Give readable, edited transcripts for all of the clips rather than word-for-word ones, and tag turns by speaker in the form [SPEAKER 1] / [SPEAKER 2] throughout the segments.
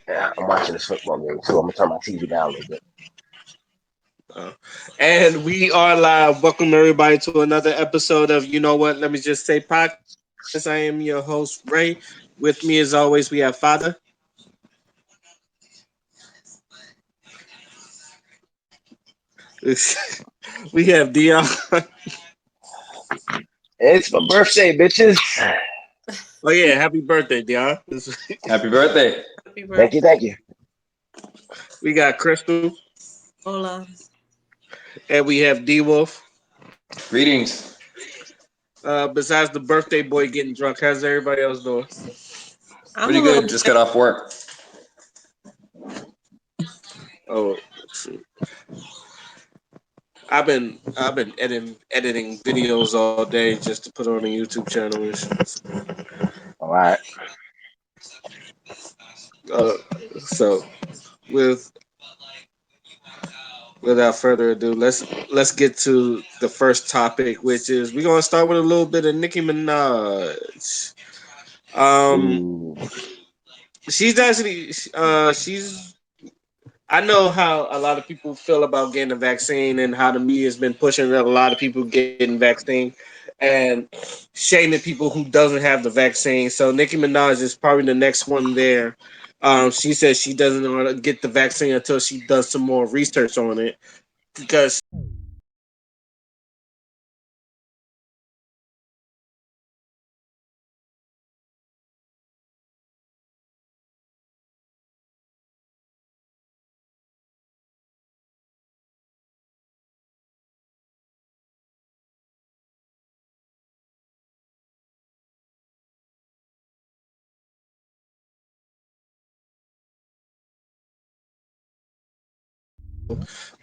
[SPEAKER 1] Yeah, I'm watching this football game too. I'm gonna turn my TV down a little bit.
[SPEAKER 2] Uh, and we are live. Welcome everybody to another episode of You Know What? Let me just say podcast. I am your host Ray. With me as always, we have Father. We have Dion.
[SPEAKER 1] It's my birthday, bitches.
[SPEAKER 2] Oh yeah, happy birthday, Dion.
[SPEAKER 3] Happy birthday.
[SPEAKER 4] Happy
[SPEAKER 1] Thank you, thank
[SPEAKER 4] birthday.
[SPEAKER 1] you.
[SPEAKER 2] We got Crystal
[SPEAKER 4] Hola.
[SPEAKER 2] and we have D Wolf.
[SPEAKER 3] Greetings.
[SPEAKER 2] Besides the birthday boy getting drunk, how's everybody else doing?
[SPEAKER 4] I'm a
[SPEAKER 3] Pretty
[SPEAKER 4] little
[SPEAKER 3] good. Just got off work.
[SPEAKER 2] Oh, shoot. I've been editing videos all day just to put on a YouTube channel and shit.
[SPEAKER 1] All right.
[SPEAKER 2] Uh, so with without further ado, let's get to the first topic, which is we're gonna start with a little bit of Nicki Minaj. Um,
[SPEAKER 1] Ooh.
[SPEAKER 2] she's actually she's I know how a lot of people feel about getting a vaccine and how the media has been pushing a lot of people getting vaccine and shaming people who doesn't have the vaccine. So Nicki Minaj is probably the next one there. She says she doesn't want to get the vaccine until she does some more research on it because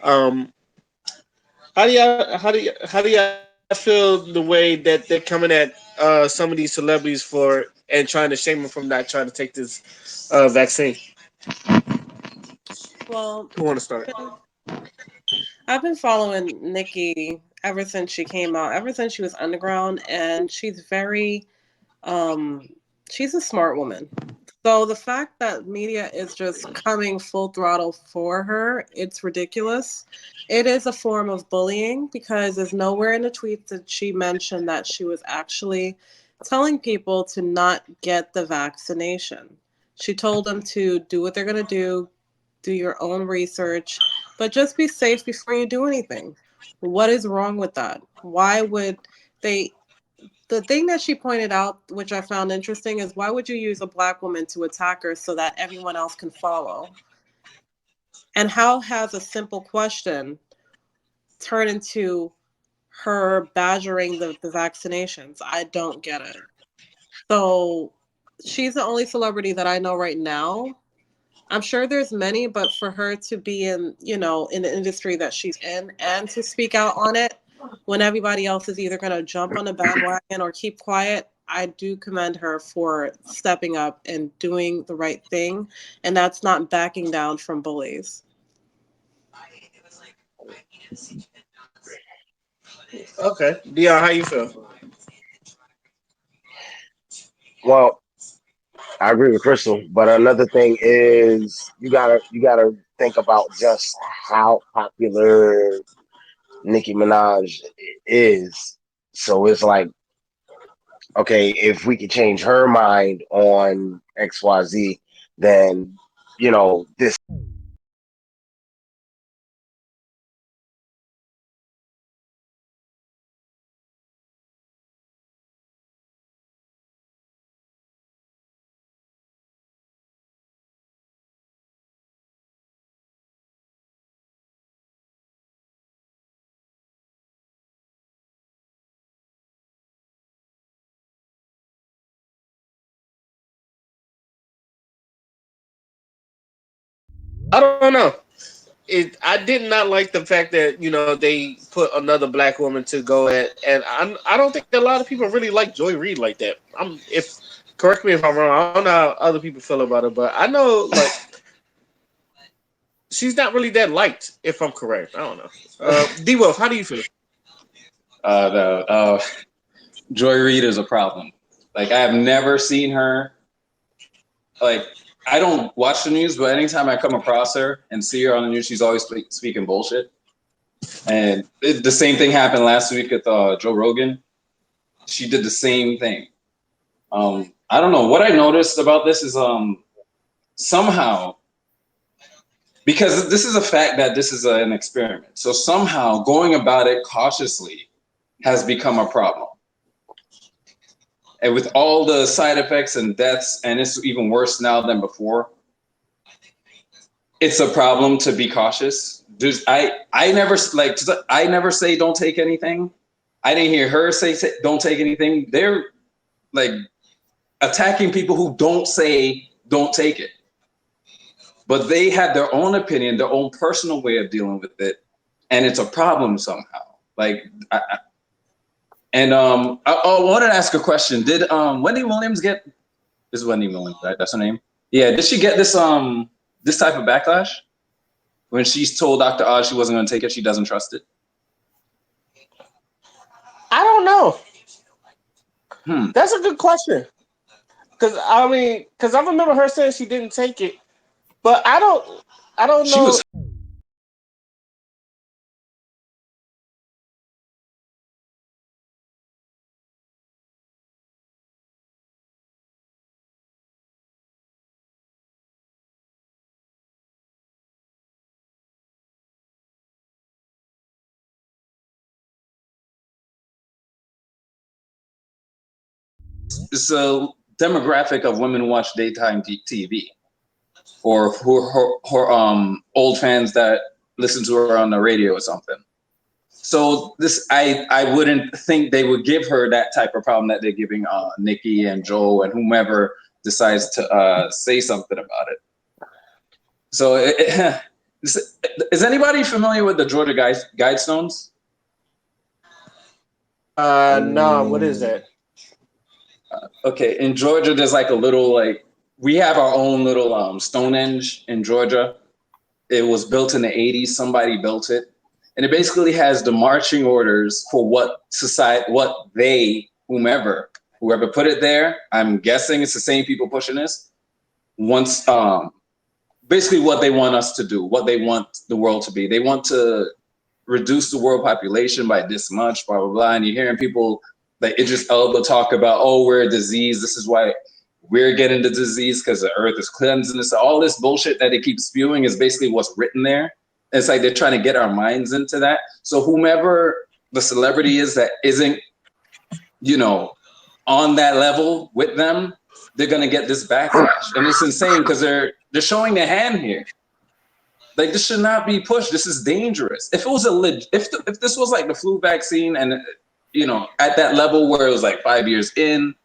[SPEAKER 2] um, how do y'all feel the way that they're coming at some of these celebrities for and trying to shame them from not trying to take this vaccine?
[SPEAKER 4] well.
[SPEAKER 2] Who want to start?
[SPEAKER 4] I've been following Nikki ever since she came out, ever since she was underground, and um she's a smart woman. So the fact that media is just coming full throttle for her, it's ridiculous. It is a form of bullying because there's nowhere in the tweets that she mentioned that she was actually telling people to not get the vaccination. She told them to do what they're going to do your own research, but just be safe before you do anything. What is wrong with that? Why would they the thing that she pointed out, which I found interesting, is why would you use a black woman to attack her so that everyone else can follow? And how has a simple question turned into her badgering the vaccinations? I don't get it. So she's the only celebrity that I know right now. I'm sure there's many, but for her to be in the industry that she's in and to speak out on it when everybody else is either going to jump on the bandwagon or keep quiet, I do commend her for stepping up and doing the right thing. And that's not backing down from bullies.
[SPEAKER 2] Okay, Dion, how you feel?
[SPEAKER 1] Well, I agree with Crystal, but another thing is you gotta think about just how popular Nicki Minaj is. So it's like, okay, if we could change her mind on XYZ, then this.
[SPEAKER 2] I don't know. I did not like the fact that they put another black woman to go at, and I don't think a lot of people really like Joy Reid like that. I'm if correct me if I'm wrong. I don't know how other people feel about her, but I know like she's not really that liked. If I'm correct, I don't know. D Wolf, how do you feel?
[SPEAKER 3] No, Joy Reid is a problem. Like I have never seen her like I don't watch the news, but anytime I come across her and see her on the news, she's always speaking bullshit. And the same thing happened last week with Joe Rogan. She did the same thing. I don't know. What I noticed about this is somehow, because this is a fact that this is an experiment. So somehow going about it cautiously has become a problem. And with all the side effects and deaths, and it's even worse now than before, it's a problem to be cautious. I never say don't take anything. I didn't hear her say don't take anything. They're like attacking people who don't say don't take it. But they have their own opinion, their own personal way of dealing with it, and it's a problem somehow. Like, I wanted to ask a question. Did Wendy Williams get? This is Wendy Williams, right? That's her name. Yeah. Did she get this this type of backlash when she's told Dr. Oz she wasn't going to take it? She doesn't trust it.
[SPEAKER 2] I don't know. That's a good question. Because I remember her saying she didn't take it, but I don't
[SPEAKER 3] She
[SPEAKER 2] know.
[SPEAKER 3] was it's a demographic of women who watch daytime TV, or who old fans that listen to her on the radio or something. So this, I wouldn't think they would give her that type of problem that they're giving Nicki and Joe and whomever decides to say something about it. So is anybody familiar with the Georgia Guidestones?
[SPEAKER 2] No, what is that?
[SPEAKER 3] Okay, in Georgia, there's like a little we have our own little Stonehenge in Georgia. It was built in the 80s. Somebody built it. And it basically has the marching orders for what society, whoever put it there. I'm guessing it's the same people pushing this. Once, basically what they want us to do, what they want the world to be. They want to reduce the world population by this much, blah, blah, blah. And you're hearing people like Idris Elba talk about, oh, we're a disease. This is why we're getting the disease, because the earth is cleansing us. All this bullshit that they keep spewing is basically what's written there. It's like they're trying to get our minds into that. So whomever the celebrity is that isn't, on that level with them, they're gonna get this backlash, and it's insane because they're showing their hand here. Like, this should not be pushed. This is dangerous. If it was if this was like the flu vaccine, and at that level where it was like 5 years in.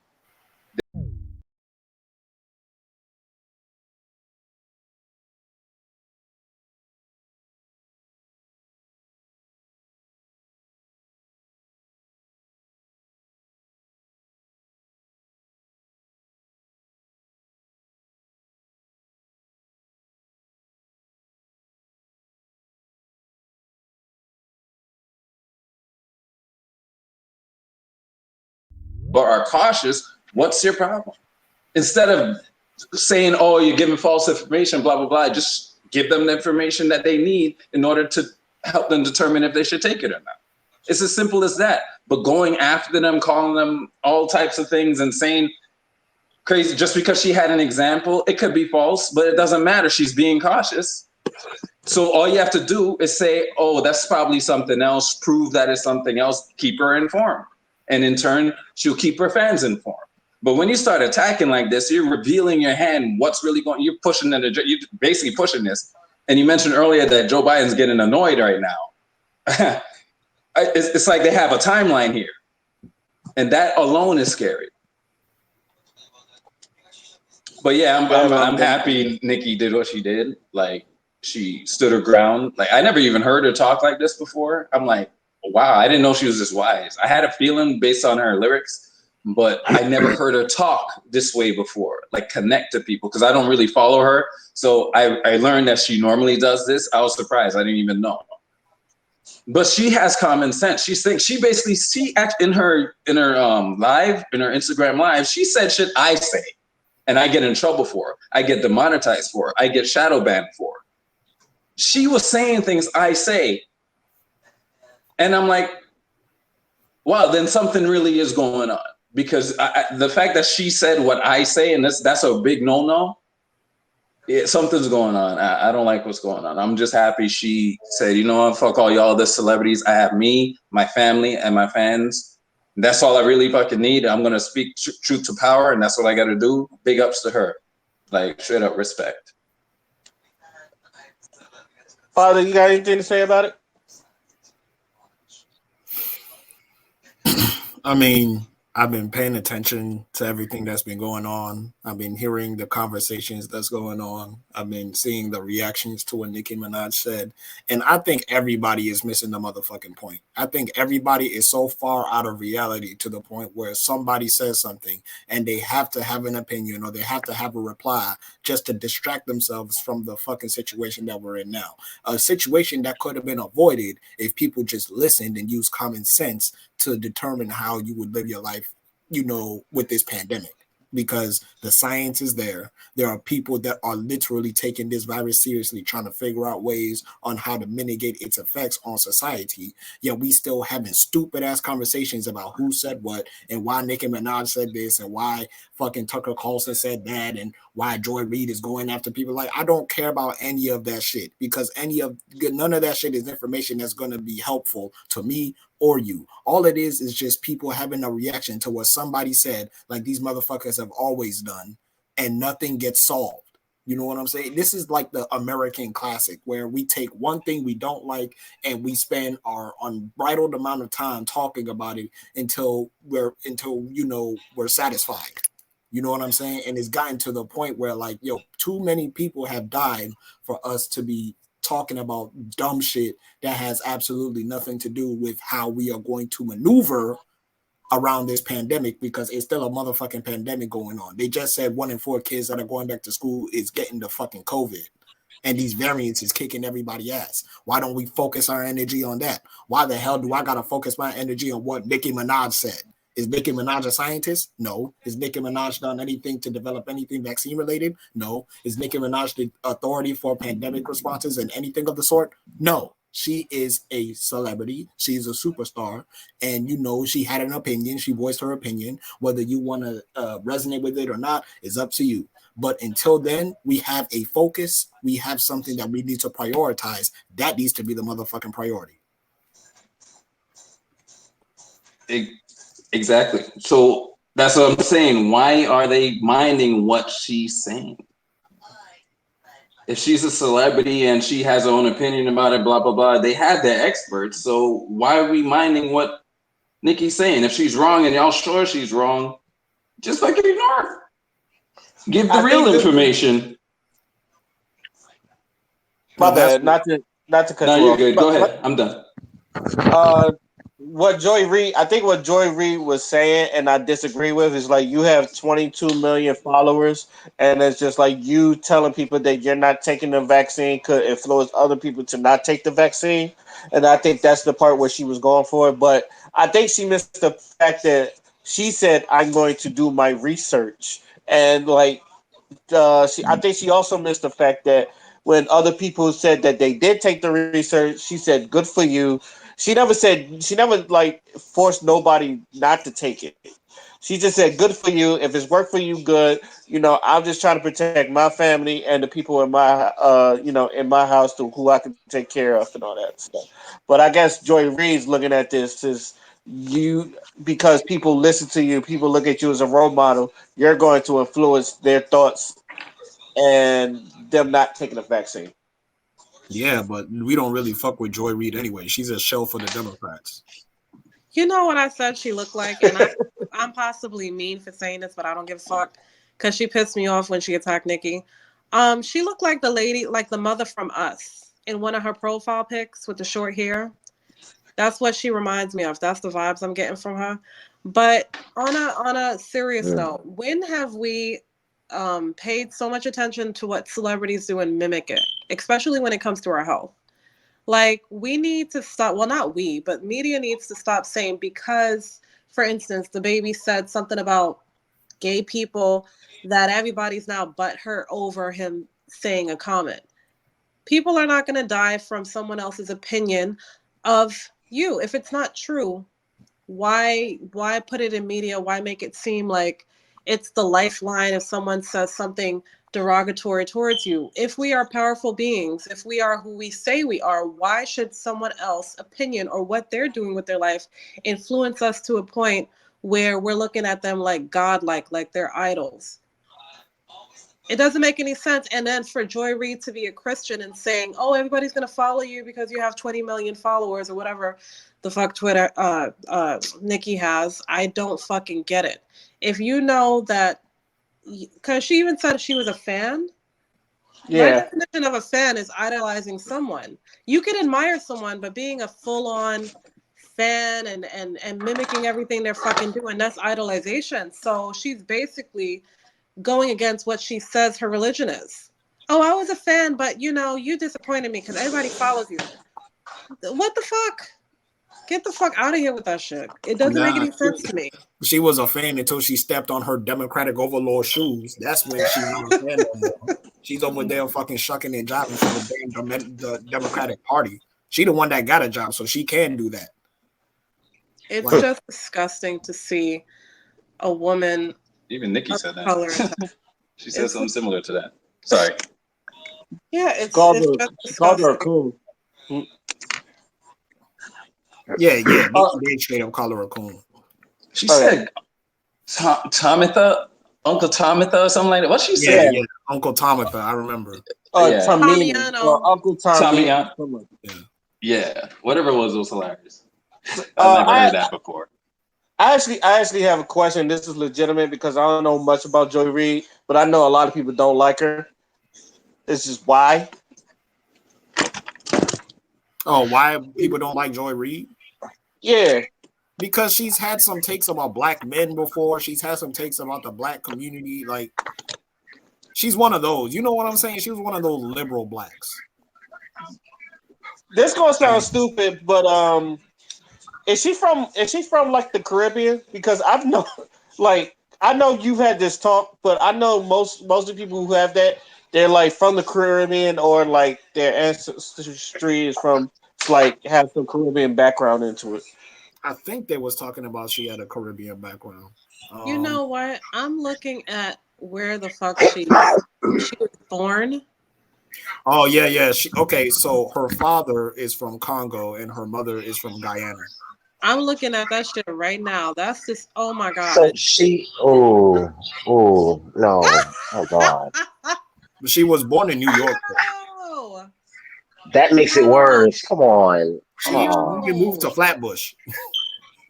[SPEAKER 3] Or are cautious, what's your problem? Instead of saying, oh, you're giving false information, blah, blah, blah, just give them the information that they need in order to help them determine if they should take it or not. It's as simple as that. But going after them, calling them all types of things and saying crazy, just because she had an example, it could be false, but it doesn't matter. She's being cautious. So all you have to do is say, oh, that's probably something else, prove that it's something else, keep her informed. And in turn, she'll keep her fans informed. But when you start attacking like this, you're revealing your hand, what's really going, you're you're basically pushing this. And you mentioned earlier that Joe Biden's getting annoyed right now. It's like they have a timeline here. And that alone is scary. But yeah, I'm happy Nicki did what she did. Like, she stood her ground. Like, I never even heard her talk like this before. I'm like, wow, I didn't know she was this wise. I had a feeling based on her lyrics, but I never heard her talk this way before, like connect to people, because I don't really follow her. So I learned that she normally does this. I was surprised. I didn't even know. But she has common sense. She in her Instagram live, she said shit I say. and I get in trouble for it. I get demonetized for it. I get shadow banned for it. She was saying things I say, and I'm like, wow, then something really is going on. Because the fact that she said what I say, and that's a big no-no, something's going on. I don't like what's going on. I'm just happy she said, you know what, fuck all y'all, the celebrities. I have me, my family, and my fans. That's all I really fucking need. I'm going to speak truth to power, and that's what I got to do. Big ups to her. Like, straight up respect.
[SPEAKER 2] Father, you got anything to say about it?
[SPEAKER 5] I mean, I've been paying attention to everything that's been going on. I've been hearing the conversations that's going on. I've been seeing the reactions to what Nicki Minaj said. And I think everybody is missing the motherfucking point. I think everybody is so far out of reality to the point where somebody says something and they have to have an opinion or they have to have a reply just to distract themselves from the fucking situation that we're in now. A situation that could have been avoided if people just listened and used common sense to determine how you would live your life, with this pandemic. Because the science is there. There are people that are literally taking this virus seriously, trying to figure out ways on how to mitigate its effects on society. Yet we still having stupid ass conversations about who said what and why Nicki Minaj said this and why fucking Tucker Carlson said that and why Joy Reid is going after people. Like, I don't care about any of that shit because none of that shit is information that's going to be helpful to me or you. All it is just people having a reaction to what somebody said, like these motherfuckers have always done, and nothing gets solved. You know what I'm saying? This is like the American classic where we take one thing we don't like and we spend our unbridled amount of time talking about it until we're satisfied. You know what I'm saying? And it's gotten to the point where, like, too many people have died for us to be talking about dumb shit that has absolutely nothing to do with how we are going to maneuver around this pandemic, because it's still a motherfucking pandemic going on. They just said 1 in 4 kids that are going back to school is getting the fucking COVID. And these variants is kicking everybody ass. Why don't we focus our energy on that? Why the hell do I gotta focus my energy on what Nicki Minaj said? Is Nicki Minaj a scientist? No. Is Nicki Minaj done anything to develop anything vaccine related? No. Is Nicki Minaj the authority for pandemic responses and anything of the sort? No. She is a celebrity. She's a superstar. And she had an opinion. She voiced her opinion. Whether you want to resonate with it or not is up to you. But until then, we have a focus. We have something that we need to prioritize. That needs to be the motherfucking priority.
[SPEAKER 3] Exactly. So that's what I'm saying. Why are they minding what she's saying? If she's a celebrity and she has her own opinion about it, blah, blah, blah, they have their experts. So why are we minding what Nicki's saying? If she's wrong and y'all sure she's wrong, just fucking ignore her. Give the real information.
[SPEAKER 2] My bad. Not to cut
[SPEAKER 3] No,
[SPEAKER 2] you
[SPEAKER 3] you're
[SPEAKER 2] off.
[SPEAKER 3] good. Go ahead. I'm done.
[SPEAKER 2] What Joy Reid was saying, and I disagree with, is like you have 22 million followers, and it's just like you telling people that you're not taking the vaccine could influence other people to not take the vaccine, and I think that's the part where she was going for. But I think she missed the fact that she said, "I'm going to do my research," and like I think she also missed the fact that when other people said that they did take the research, she said, "Good for you." She never like forced nobody not to take it. She just said, "Good for you. If it's worked for you, good. I'm just trying to protect my family and the people in my in my house who I can take care of and all that stuff." But I guess Joy Reid's looking at this as you because people listen to you, people look at you as a role model. You're going to influence their thoughts and them not taking the vaccine.
[SPEAKER 5] Yeah, but we don't really fuck with Joy Reid anyway. She's a shell for the Democrats.
[SPEAKER 4] You know what I said she looked like? And I'm possibly mean for saying this, but I don't give a fuck because she pissed me off when she attacked Nicki. She looked like the lady, like the mother from Us in one of her profile pics with the short hair. That's what she reminds me of. That's the vibes I'm getting from her. But on a serious note, when have we paid so much attention to what celebrities do and mimic it, especially when it comes to our health? Like, we need to stop. Well, not we, but media needs to stop saying because, for instance, the baby said something about gay people that everybody's now butthurt over him saying a comment. People are not going to die from someone else's opinion of you. If it's not true, why put it in media? Why make it seem like it's the lifeline if someone says something derogatory towards you? If we are powerful beings, if we are who we say we are, why should someone else's opinion or what they're doing with their life influence us to a point where we're looking at them like godlike, like they're idols? It doesn't make any sense. And then for Joy Reid to be a Christian and saying, "Oh, everybody's gonna follow you because you have 20 million followers or whatever the fuck Twitter Nicki has," I don't fucking get it. If you know that, because she even said she was a fan. My
[SPEAKER 2] Yeah.
[SPEAKER 4] definition of a fan is idolizing someone. You can admire someone, but being a full-on fan and mimicking everything they're fucking doing, that's idolization. So she's basically going against what she says her religion is. Oh, I was a fan, but you disappointed me because everybody follows you. What the fuck? Get the fuck out of here with that shit. It doesn't make
[SPEAKER 5] Nah,
[SPEAKER 4] any sense to me.
[SPEAKER 5] she was a fan until she stepped on her Democratic overlord shoes. That's when she's not a fan no more. She's over there fucking shucking and jiving for the Democratic Party. She the one that got a job, so she can do that.
[SPEAKER 4] It's
[SPEAKER 5] Like,
[SPEAKER 4] just disgusting to see a woman
[SPEAKER 3] Even Nicki
[SPEAKER 4] of
[SPEAKER 3] said
[SPEAKER 4] color.
[SPEAKER 3] that. She said
[SPEAKER 4] It's
[SPEAKER 3] something similar to that. Sorry.
[SPEAKER 4] yeah,
[SPEAKER 2] She
[SPEAKER 4] it's
[SPEAKER 2] called
[SPEAKER 4] it's
[SPEAKER 2] her,
[SPEAKER 4] just
[SPEAKER 2] she called her a
[SPEAKER 4] disgusting.
[SPEAKER 2] coon.
[SPEAKER 5] yeah, Nicki
[SPEAKER 3] Oh,
[SPEAKER 5] did straight up call her a coon.
[SPEAKER 3] she
[SPEAKER 2] Oh, yeah.
[SPEAKER 3] said Tomitha, Uncle Tomitha or something like that. What she
[SPEAKER 5] Yeah,
[SPEAKER 3] say?
[SPEAKER 2] Yeah.
[SPEAKER 5] yeah, Uncle Tomitha, I remember.
[SPEAKER 3] Yeah.
[SPEAKER 2] Tamina.
[SPEAKER 4] Tomiano.
[SPEAKER 2] Uncle
[SPEAKER 3] Tommy,
[SPEAKER 2] Tommy.
[SPEAKER 5] Yeah,
[SPEAKER 3] yeah. Whatever it was hilarious. I
[SPEAKER 2] Uh,
[SPEAKER 3] never
[SPEAKER 2] I,
[SPEAKER 3] heard that before.
[SPEAKER 2] I actually have a question. This is legitimate because I don't know much about Joy Reid, but I know a lot of people don't like her. This is why.
[SPEAKER 5] Oh, why people don't like Joy Reid?
[SPEAKER 2] Yeah.
[SPEAKER 5] Because she's had some takes about black men before. She's had some takes about the black community. Like, she's one of those. You know what I'm saying? She was one of those liberal blacks.
[SPEAKER 2] This gonna sound stupid, but is she from like the Caribbean? Because I've know like I know you've had this talk, but I know most of the people who have that, they're like from the Caribbean or like their ancestry is from like have some Caribbean background into it.
[SPEAKER 5] I think they was talking about she had a Caribbean background.
[SPEAKER 4] You
[SPEAKER 5] Um,
[SPEAKER 4] know what? I'm looking at where the fuck she was born.
[SPEAKER 5] oh yeah. Okay, so her father is from Congo and her mother is from Guyana.
[SPEAKER 4] I'm looking at that shit right now. That's just oh my
[SPEAKER 1] So
[SPEAKER 4] god.
[SPEAKER 1] she, oh no, oh God,
[SPEAKER 5] But she was born in New York. Though.
[SPEAKER 4] No,
[SPEAKER 1] that makes it
[SPEAKER 4] no,
[SPEAKER 1] worse. Come on,
[SPEAKER 5] She
[SPEAKER 1] oh,
[SPEAKER 5] even moved to
[SPEAKER 4] no,
[SPEAKER 5] Flatbush.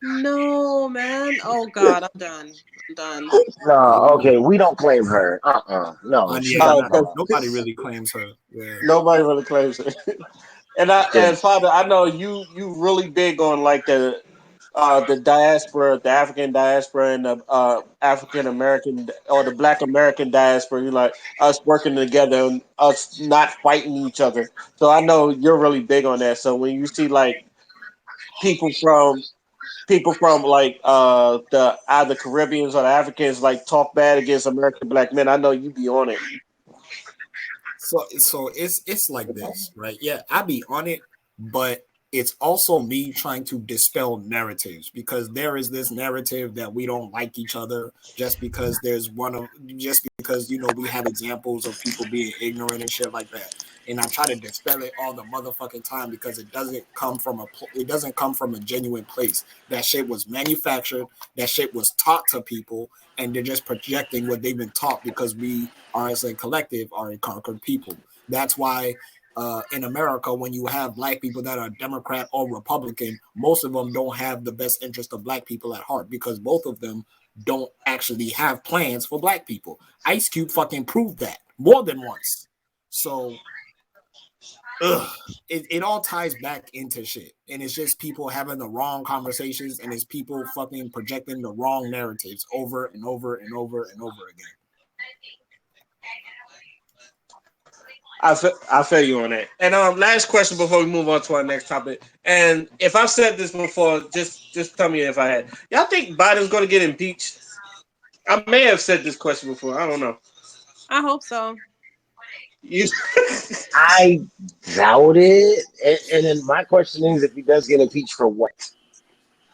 [SPEAKER 4] no, man. Oh god, I'm done. I'm done.
[SPEAKER 1] no,
[SPEAKER 5] Yeah.
[SPEAKER 1] okay, we don't claim her. No,
[SPEAKER 5] And
[SPEAKER 1] she
[SPEAKER 5] yeah,
[SPEAKER 1] got
[SPEAKER 5] nobody really claims her. Yeah.
[SPEAKER 2] Nobody really claims it. And Father, I know you really big on like the diaspora, the African diaspora, and the African American or the Black American diaspora. You like us working together and us not fighting each other. So I know you're really big on that. So when you see like people from like the either Caribbeans or the Africans like talk bad against American black men, I know you be on it.
[SPEAKER 5] So it's like this, right? Yeah, I be on it, but it's also me trying to dispel narratives because there is this narrative that we don't like each other just because we have examples of people being ignorant and shit like that. And I try to dispel it all the motherfucking time because it doesn't come from a genuine place. That shit was manufactured, that shit was taught to people, and they're just projecting what they've been taught because we are as a collective are a conquered people. That's why in America, when you have black people that are Democrat or Republican, most of them don't have the best interest of black people at heart because both of them don't actually have plans for black people. Ice Cube fucking proved that more than once. So it all ties back into shit. And it's just people having the wrong conversations and it's people fucking projecting the wrong narratives over and over and over and over again.
[SPEAKER 2] I feel you on that. And last question before we move on to our next topic. And if I've said this before, just tell me if I had. Y'all think Biden's going to get impeached? I may have said this question before. I don't know.
[SPEAKER 4] I hope so.
[SPEAKER 2] You,
[SPEAKER 1] I doubt it. And then my question is, if he does get impeached for what?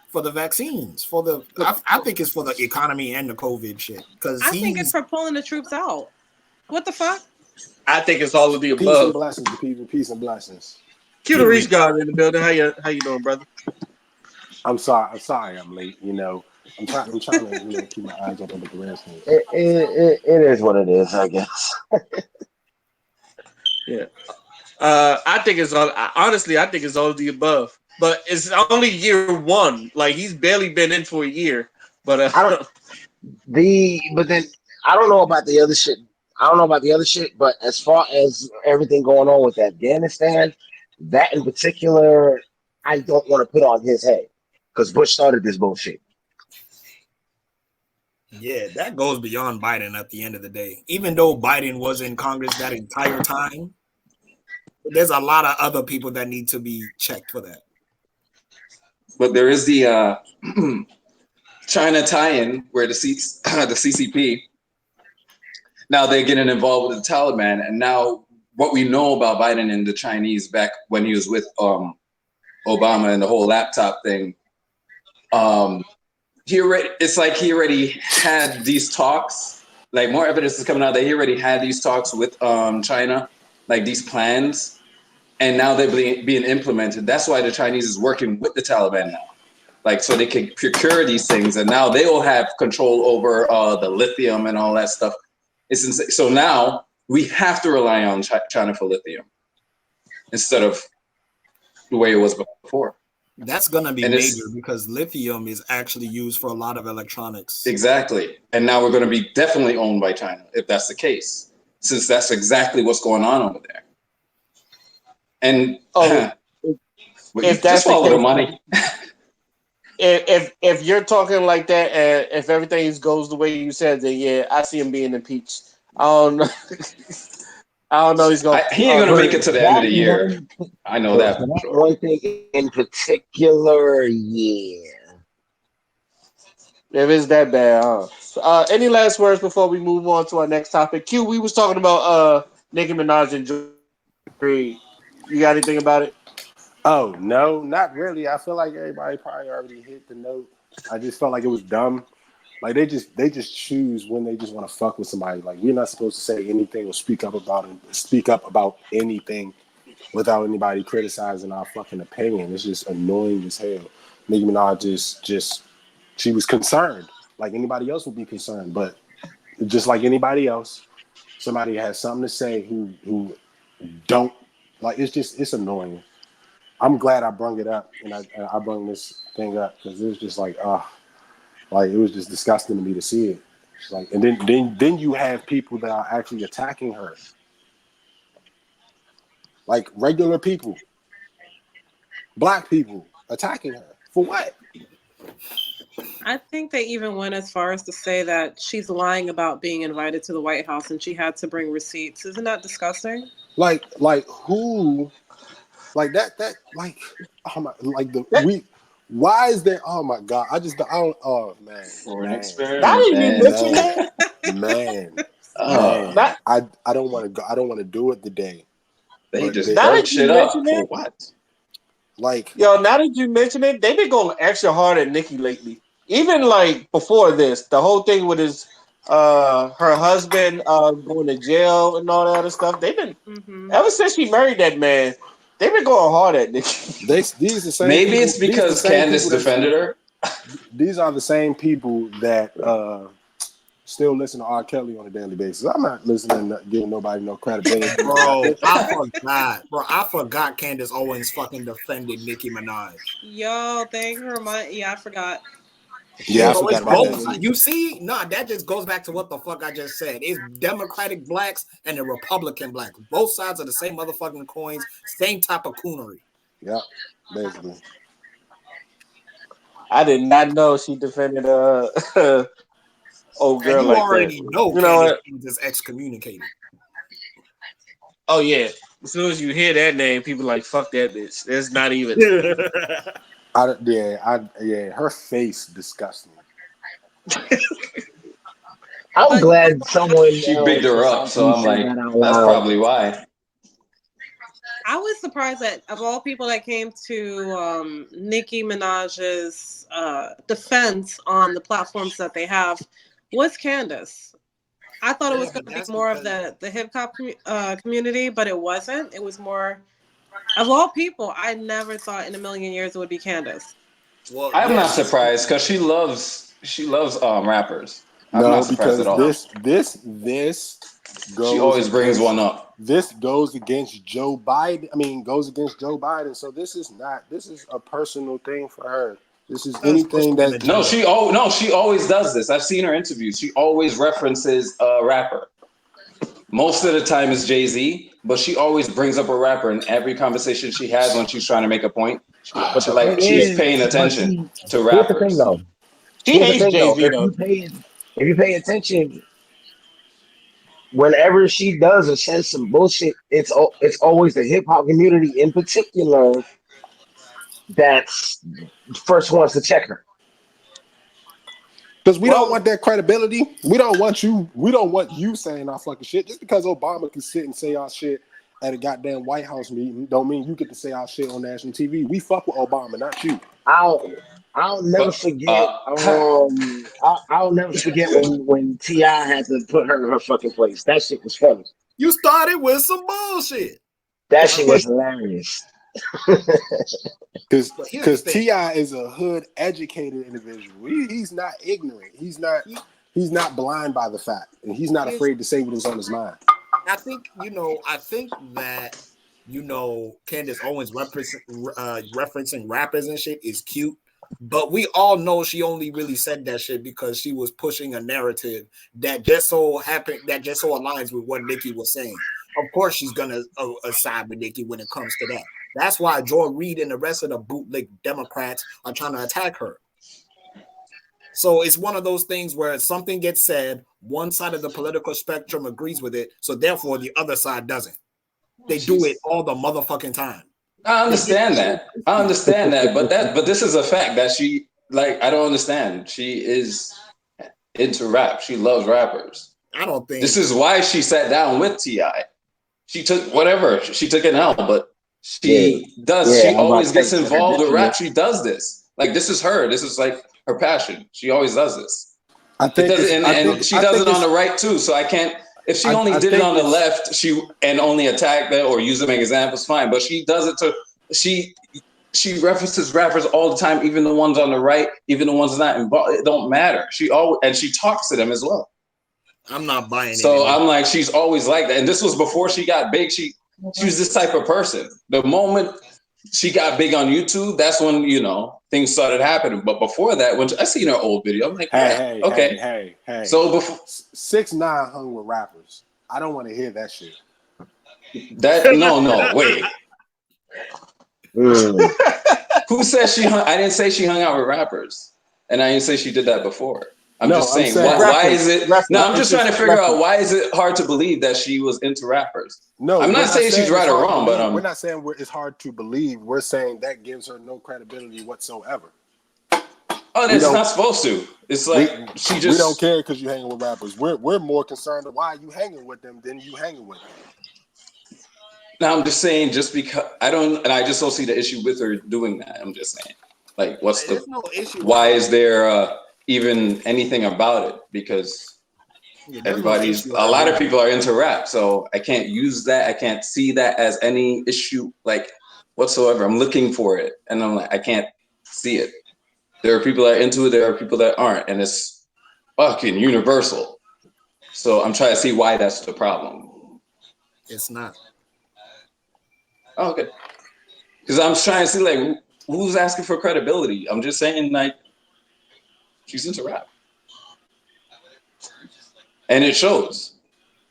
[SPEAKER 5] For the vaccines, for the I think it's for the economy and the COVID shit. Because
[SPEAKER 4] I think it's
[SPEAKER 5] he's
[SPEAKER 4] for pulling the troops out. What the fuck?
[SPEAKER 2] I think it's all of the
[SPEAKER 6] Peace and
[SPEAKER 2] above.
[SPEAKER 6] blessings to people. Peace and blessings.
[SPEAKER 2] Cue the Reach God in the building. How you doing, brother?
[SPEAKER 6] I'm sorry. I'm late. I'm trying to keep my eyes open with the Redskins.
[SPEAKER 1] It is what it is, I guess.
[SPEAKER 2] Yeah. I think it's all. Honestly, I think it's all of the above. But it's only year one. Like he's barely been in for a year. But
[SPEAKER 1] I don't but then I don't know about the other shit. I don't know about the other shit, but as far as everything going on with Afghanistan, that in particular, I don't want to put on his head because Bush started this bullshit.
[SPEAKER 5] yeah, that goes beyond Biden at the end of the day. Even though Biden was in Congress that entire time, there's a lot of other people that need to be checked for that.
[SPEAKER 3] But there is the China tie-in where the CCP, now they're getting involved with the Taliban, and now what we know about Biden and the Chinese back when he was with Obama and the whole laptop thing, it's like he already had these talks. Like more evidence is coming out that he already had these talks with China, like these plans, and now they're being implemented. That's why the Chinese is working with the Taliban now, like so they can procure these things, and now they will have control over the lithium and all that stuff. It's insane. So now we have to rely on China for lithium instead of the way it was before.
[SPEAKER 5] That's gonna be
[SPEAKER 3] And
[SPEAKER 5] major because lithium is actually used for a lot of electronics.
[SPEAKER 3] Exactly. And now we're going to be definitely owned by China if that's the case, since that's exactly what's going on over there. And
[SPEAKER 2] if
[SPEAKER 3] just
[SPEAKER 2] that's the
[SPEAKER 3] follow the
[SPEAKER 2] case,
[SPEAKER 3] money.
[SPEAKER 2] if you're talking like that, and if everything goes the way you said, then yeah, I see him being impeached. I don't know. I don't know. He's gonna.
[SPEAKER 3] He ain't going to make it to the end of
[SPEAKER 1] That
[SPEAKER 3] the year.
[SPEAKER 1] one,
[SPEAKER 3] I know
[SPEAKER 1] for
[SPEAKER 3] that for
[SPEAKER 1] that
[SPEAKER 3] sure.
[SPEAKER 1] one thing in particular, yeah.
[SPEAKER 2] If it's that bad, any last words before we move on to our next topic? Q, we was talking about Nicki Minaj and Dupri. You got anything about it?
[SPEAKER 6] Oh no, not really. I feel like everybody probably already hit the note. I just felt like it was dumb. Like they just choose when they just want to fuck with somebody. Like we're not supposed to say anything or speak up about anything without anybody criticizing our fucking opinion. It's just annoying as hell. Nicki Minaj just she was concerned, like anybody else would be concerned, but just like anybody else, somebody has something to say who don't like. It's annoying. I'm glad I brung it up and I brung this thing up because it was just like it was just disgusting to me to see it. It's like, and then you have people that are actually attacking her, like regular people, black people attacking her for what?
[SPEAKER 4] I think they even went as far as to say that she's lying about being invited to the White House and she had to bring receipts. Isn't that disgusting?
[SPEAKER 6] Like who? Like that like oh my like the we. Why is there? Oh my god! I don't. Oh man,
[SPEAKER 3] For an
[SPEAKER 2] Now
[SPEAKER 3] experiment,
[SPEAKER 2] that you mention
[SPEAKER 3] man.
[SPEAKER 2] that,
[SPEAKER 6] man.
[SPEAKER 2] not,
[SPEAKER 6] I don't want to go. I don't want to do it today.
[SPEAKER 3] They
[SPEAKER 6] But
[SPEAKER 3] just
[SPEAKER 2] now
[SPEAKER 3] broke
[SPEAKER 2] that you
[SPEAKER 3] shit up.
[SPEAKER 2] mention
[SPEAKER 3] For
[SPEAKER 2] it,
[SPEAKER 3] what?
[SPEAKER 6] like
[SPEAKER 2] yo, now that you mention it, they've been going extra hard at Nicki lately. Even like before this, the whole thing with his her husband going to jail and all that other stuff. They've been ever since she married that man, they've been going hard at Nicki.
[SPEAKER 6] these the same
[SPEAKER 3] Maybe
[SPEAKER 6] people.
[SPEAKER 3] it's
[SPEAKER 6] These the
[SPEAKER 3] because
[SPEAKER 6] same
[SPEAKER 3] Candace
[SPEAKER 6] people that.
[SPEAKER 3] defended her.
[SPEAKER 6] These are the same people that still listen to R. Kelly on a daily basis. I'm not listening, giving nobody no credibility.
[SPEAKER 5] Bro, I forgot Candace Owens fucking defended Nicki Minaj.
[SPEAKER 4] Yo, thank you. I forgot.
[SPEAKER 6] Yeah, I
[SPEAKER 5] So it's
[SPEAKER 6] forgot about
[SPEAKER 5] both.
[SPEAKER 6] that.
[SPEAKER 5] You see, that just goes back to what the fuck I just said. It's Democratic blacks and the Republican blacks. Both sides of the same motherfucking coins, same type of coonery.
[SPEAKER 6] Yep, basically.
[SPEAKER 2] I did not know she defended old
[SPEAKER 5] And
[SPEAKER 2] girl
[SPEAKER 5] you
[SPEAKER 2] like that.
[SPEAKER 5] already know
[SPEAKER 2] You know
[SPEAKER 5] Candace
[SPEAKER 2] what?
[SPEAKER 5] Owens is excommunicated.
[SPEAKER 2] Oh yeah. As soon as you hear that name, people like fuck that bitch. There's not even.
[SPEAKER 6] Her face disgusts me.
[SPEAKER 1] I'm
[SPEAKER 4] But
[SPEAKER 1] glad someone
[SPEAKER 3] She bigged
[SPEAKER 1] else
[SPEAKER 3] her up,
[SPEAKER 1] besides
[SPEAKER 3] so
[SPEAKER 1] me
[SPEAKER 3] I'm
[SPEAKER 1] said
[SPEAKER 3] like,
[SPEAKER 1] that out
[SPEAKER 3] that's
[SPEAKER 1] loud.
[SPEAKER 3] probably why.
[SPEAKER 4] I was surprised that of all people that came to Nicki Minaj's defense on the platforms that they have was Candace. I thought it
[SPEAKER 5] Yeah,
[SPEAKER 4] was going
[SPEAKER 5] but
[SPEAKER 4] to be
[SPEAKER 5] that's
[SPEAKER 4] more of
[SPEAKER 5] because
[SPEAKER 4] the hip hop community, but it wasn't. It was more of all people. I never thought in a million years it would be Candace.
[SPEAKER 5] well,
[SPEAKER 3] I'm
[SPEAKER 5] yeah,
[SPEAKER 3] not surprised because she loves rappers. I'm not
[SPEAKER 6] No,
[SPEAKER 3] surprised at
[SPEAKER 6] because
[SPEAKER 3] all.
[SPEAKER 6] this
[SPEAKER 3] She
[SPEAKER 6] goes
[SPEAKER 3] always brings
[SPEAKER 6] against
[SPEAKER 3] one up.
[SPEAKER 6] this goes against Joe Biden. I mean, goes against Joe Biden. So this is not. This is a personal thing for her. This is
[SPEAKER 5] it's
[SPEAKER 6] anything
[SPEAKER 5] pushing an
[SPEAKER 6] that.
[SPEAKER 3] No,
[SPEAKER 5] agenda.
[SPEAKER 3] she always does this. I've seen her interviews. She always references a rapper. Most of the time it's Jay-Z, but she always brings up a rapper in every conversation she has when she's trying to make a point.
[SPEAKER 1] But the
[SPEAKER 3] Like
[SPEAKER 1] thing
[SPEAKER 3] she's
[SPEAKER 1] is,
[SPEAKER 3] paying
[SPEAKER 1] but
[SPEAKER 3] attention
[SPEAKER 1] see,
[SPEAKER 3] to
[SPEAKER 1] here's the thing
[SPEAKER 3] rappers.
[SPEAKER 1] though.
[SPEAKER 2] She
[SPEAKER 1] Here's the
[SPEAKER 2] hates
[SPEAKER 1] thing
[SPEAKER 2] Jay
[SPEAKER 1] though.
[SPEAKER 2] Z though.
[SPEAKER 1] If you pay attention, whenever she does or says some bullshit, it's always the hip hop community in particular that's first ones to check her.
[SPEAKER 6] Because we don't
[SPEAKER 2] Well,
[SPEAKER 6] want that credibility. We don't want you. We don't want you saying our fucking shit. Just because Obama can sit and say our shit at a goddamn White House meeting, don't mean you get to say our shit on national TV. We fuck with Obama, not you.
[SPEAKER 1] I'll I'll never
[SPEAKER 3] But
[SPEAKER 1] forget. I'll never forget when Ti had to put her in her fucking place. That shit was funny.
[SPEAKER 5] You started with some bullshit.
[SPEAKER 1] That
[SPEAKER 5] Uh,
[SPEAKER 1] shit was hilarious.
[SPEAKER 5] but here's the
[SPEAKER 6] Because
[SPEAKER 5] thing.
[SPEAKER 6] Ti is a hood educated individual. He's not ignorant. He's not blind by the fact, and he's not
[SPEAKER 5] Here's
[SPEAKER 6] afraid to say what is on his mind.
[SPEAKER 5] I think that Candace Owens referencing rappers and shit is cute, but we all know she only really said that shit because she was pushing a narrative that just so aligns with what Nicki was saying. Of course, she's gonna side with Nicki when it comes to that. That's why Joy Reid and the rest of the bootleg Democrats are trying to attack her. So it's one of those things where something gets said, one side of the political spectrum agrees with it, so therefore the other side doesn't. They do it all the motherfucking time.
[SPEAKER 3] I
[SPEAKER 5] They get
[SPEAKER 3] understand
[SPEAKER 5] that shit
[SPEAKER 3] that. I
[SPEAKER 5] twisted.
[SPEAKER 3] understand that. But this is a fact that she like. I don't understand. She is into rap. She loves rappers.
[SPEAKER 5] I don't
[SPEAKER 3] This
[SPEAKER 5] think
[SPEAKER 3] is why she sat down with Ti. She took whatever. She took an L, but
[SPEAKER 1] Yeah,
[SPEAKER 3] she does.
[SPEAKER 1] yeah.
[SPEAKER 3] She
[SPEAKER 1] I was about
[SPEAKER 3] always
[SPEAKER 1] to say
[SPEAKER 3] gets
[SPEAKER 1] to her
[SPEAKER 3] involved with rap.
[SPEAKER 1] detriment.
[SPEAKER 3] She does this. Like this is her. This is like her passion. She always does this.
[SPEAKER 6] I
[SPEAKER 3] It
[SPEAKER 6] think
[SPEAKER 3] does,
[SPEAKER 6] it's.
[SPEAKER 3] and she
[SPEAKER 6] I
[SPEAKER 3] does
[SPEAKER 6] think
[SPEAKER 3] it on
[SPEAKER 6] it's.
[SPEAKER 3] the right too. So I can't. If she only
[SPEAKER 6] I
[SPEAKER 3] did it
[SPEAKER 6] think
[SPEAKER 3] on the
[SPEAKER 6] it's.
[SPEAKER 3] left, and only attacked them or use them as examples, fine. But she does it to she she references rappers all the time, even the ones on the right, even the ones not involved. It don't matter. She always and she talks to them as well.
[SPEAKER 5] I'm not buying it
[SPEAKER 3] So
[SPEAKER 5] anymore.
[SPEAKER 3] I'm like, she's always like that. And this was before she got big. She was this type of person. The moment she got big on YouTube, that's when things started happening. But before that, when I seen her old video, I'm like, yeah, okay.
[SPEAKER 6] Hey.
[SPEAKER 3] So before
[SPEAKER 6] 6ix9ine hung with rappers. I don't want to hear that shit.
[SPEAKER 3] that, no, wait.
[SPEAKER 1] Mm.
[SPEAKER 3] Who says she hung? I didn't say she hung out with rappers, and I didn't say she did that before. I'm
[SPEAKER 6] No,
[SPEAKER 3] just
[SPEAKER 6] I'm
[SPEAKER 3] saying,
[SPEAKER 6] saying
[SPEAKER 3] why is
[SPEAKER 2] reference,
[SPEAKER 3] it? No,
[SPEAKER 2] reference,
[SPEAKER 3] I'm
[SPEAKER 6] it's
[SPEAKER 3] just trying to
[SPEAKER 6] just
[SPEAKER 3] figure out
[SPEAKER 2] reference.
[SPEAKER 3] why is it hard to believe that she was into rappers.
[SPEAKER 6] no.
[SPEAKER 3] I'm
[SPEAKER 6] We're
[SPEAKER 3] not
[SPEAKER 6] not
[SPEAKER 3] saying she's
[SPEAKER 6] saying it's
[SPEAKER 3] right or
[SPEAKER 6] hard to
[SPEAKER 3] wrong, but
[SPEAKER 6] believe. We're not saying it's hard to believe. We're saying that gives her no credibility whatsoever.
[SPEAKER 3] oh,
[SPEAKER 6] We
[SPEAKER 3] that's
[SPEAKER 6] don't.
[SPEAKER 3] not supposed to. It's
[SPEAKER 6] We
[SPEAKER 3] like she
[SPEAKER 6] we don't
[SPEAKER 3] just.
[SPEAKER 6] care because you hanging with rappers. We're more concerned of why you hanging with them than you hanging with them.
[SPEAKER 3] Now I'm just saying, just because I just don't see the issue with her doing that. I'm just saying, like,
[SPEAKER 5] There's no issue with
[SPEAKER 3] why
[SPEAKER 5] her.
[SPEAKER 3] is there even anything about it? Because
[SPEAKER 5] Yeah, there's no issue with
[SPEAKER 3] a
[SPEAKER 5] her
[SPEAKER 3] lot of
[SPEAKER 5] doing
[SPEAKER 3] people are into rap, so I can't use that. I can't see that as any issue, like whatsoever. I'm looking for it, and I'm like, I can't see it. There are people that are into it. There are people that aren't, and it's fucking universal. So I'm trying to see why that's the problem.
[SPEAKER 5] it. It's not.
[SPEAKER 3] Oh, okay. Because I'm trying to see like who's asking for credibility. I'm just saying like she's into rap, and it shows.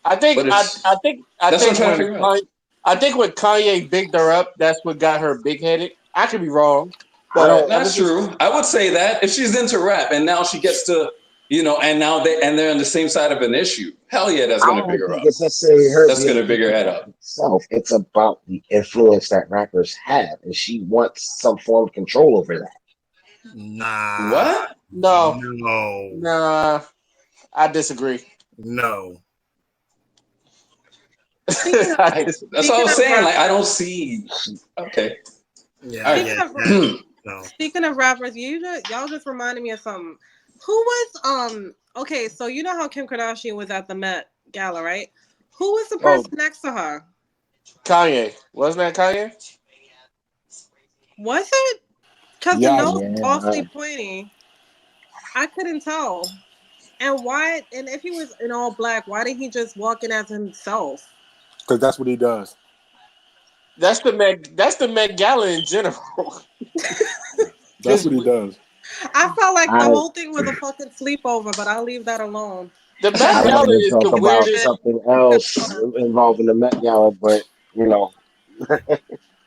[SPEAKER 2] I think
[SPEAKER 3] But
[SPEAKER 2] I,
[SPEAKER 3] it's
[SPEAKER 2] I think I
[SPEAKER 3] that's what I'm
[SPEAKER 2] think
[SPEAKER 3] trying to
[SPEAKER 2] when
[SPEAKER 3] figure out.
[SPEAKER 2] Kanye, I think when Kanye bigged her up, that's what got her big headed. I could be wrong,
[SPEAKER 1] I
[SPEAKER 2] but
[SPEAKER 1] don't.
[SPEAKER 2] ever
[SPEAKER 3] That's
[SPEAKER 2] since
[SPEAKER 3] true. I would say that if she's into rap and now she gets to, and now they're on the same side of an issue. Hell yeah, that's
[SPEAKER 1] I
[SPEAKER 3] gonna
[SPEAKER 1] don't
[SPEAKER 3] big her
[SPEAKER 1] think
[SPEAKER 3] up.
[SPEAKER 1] it's necessarily her
[SPEAKER 3] That's
[SPEAKER 1] being
[SPEAKER 3] gonna
[SPEAKER 1] a
[SPEAKER 3] big her
[SPEAKER 1] victim
[SPEAKER 3] head
[SPEAKER 1] of
[SPEAKER 3] up.
[SPEAKER 1] itself. It's about the influence that rappers have, and she wants some form of control over that.
[SPEAKER 5] Nah.
[SPEAKER 3] What?
[SPEAKER 2] no,
[SPEAKER 5] No.
[SPEAKER 2] nah, I disagree.
[SPEAKER 5] No.
[SPEAKER 4] Speaking of,
[SPEAKER 3] That's what I
[SPEAKER 4] speaking
[SPEAKER 3] was
[SPEAKER 4] of
[SPEAKER 3] saying. Like,
[SPEAKER 4] rappers,
[SPEAKER 3] I don't see. Okay.
[SPEAKER 5] Yeah,
[SPEAKER 3] All
[SPEAKER 4] speaking
[SPEAKER 5] yeah.
[SPEAKER 4] of
[SPEAKER 5] No.
[SPEAKER 4] speaking of rappers, y'all just reminded me of something. Who was okay? So you know how Kim Kardashian was at the Met Gala, right? Who was the
[SPEAKER 2] Oh,
[SPEAKER 4] person next to her?
[SPEAKER 2] Kanye. Wasn't that Kanye?
[SPEAKER 4] Was it? Because the
[SPEAKER 6] Yes.
[SPEAKER 4] nose was
[SPEAKER 1] Yeah.
[SPEAKER 4] awfully pointy. I couldn't tell. And why? And if he was in all black, why didn't he just walk in as himself?
[SPEAKER 6] Because that's what he does.
[SPEAKER 2] That's the Met. That's the Met Gala in general.
[SPEAKER 6] That's
[SPEAKER 2] Because
[SPEAKER 6] what he does.
[SPEAKER 4] I felt like the
[SPEAKER 1] I
[SPEAKER 4] whole thing was a fucking sleepover, but I'll leave that alone.
[SPEAKER 2] the
[SPEAKER 1] I
[SPEAKER 2] Met
[SPEAKER 1] wanted
[SPEAKER 2] Gala
[SPEAKER 1] to
[SPEAKER 2] is
[SPEAKER 1] talk
[SPEAKER 2] the
[SPEAKER 1] about
[SPEAKER 2] weirdest.
[SPEAKER 1] something else involving the Met Gala, but you know,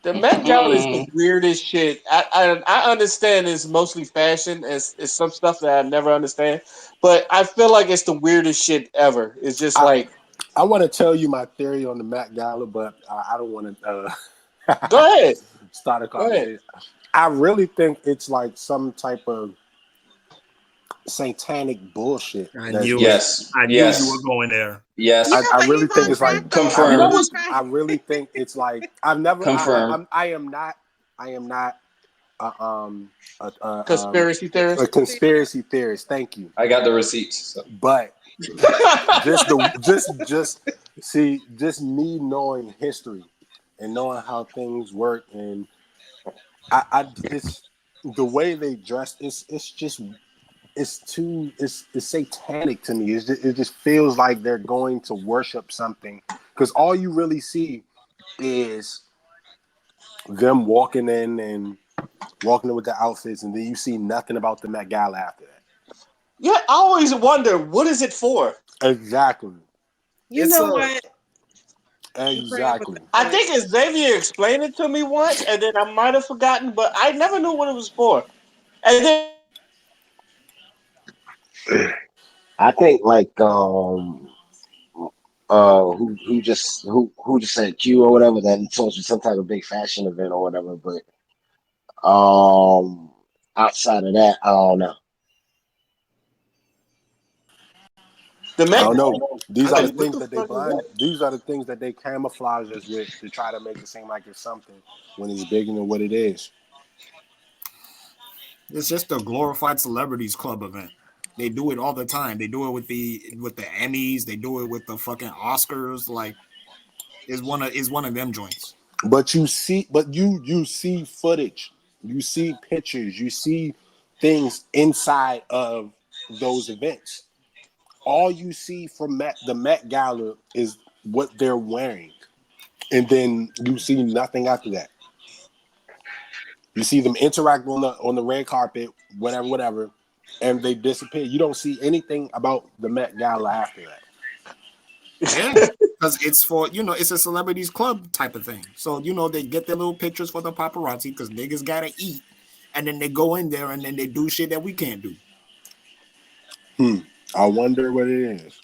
[SPEAKER 2] The Met Gala is the weirdest shit. I understand it's mostly fashion. It's some stuff that I never understand, but I feel like it's the weirdest shit ever. It's just
[SPEAKER 6] I,
[SPEAKER 2] like,
[SPEAKER 6] I want to tell you my theory on the Met Gala, but I don't want to
[SPEAKER 2] go ahead,
[SPEAKER 6] start a
[SPEAKER 2] go ahead.
[SPEAKER 6] conversation. I really think it's like some type of satanic bullshit.
[SPEAKER 5] I
[SPEAKER 6] That's
[SPEAKER 5] knew it.
[SPEAKER 6] just,
[SPEAKER 3] Yes.
[SPEAKER 5] I knew you were
[SPEAKER 3] Yes.
[SPEAKER 5] going there.
[SPEAKER 4] Yeah,
[SPEAKER 3] Yes.
[SPEAKER 6] I
[SPEAKER 4] but
[SPEAKER 6] really
[SPEAKER 4] he's
[SPEAKER 6] think
[SPEAKER 4] on
[SPEAKER 6] it's like,
[SPEAKER 4] track though.
[SPEAKER 2] You know
[SPEAKER 3] Confirmed.
[SPEAKER 4] He's on
[SPEAKER 2] what's
[SPEAKER 6] I
[SPEAKER 4] track.
[SPEAKER 6] really think it's like, I've never,
[SPEAKER 3] Confirmed.
[SPEAKER 6] I am not, uh, um, a, a, um,
[SPEAKER 2] conspiracy
[SPEAKER 6] a
[SPEAKER 2] theorist?
[SPEAKER 6] conspiracy theorist. Thank you.
[SPEAKER 3] I got the receipts. So.
[SPEAKER 6] But just me knowing history and knowing how things work, and it's the way they dress. It's satanic to me. It just feels like they're going to worship something, because all you really see is them walking in with the outfits, and then you see nothing about the Met Gala after that.
[SPEAKER 2] Yeah, I always wonder what is it for.
[SPEAKER 6] Exactly.
[SPEAKER 4] You
[SPEAKER 5] It's
[SPEAKER 4] know
[SPEAKER 5] a
[SPEAKER 4] what? You bring up a
[SPEAKER 6] Exactly.
[SPEAKER 4] good
[SPEAKER 2] I
[SPEAKER 4] point.
[SPEAKER 2] think Xavier explained it to me once, and then I might have forgotten, but I never knew what it was for. And then
[SPEAKER 1] I think like who just said Q or whatever, that he told you some type of big fashion event or whatever, but um outside of that, I don't know.
[SPEAKER 2] the
[SPEAKER 6] I
[SPEAKER 2] Met
[SPEAKER 6] don't know.
[SPEAKER 2] Gala,
[SPEAKER 6] These are the
[SPEAKER 2] like, what
[SPEAKER 6] things
[SPEAKER 2] the
[SPEAKER 6] that they
[SPEAKER 2] fuck is
[SPEAKER 6] blind.
[SPEAKER 2] that?
[SPEAKER 6] These are the things that they camouflage us with to try to make it seem like it's something when it's bigger than what it is.
[SPEAKER 5] it's just a glorified celebrities club event. They do it all the time. They do it with the Emmys. They do it with the fucking Oscars. Like is one of them joints.
[SPEAKER 6] But you see footage, you see pictures, you see things inside of those events. All you see from the Met Gala is what they're wearing, and then you see nothing after that. You see them interact on the red carpet, whatever, and they disappear. You don't see anything about the Met Gala after that.
[SPEAKER 5] Yeah, because it's for it's a celebrities club type of thing. So they get their little pictures for the paparazzi because niggas gotta eat, and then they go in there and then they do shit that we can't do.
[SPEAKER 6] I wonder what it is.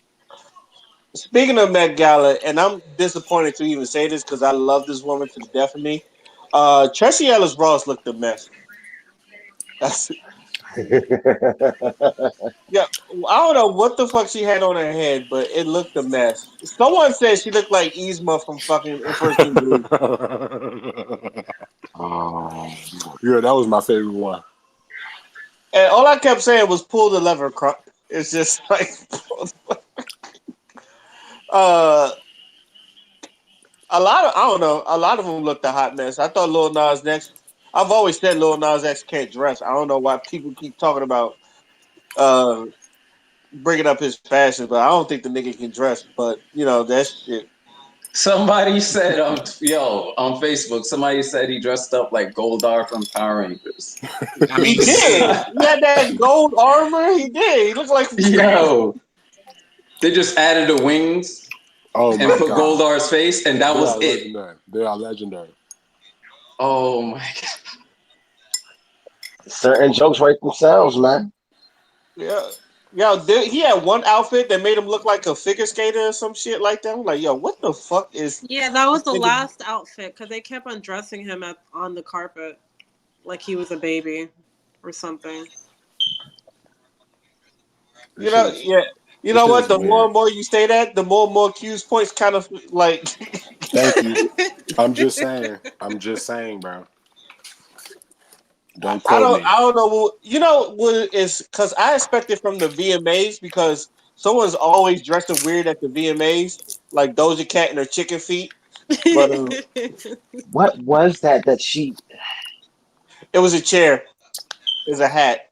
[SPEAKER 2] Speaking of Met Gala, and I'm disappointed to even say this because I love this woman to the death of me. Tracy Ellis Ross looked a mess. That's yeah. I don't know what the fuck she had on her head, but it looked a mess. Someone said she looked like Yzma from fucking Emperor's New Groove.
[SPEAKER 1] Um,
[SPEAKER 6] Yeah, that was my favorite one.
[SPEAKER 2] And all I kept saying was pull the lever, crunk. It's just like uh a lot of I don't know, a lot of them looked a hot mess. I thought Lil Nas X. I've always said Lil Nas X can't dress. I don't know why people keep talking about uh bringing up his fashion, but I don't think the nigga can dress. But that shit.
[SPEAKER 3] Somebody said on Facebook, somebody said he dressed up like Goldar from Power Rangers.
[SPEAKER 5] I
[SPEAKER 2] He
[SPEAKER 5] mean,
[SPEAKER 2] did. He had that gold armor. He did. He looked like
[SPEAKER 3] Yo, they just added the wings
[SPEAKER 6] Oh
[SPEAKER 3] and
[SPEAKER 6] my
[SPEAKER 3] put
[SPEAKER 6] god,
[SPEAKER 3] Goldar's face, and that
[SPEAKER 6] they
[SPEAKER 3] was
[SPEAKER 6] are
[SPEAKER 3] it.
[SPEAKER 6] legendary. They are legendary.
[SPEAKER 3] Oh my god.
[SPEAKER 1] certain jokes write themselves, man.
[SPEAKER 2] yeah. He had one outfit that made him look like a figure skater or some shit like that. I'm like, yo, what the fuck is
[SPEAKER 4] Yeah, that was
[SPEAKER 2] this
[SPEAKER 4] the
[SPEAKER 2] nigga?
[SPEAKER 4] last outfit because they kept undressing him on the carpet like he was a baby or something.
[SPEAKER 6] This shit is
[SPEAKER 2] Yeah. You
[SPEAKER 6] This
[SPEAKER 2] know
[SPEAKER 6] shit
[SPEAKER 2] what?
[SPEAKER 6] is
[SPEAKER 2] The more
[SPEAKER 6] weird.
[SPEAKER 2] and more you say that, the more and more Q's points kind of like.
[SPEAKER 6] Thank you. I'm just saying. I'm just saying, bro. Don't
[SPEAKER 2] I
[SPEAKER 6] quote
[SPEAKER 2] don't.
[SPEAKER 6] me.
[SPEAKER 2] I don't know. You know what is because I expect it from the VMAs because someone's always dressing weird at the VMAs, like Doja Cat and her chicken feet. But
[SPEAKER 1] What was that she?
[SPEAKER 2] it was a chair. It was a hat.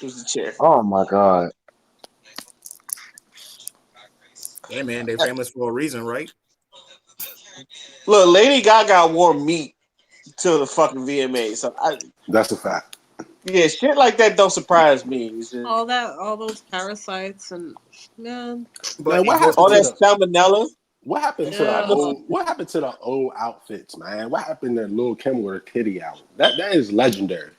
[SPEAKER 2] It was a chair.
[SPEAKER 1] Oh my god!
[SPEAKER 5] Yeah, man, they famous for a reason, right?
[SPEAKER 2] Look, Lady Gaga wore meat to the fucking VMAs. So
[SPEAKER 6] That's a fact.
[SPEAKER 2] yeah, shit like that don't surprise me. It's just,
[SPEAKER 4] all those parasites and man,
[SPEAKER 6] Man,
[SPEAKER 5] But it
[SPEAKER 6] what
[SPEAKER 5] goes
[SPEAKER 6] happened
[SPEAKER 2] all
[SPEAKER 6] to
[SPEAKER 2] that
[SPEAKER 6] the
[SPEAKER 2] salmonella.
[SPEAKER 4] yeah.
[SPEAKER 6] what happened to the old outfits, man? What happened to Lil Kim with her titty out? That is legendary.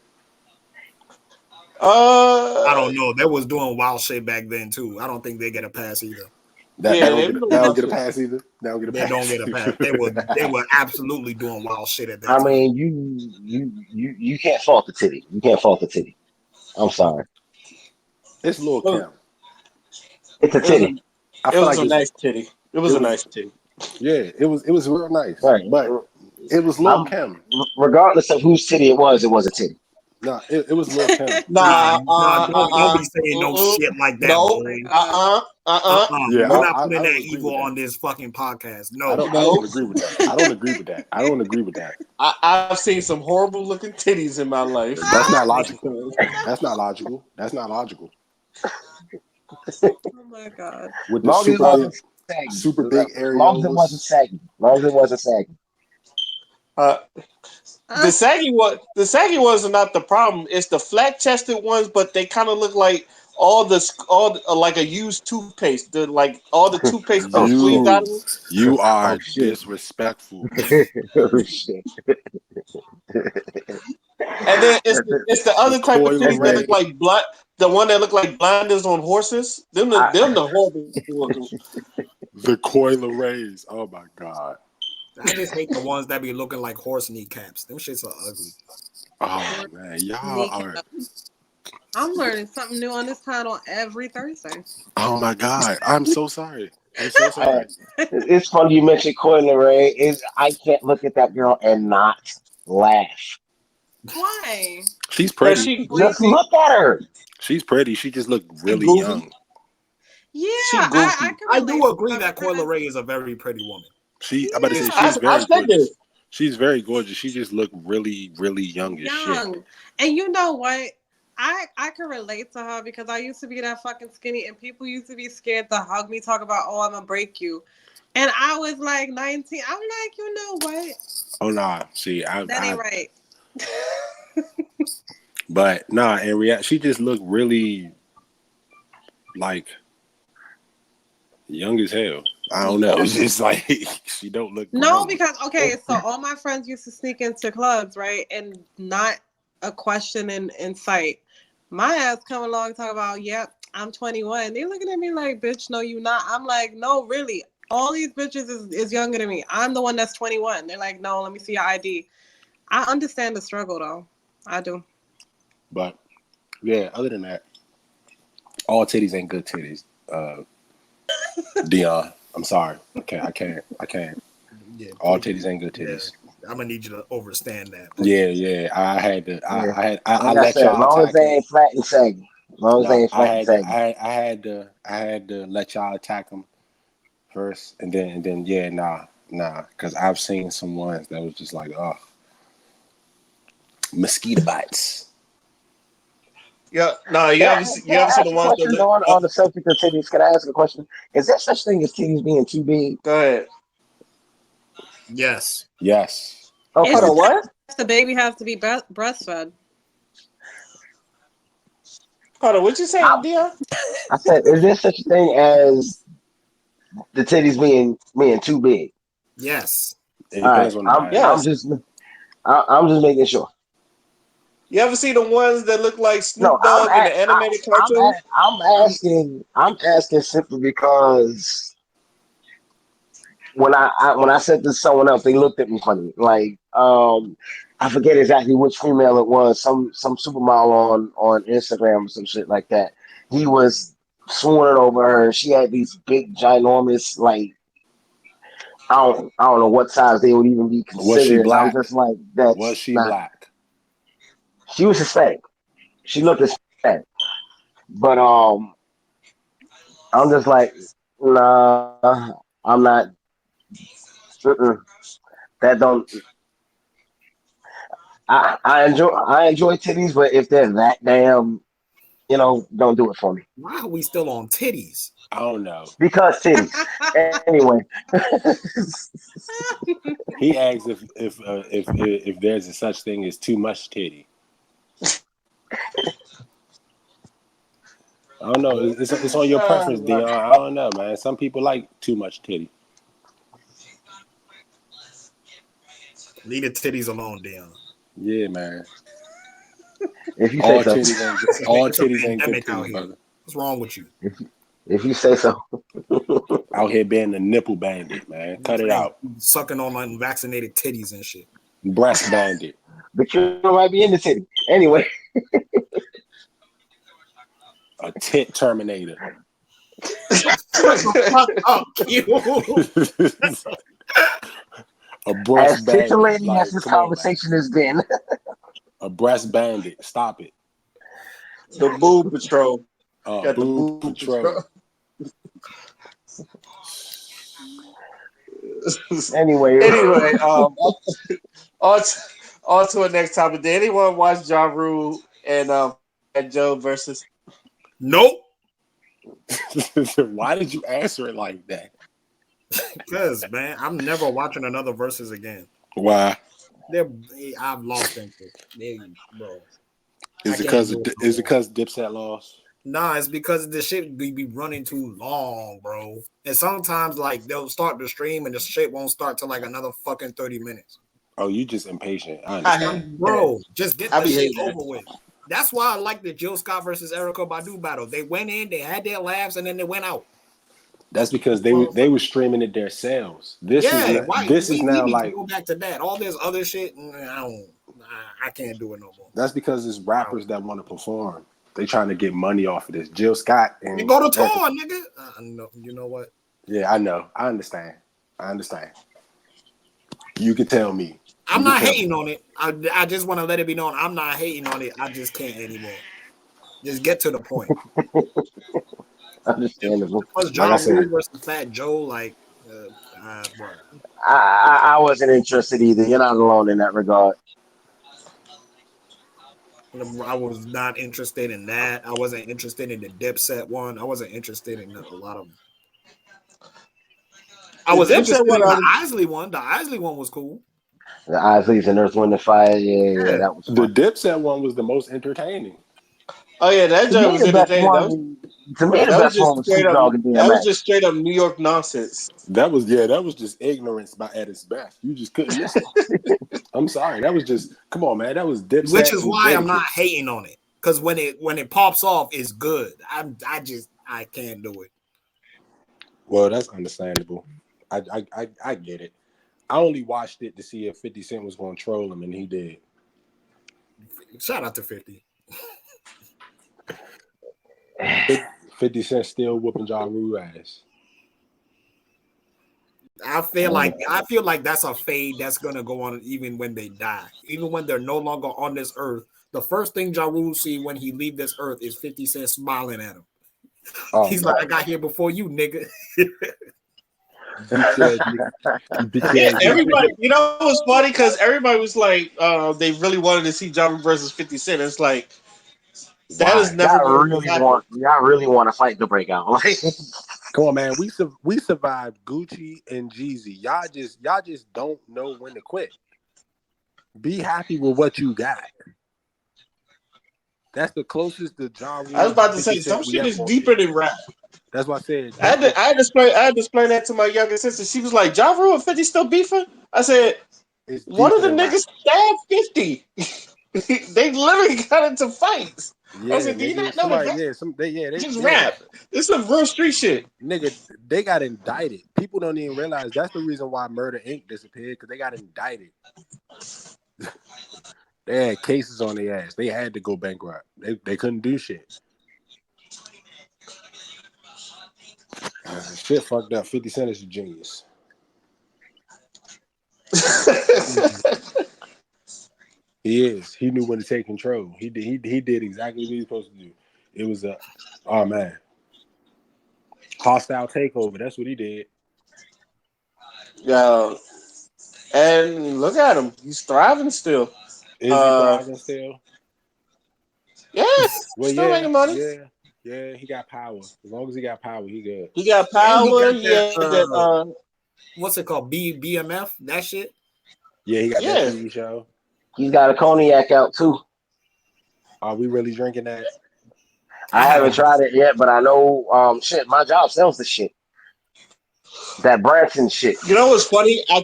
[SPEAKER 5] I
[SPEAKER 2] Uh,
[SPEAKER 5] don't know. They was doing wild shit back then too. I don't think they get a pass either.
[SPEAKER 2] yeah, they was
[SPEAKER 6] That
[SPEAKER 2] doing
[SPEAKER 6] don't
[SPEAKER 2] wild
[SPEAKER 6] get a
[SPEAKER 2] shit.
[SPEAKER 6] pass either. They don't get a
[SPEAKER 5] They don't
[SPEAKER 6] pass.
[SPEAKER 5] get a pass. They were absolutely doing wild shit at that
[SPEAKER 1] I
[SPEAKER 5] time.
[SPEAKER 1] mean, you can't fault the titty. You can't fault the titty. I'm sorry.
[SPEAKER 6] It's Lil
[SPEAKER 2] It was,
[SPEAKER 6] Kim.
[SPEAKER 1] It's a
[SPEAKER 2] it was a,
[SPEAKER 1] titty,
[SPEAKER 6] I
[SPEAKER 2] it
[SPEAKER 6] feel
[SPEAKER 2] was
[SPEAKER 6] like
[SPEAKER 2] a nice titty. It
[SPEAKER 6] it
[SPEAKER 2] was a
[SPEAKER 6] was
[SPEAKER 2] nice titty.
[SPEAKER 6] yeah, it was real nice.
[SPEAKER 1] right?
[SPEAKER 6] But it was Lil
[SPEAKER 1] I'm
[SPEAKER 6] Kim.
[SPEAKER 1] regardless of whose titty it was a titty.
[SPEAKER 6] No, it was Lil Kim.
[SPEAKER 5] Nah,
[SPEAKER 2] Nah,
[SPEAKER 5] nah, don't be saying no
[SPEAKER 2] mm-mm,
[SPEAKER 5] shit like that,
[SPEAKER 4] Oh
[SPEAKER 2] no,
[SPEAKER 4] my
[SPEAKER 5] boy.
[SPEAKER 4] god.
[SPEAKER 6] Yeah,
[SPEAKER 5] We're not
[SPEAKER 6] I
[SPEAKER 5] putting
[SPEAKER 6] don't
[SPEAKER 5] that
[SPEAKER 6] agree with
[SPEAKER 5] evil
[SPEAKER 6] that.
[SPEAKER 5] on this fucking podcast. No.
[SPEAKER 6] I don't
[SPEAKER 2] no.
[SPEAKER 6] agree with that. I don't agree with that. I don't agree with that.
[SPEAKER 2] I've seen some horrible looking titties in my life.
[SPEAKER 6] That's not
[SPEAKER 5] Nah.
[SPEAKER 6] logical. That's not logical. That's not logical.
[SPEAKER 4] Oh my god.
[SPEAKER 6] With the
[SPEAKER 1] Long as it wasn't saggy.
[SPEAKER 6] super big
[SPEAKER 1] Long as it wasn't
[SPEAKER 6] areolas.
[SPEAKER 1] saggy. Long as it wasn't saggy.
[SPEAKER 2] Uh,
[SPEAKER 4] Uh,
[SPEAKER 2] the saggy ones are not the problem. It's the flat chested ones, but they kind of look like like a used toothpaste. The like all the toothpaste been
[SPEAKER 1] Oh
[SPEAKER 2] squeezed
[SPEAKER 1] shit.
[SPEAKER 2] out of
[SPEAKER 6] You
[SPEAKER 2] them.
[SPEAKER 6] you are
[SPEAKER 1] Oh shit.
[SPEAKER 6] disrespectful.
[SPEAKER 1] Oh shit.
[SPEAKER 2] And then
[SPEAKER 1] That's
[SPEAKER 2] it's the
[SPEAKER 6] The
[SPEAKER 2] other type of
[SPEAKER 6] Coil
[SPEAKER 2] titties that
[SPEAKER 1] it.
[SPEAKER 2] look
[SPEAKER 6] Ray.
[SPEAKER 2] like blood. The one that look like blinders on horses. Them
[SPEAKER 1] I,
[SPEAKER 2] the horrible looking.
[SPEAKER 6] The Coil Rays. Oh my god.
[SPEAKER 5] I just hate the ones that be looking like horse kneecaps. Them shits are ugly.
[SPEAKER 6] Oh man, y'all are.
[SPEAKER 4] kneecap. I'm learning something new on this panel every Thursday.
[SPEAKER 6] Oh my god. I'm so sorry. I'm so
[SPEAKER 1] I,
[SPEAKER 6] sorry.
[SPEAKER 1] it's funny you mentioned Coil Ray. Is I can't look at that girl and not laugh.
[SPEAKER 4] Why?
[SPEAKER 6] She's
[SPEAKER 2] Cause
[SPEAKER 6] pretty.
[SPEAKER 2] she
[SPEAKER 1] Just
[SPEAKER 2] goofy.
[SPEAKER 1] look at her.
[SPEAKER 6] She's pretty. She just looked
[SPEAKER 2] She
[SPEAKER 6] really
[SPEAKER 2] goofy.
[SPEAKER 6] young.
[SPEAKER 4] Yeah,
[SPEAKER 2] She
[SPEAKER 4] I
[SPEAKER 2] goofy.
[SPEAKER 4] can
[SPEAKER 5] I
[SPEAKER 4] relate
[SPEAKER 5] do
[SPEAKER 4] to
[SPEAKER 5] agree
[SPEAKER 4] her
[SPEAKER 5] that Coyle
[SPEAKER 4] because
[SPEAKER 5] Ray is a very pretty woman.
[SPEAKER 6] I'm about to say
[SPEAKER 5] It's
[SPEAKER 4] yeah,
[SPEAKER 6] she's
[SPEAKER 5] true.
[SPEAKER 2] I've
[SPEAKER 6] very
[SPEAKER 2] said
[SPEAKER 6] gorgeous.
[SPEAKER 2] this.
[SPEAKER 6] She's very gorgeous. She just looked really, really young as shit.
[SPEAKER 4] young. And you know what? I can relate to her because I used to be that fucking skinny and people used to be scared to hug me, talk about, oh, I'm gonna break you. And I was like 19. I'm like, you know what?
[SPEAKER 6] Oh nah. See,
[SPEAKER 4] That ain't right.
[SPEAKER 6] but nah, in reality, she just looked really like young as hell. I don't know. It's just like she don't look
[SPEAKER 4] No,
[SPEAKER 6] grown.
[SPEAKER 4] because okay, so all my friends used to sneak into clubs, right? And not a question in sight. My ass come along talk about, yep, I'm 21. They looking at me like, bitch, no, you not. I'm like, no, really. All these bitches is younger than me. I'm the one that's 21. They're like, no, let me see your ID. I understand the struggle though. I do.
[SPEAKER 6] But yeah, other than that, all titties ain't good titties. Dion, I'm sorry. I can't.
[SPEAKER 5] Yeah,
[SPEAKER 6] All titties ain't good
[SPEAKER 5] yeah.
[SPEAKER 6] titties.
[SPEAKER 5] I'm gonna need you to overstand that.
[SPEAKER 6] Yeah. I had to.
[SPEAKER 1] Yeah.
[SPEAKER 6] I
[SPEAKER 1] Like I
[SPEAKER 6] let
[SPEAKER 1] said, as
[SPEAKER 6] y'all
[SPEAKER 1] long as
[SPEAKER 6] attack
[SPEAKER 1] they
[SPEAKER 6] him.
[SPEAKER 1] ain't flat and saggy. As long as they
[SPEAKER 6] No,
[SPEAKER 1] ain't flat and saggy.
[SPEAKER 6] I had to let y'all attack him first, and then yeah, nah, because I've seen some ones that was just like, oh, mosquito bites.
[SPEAKER 2] Yeah, no,
[SPEAKER 1] Can I,
[SPEAKER 2] you
[SPEAKER 1] can
[SPEAKER 2] ever
[SPEAKER 1] I
[SPEAKER 2] see
[SPEAKER 1] ask
[SPEAKER 2] the
[SPEAKER 1] a
[SPEAKER 2] ones that
[SPEAKER 1] question
[SPEAKER 2] look?
[SPEAKER 1] on the subject of titties? Can I ask a question? Is there such thing as titties being too big?
[SPEAKER 2] Go ahead.
[SPEAKER 5] Yes.
[SPEAKER 6] Yes.
[SPEAKER 1] Oh,
[SPEAKER 4] It
[SPEAKER 1] hold on, what?
[SPEAKER 4] depends. The baby has to be breastfed.
[SPEAKER 2] Hold on, what you say,
[SPEAKER 1] I,
[SPEAKER 2] Dion?
[SPEAKER 1] I said, is there such a thing as the titties being too big?
[SPEAKER 5] Yes.
[SPEAKER 6] It
[SPEAKER 1] All right,
[SPEAKER 6] depends on the body.
[SPEAKER 1] I'm
[SPEAKER 2] Yes.
[SPEAKER 1] just I'm just making sure.
[SPEAKER 2] You ever see the ones that look like
[SPEAKER 1] No,
[SPEAKER 2] Snoop Dogg in the animated cartoon?
[SPEAKER 1] I'm asking simply because when I said this to someone else, they looked at me funny. Like I forget exactly which female it was. Some supermodel on Instagram or some shit like that. He was swooning over her. She had these big, ginormous, like I don't know what size they would even be
[SPEAKER 6] Was she
[SPEAKER 1] considered. And I'm
[SPEAKER 6] black?
[SPEAKER 1] just like,
[SPEAKER 6] Was
[SPEAKER 1] that's
[SPEAKER 6] she
[SPEAKER 1] not.
[SPEAKER 6] black?
[SPEAKER 1] She was Hispanic. She looked Hispanic, but I'm just like, nah, I'm not. Mm-mm, that don't. I enjoy titties, but if they're that damn, don't do it for me.
[SPEAKER 5] Why are we still on titties?
[SPEAKER 6] I don't know.
[SPEAKER 1] Because titties. Anyway,
[SPEAKER 6] He asks if there's a such thing as too much titty. I don't know. It's on your preference, Dion. I don't know, man. Some people like too much titty.
[SPEAKER 5] Leave the titties alone, Dion.
[SPEAKER 6] Yeah, man.
[SPEAKER 1] if you say
[SPEAKER 6] All
[SPEAKER 1] so.
[SPEAKER 6] titties ain't
[SPEAKER 5] It's a,
[SPEAKER 6] all
[SPEAKER 5] it's a
[SPEAKER 6] titties ain't good
[SPEAKER 5] pandemic out
[SPEAKER 6] titties,
[SPEAKER 5] here.
[SPEAKER 6] brother.
[SPEAKER 5] What's wrong with you?
[SPEAKER 1] If you say so.
[SPEAKER 6] Out here being the nipple bandit, man. Cut it
[SPEAKER 5] Hey,
[SPEAKER 6] out.
[SPEAKER 5] sucking on unvaccinated titties and shit.
[SPEAKER 6] Breast bandit.
[SPEAKER 1] The cure might be in the titty. Anyway,
[SPEAKER 6] A tit terminator.
[SPEAKER 5] Fuck up, you.
[SPEAKER 6] A breast
[SPEAKER 1] as
[SPEAKER 6] bandit.
[SPEAKER 1] titillating as
[SPEAKER 6] Like,
[SPEAKER 1] this
[SPEAKER 6] come on, man.
[SPEAKER 1] conversation has been,
[SPEAKER 6] A breast bandit. Stop it.
[SPEAKER 2] The Boob Patrol. Got the
[SPEAKER 6] Boob
[SPEAKER 2] Boob
[SPEAKER 6] patrol.
[SPEAKER 2] Patrol.
[SPEAKER 1] anyway,
[SPEAKER 2] Anyway, on to, on to the next topic. Did anyone watch Ja Rule and Fat Joe versus?
[SPEAKER 5] Nope.
[SPEAKER 6] Why did you answer it like that?
[SPEAKER 5] Because, man, I'm never watching another versus again.
[SPEAKER 6] Why?
[SPEAKER 5] I've lost interest. Bro.
[SPEAKER 6] Is it because Dipset lost?
[SPEAKER 5] Nah, it's because the shit be running too long, bro. And sometimes, like, they'll start the stream and the shit won't start till like another fucking 30 minutes.
[SPEAKER 6] Oh, you just impatient. I
[SPEAKER 2] I
[SPEAKER 6] understand.
[SPEAKER 2] hate
[SPEAKER 5] Bro, just get
[SPEAKER 2] I
[SPEAKER 5] the
[SPEAKER 2] be
[SPEAKER 5] shit
[SPEAKER 2] hating that.
[SPEAKER 5] over with. That's why I like the Jill Scott versus Erica Badu battle. They went in, they had their laughs, and then they went out.
[SPEAKER 6] That's because they were streaming it themselves. This
[SPEAKER 5] Yeah, why
[SPEAKER 6] is
[SPEAKER 5] we
[SPEAKER 6] now
[SPEAKER 5] need to
[SPEAKER 6] like
[SPEAKER 5] go back to that. All this other shit, I can't do it no more.
[SPEAKER 6] that's because it's rappers that want to perform. They trying to get money off of this. Jill Scott and
[SPEAKER 5] You go to tour, nigga. No, you know what?
[SPEAKER 6] yeah, I know. I understand. You can tell me.
[SPEAKER 5] I'm not hating on it. I just want to let it be known I'm not hating on it. I just can't anymore. Just get to the point.
[SPEAKER 1] understandable.
[SPEAKER 5] Was
[SPEAKER 6] Like I
[SPEAKER 5] John
[SPEAKER 6] said,
[SPEAKER 5] Rule versus Fat Joe like, bro?
[SPEAKER 1] I wasn't interested either. You're not alone in that regard.
[SPEAKER 5] I was not interested in that. I wasn't interested in the Dipset one. I wasn't interested in a lot of. I
[SPEAKER 2] The
[SPEAKER 5] was
[SPEAKER 2] Dipset
[SPEAKER 5] interested
[SPEAKER 2] one.
[SPEAKER 5] in the Isley one. The Isley one was cool.
[SPEAKER 1] The Isleys and Earth, Wind, and Fire. Yeah,
[SPEAKER 5] Yeah.
[SPEAKER 1] that was
[SPEAKER 6] the
[SPEAKER 1] fun.
[SPEAKER 6] Dipset one was the most entertaining.
[SPEAKER 2] Oh yeah, that
[SPEAKER 1] To
[SPEAKER 2] joke
[SPEAKER 1] me,
[SPEAKER 2] was
[SPEAKER 1] the best
[SPEAKER 2] entertaining.
[SPEAKER 1] one. To me, the
[SPEAKER 2] That was
[SPEAKER 1] best
[SPEAKER 2] just
[SPEAKER 1] one was
[SPEAKER 2] straight
[SPEAKER 1] Snoop
[SPEAKER 2] up.
[SPEAKER 1] Dogg and
[SPEAKER 2] That was
[SPEAKER 1] DMX.
[SPEAKER 2] just straight up New York nonsense.
[SPEAKER 6] That was just ignorance at its best. You just couldn't miss it. I'm sorry. That was just come on, man. That was
[SPEAKER 5] Which
[SPEAKER 6] Dipset
[SPEAKER 5] is
[SPEAKER 6] and
[SPEAKER 5] why I'm not
[SPEAKER 6] Jadakiss.
[SPEAKER 5] hating on it. Because when it pops off, it's good. I can't do it.
[SPEAKER 6] Well, that's understandable. I get it. I only watched it to see if 50 Cent was going to troll him, and he did.
[SPEAKER 5] Shout out to 50.
[SPEAKER 6] 50 Cent still whooping Ja Rule ass.
[SPEAKER 5] I feel like that's a fade that's gonna go on even when they die, even when they're no longer on this earth. The first thing Ja Rule see when he leave this earth is 50 Cent smiling at him.
[SPEAKER 6] Oh,
[SPEAKER 5] He's
[SPEAKER 6] no.
[SPEAKER 5] like, I got here before you, nigga.
[SPEAKER 2] Everybody, you know, it was funny because everybody was like, they really wanted to see Ja Rule versus 50 Cent. It's like that is
[SPEAKER 6] Why?
[SPEAKER 2] never going to happen.
[SPEAKER 1] Y'all really want a fight to break out. Like,
[SPEAKER 6] Come on, man. We survived Gucci and Jeezy. Y'all just don't know when to quit. Be happy with what you got. That's the closest to Ja Rule.
[SPEAKER 2] I was about to
[SPEAKER 6] 50
[SPEAKER 2] say some
[SPEAKER 6] Cent we
[SPEAKER 2] shit
[SPEAKER 6] ever
[SPEAKER 2] is
[SPEAKER 6] gonna
[SPEAKER 2] deeper
[SPEAKER 6] get.
[SPEAKER 2] than rap.
[SPEAKER 6] That's why I said.
[SPEAKER 2] I had to explain that to my younger sister. She was like, Ja Rule and 50 still beefing? I said,
[SPEAKER 6] It's
[SPEAKER 2] one of
[SPEAKER 6] deeper
[SPEAKER 2] the
[SPEAKER 6] than rap.
[SPEAKER 2] niggas stabbed 50. They literally got into fights. I
[SPEAKER 6] Yeah,
[SPEAKER 2] said, do you
[SPEAKER 6] nigga.
[SPEAKER 2] not know that
[SPEAKER 6] Somebody,
[SPEAKER 2] rap?
[SPEAKER 6] yeah,
[SPEAKER 2] Just rap. This is some real street shit.
[SPEAKER 6] nigga, they got indicted. People don't even realize that's the reason why Murder Inc. disappeared because they got indicted. They had cases on their ass. They had to go bankrupt. They couldn't do shit. Shit fucked up. 50 Cent is a genius. He is. He knew when to take control. He did exactly what he was supposed to do. It was oh man, hostile takeover. That's what he did.
[SPEAKER 2] Yeah, and look at him. He's thriving still.
[SPEAKER 6] Is he thriving still?
[SPEAKER 2] Yeah,
[SPEAKER 6] Well,
[SPEAKER 2] still
[SPEAKER 6] yeah,
[SPEAKER 2] making money.
[SPEAKER 6] yeah. He got power. As long as he got power, he good.
[SPEAKER 2] He got
[SPEAKER 5] And he
[SPEAKER 2] power.
[SPEAKER 5] got
[SPEAKER 2] He had that.
[SPEAKER 5] that what's it called? BMF? That shit?
[SPEAKER 6] Yeah, he got that
[SPEAKER 2] Yeah.
[SPEAKER 6] TV show.
[SPEAKER 1] He's got a cognac out too.
[SPEAKER 6] Are we really drinking that?
[SPEAKER 1] I haven't tried it yet, but I know shit, my job sells the shit. That Branson shit.
[SPEAKER 2] You know what's funny? I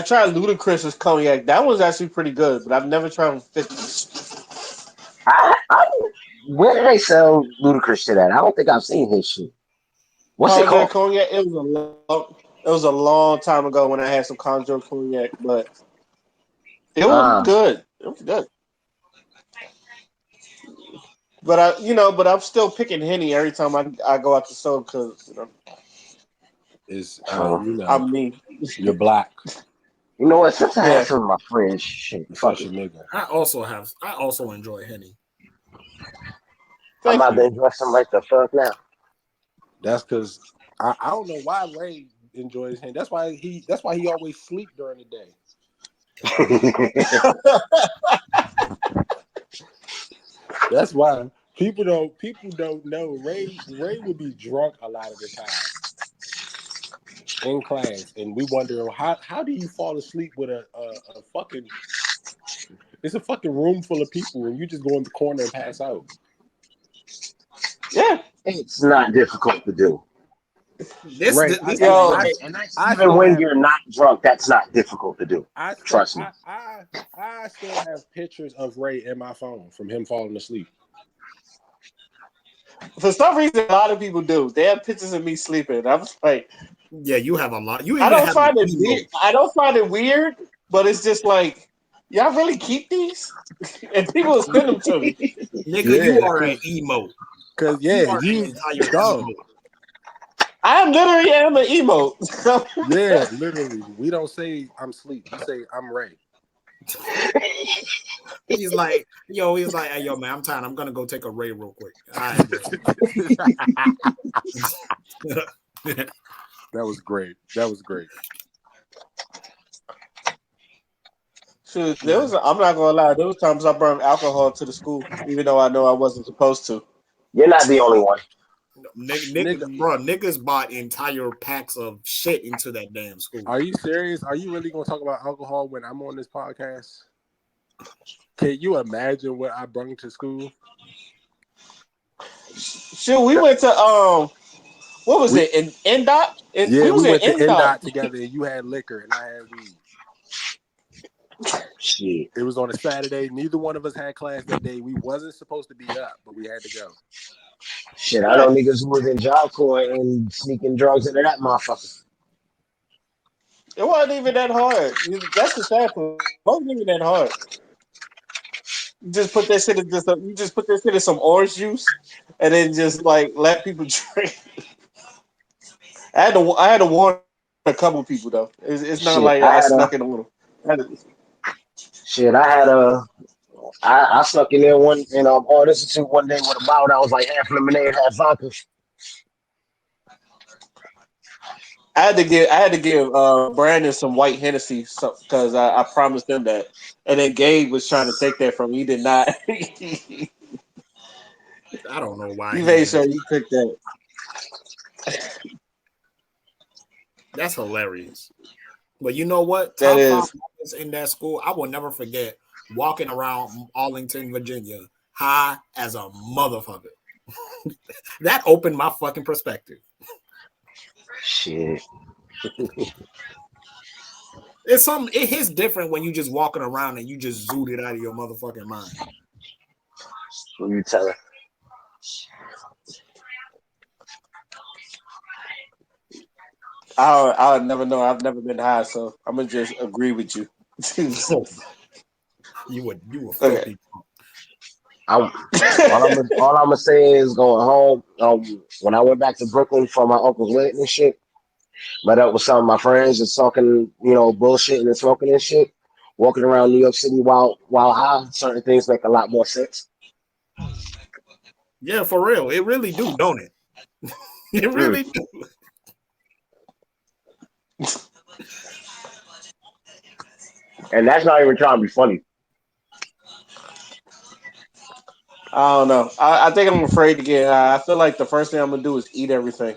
[SPEAKER 2] tried Ludacris's cognac. That was actually pretty good, but I've never tried 50.
[SPEAKER 1] Where do they sell Ludacris shit at? I don't think I've seen his shit. What's it called?
[SPEAKER 2] Cognac. It was a long time ago when I had some Conjure cognac, but it was good. It was good. But but I'm still picking Henny every time I go out the store because
[SPEAKER 6] Is
[SPEAKER 2] I'm me.
[SPEAKER 6] You're black.
[SPEAKER 1] You know what? Since I
[SPEAKER 2] Yeah.
[SPEAKER 1] have some of my friends, shit,
[SPEAKER 6] You're
[SPEAKER 1] fuck
[SPEAKER 6] such a
[SPEAKER 1] it.
[SPEAKER 6] nigga.
[SPEAKER 5] I also enjoy Henny.
[SPEAKER 1] I'm
[SPEAKER 2] Thank
[SPEAKER 1] about
[SPEAKER 2] you.
[SPEAKER 1] to enjoy some right the fuck now.
[SPEAKER 6] That's because I don't know why Ray enjoys him. That's why he always sleep during the day. That's why people don't know Ray would be drunk a lot of the time in class, and we wonder how do you fall asleep with a fucking it's a fucking room full of people and you just go in the corner and pass out.
[SPEAKER 2] Yeah.
[SPEAKER 1] It's not difficult to do.
[SPEAKER 6] Ray,
[SPEAKER 2] Yo,
[SPEAKER 1] Even when you're not drunk, that's not difficult to do. Trust me.
[SPEAKER 6] I still have pictures of Ray in my phone from him falling asleep.
[SPEAKER 2] for some reason, a lot of people do. They have pictures of me sleeping. I was like,
[SPEAKER 5] Yeah, you have a lot. You
[SPEAKER 2] I
[SPEAKER 5] even
[SPEAKER 2] don't
[SPEAKER 5] have
[SPEAKER 2] find
[SPEAKER 5] the
[SPEAKER 2] it weird.
[SPEAKER 5] emo.
[SPEAKER 2] I don't find it weird, but it's just like, y'all really keep these? And people send them to me.
[SPEAKER 5] Nigga, you
[SPEAKER 6] Yeah,
[SPEAKER 5] are an emo.
[SPEAKER 6] cause
[SPEAKER 5] You
[SPEAKER 6] yeah,
[SPEAKER 5] are an
[SPEAKER 6] you
[SPEAKER 5] entire
[SPEAKER 6] dog.
[SPEAKER 5] emo.
[SPEAKER 2] I literally am an emo.
[SPEAKER 6] Yeah, literally. We don't say I'm sleep. We say I'm Ray.
[SPEAKER 5] He's like, hey, yo, man, I'm tired. I'm gonna go take a Ray real quick. All right, bro.
[SPEAKER 6] That was great. That was great.
[SPEAKER 2] Shoot, I'm not gonna lie. There was times I brought alcohol to the school, even though I know I wasn't supposed to.
[SPEAKER 1] You're not the only one.
[SPEAKER 5] Niggas bought entire packs of shit into that damn school.
[SPEAKER 6] Are you serious? Are you really gonna talk about alcohol when I'm on this podcast? Can you imagine what I brought to school?
[SPEAKER 2] Shoot, we went to what was it? In NDOT?
[SPEAKER 6] Yeah, we went to
[SPEAKER 2] NDOT.
[SPEAKER 6] NDOT together, and you had liquor, and I had weed.
[SPEAKER 1] Shit.
[SPEAKER 6] It was on a Saturday. Neither one of us had class that day. We wasn't supposed to be up, but we had to go.
[SPEAKER 1] Shit, I know niggas who was in Job Corps and sneaking drugs into that motherfucker.
[SPEAKER 2] It wasn't even that hard. That's the sad part. It wasn't even that hard. You just put that shit in some orange juice, and then just like let people drink. I had to warn a couple people though. It's not like
[SPEAKER 1] Shit,
[SPEAKER 2] I snuck it on them.
[SPEAKER 1] I snuck in there one in Art Institute one day with a bottle that was like half lemonade, half vodka.
[SPEAKER 2] I had to give Brandon some white Hennessy because I promised him that, and then Gabe was trying to take that from me. He did not. He
[SPEAKER 5] I don't know why
[SPEAKER 2] made sure he took that.
[SPEAKER 5] That's hilarious. But you know what?
[SPEAKER 2] That
[SPEAKER 5] Top
[SPEAKER 2] is
[SPEAKER 5] 5 moments in that school, I will never forget walking around Arlington, Virginia, high as a motherfucker. That opened my fucking perspective.
[SPEAKER 1] Shit.
[SPEAKER 5] It hits different when you just walking around and you just zooted it out of your motherfucking mind.
[SPEAKER 1] Who you telling?
[SPEAKER 2] I'll never know. I've never been high, so I'm gonna just agree with you.
[SPEAKER 5] You were
[SPEAKER 2] Okay.
[SPEAKER 5] filthy.
[SPEAKER 1] I'm all I'm gonna say is going home. When I went back to Brooklyn for my uncle's wedding and shit, met up with some of my friends, just talking, bullshitting and smoking and shit. Walking around New York City while high, certain things make a lot more sense.
[SPEAKER 5] Yeah, for real. It really do, don't it? It really do.
[SPEAKER 1] And that's not even trying to be funny.
[SPEAKER 2] I don't know. I think I'm afraid to get high. I feel like the first thing I'm gonna do is eat everything.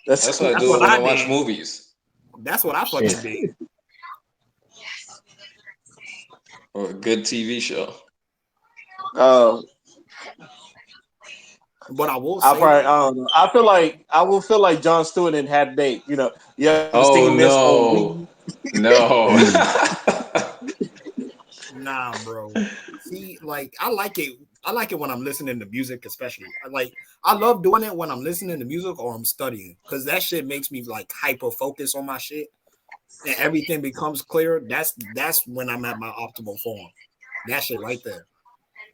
[SPEAKER 3] That's what I
[SPEAKER 5] That's
[SPEAKER 3] do
[SPEAKER 5] what
[SPEAKER 3] when I
[SPEAKER 5] I
[SPEAKER 3] watch
[SPEAKER 5] did.
[SPEAKER 3] movies
[SPEAKER 5] That's what I fucking
[SPEAKER 1] Shit.
[SPEAKER 5] did.
[SPEAKER 3] or a good TV show.
[SPEAKER 2] uh,
[SPEAKER 5] But I will
[SPEAKER 2] I
[SPEAKER 5] say
[SPEAKER 2] probably
[SPEAKER 5] though,
[SPEAKER 2] I don't know. I will feel like Jon Stewart and Had Bake. You ever seen
[SPEAKER 3] Oh
[SPEAKER 2] this on
[SPEAKER 3] no,
[SPEAKER 2] Wii?
[SPEAKER 3] no.
[SPEAKER 5] nah, bro. See, like I like it. I like it when I'm listening to music, especially. I love doing it when I'm listening to music or I'm studying, because that shit makes me like hyper focus on my shit and everything becomes clear. That's when I'm at my optimal form. That shit right there.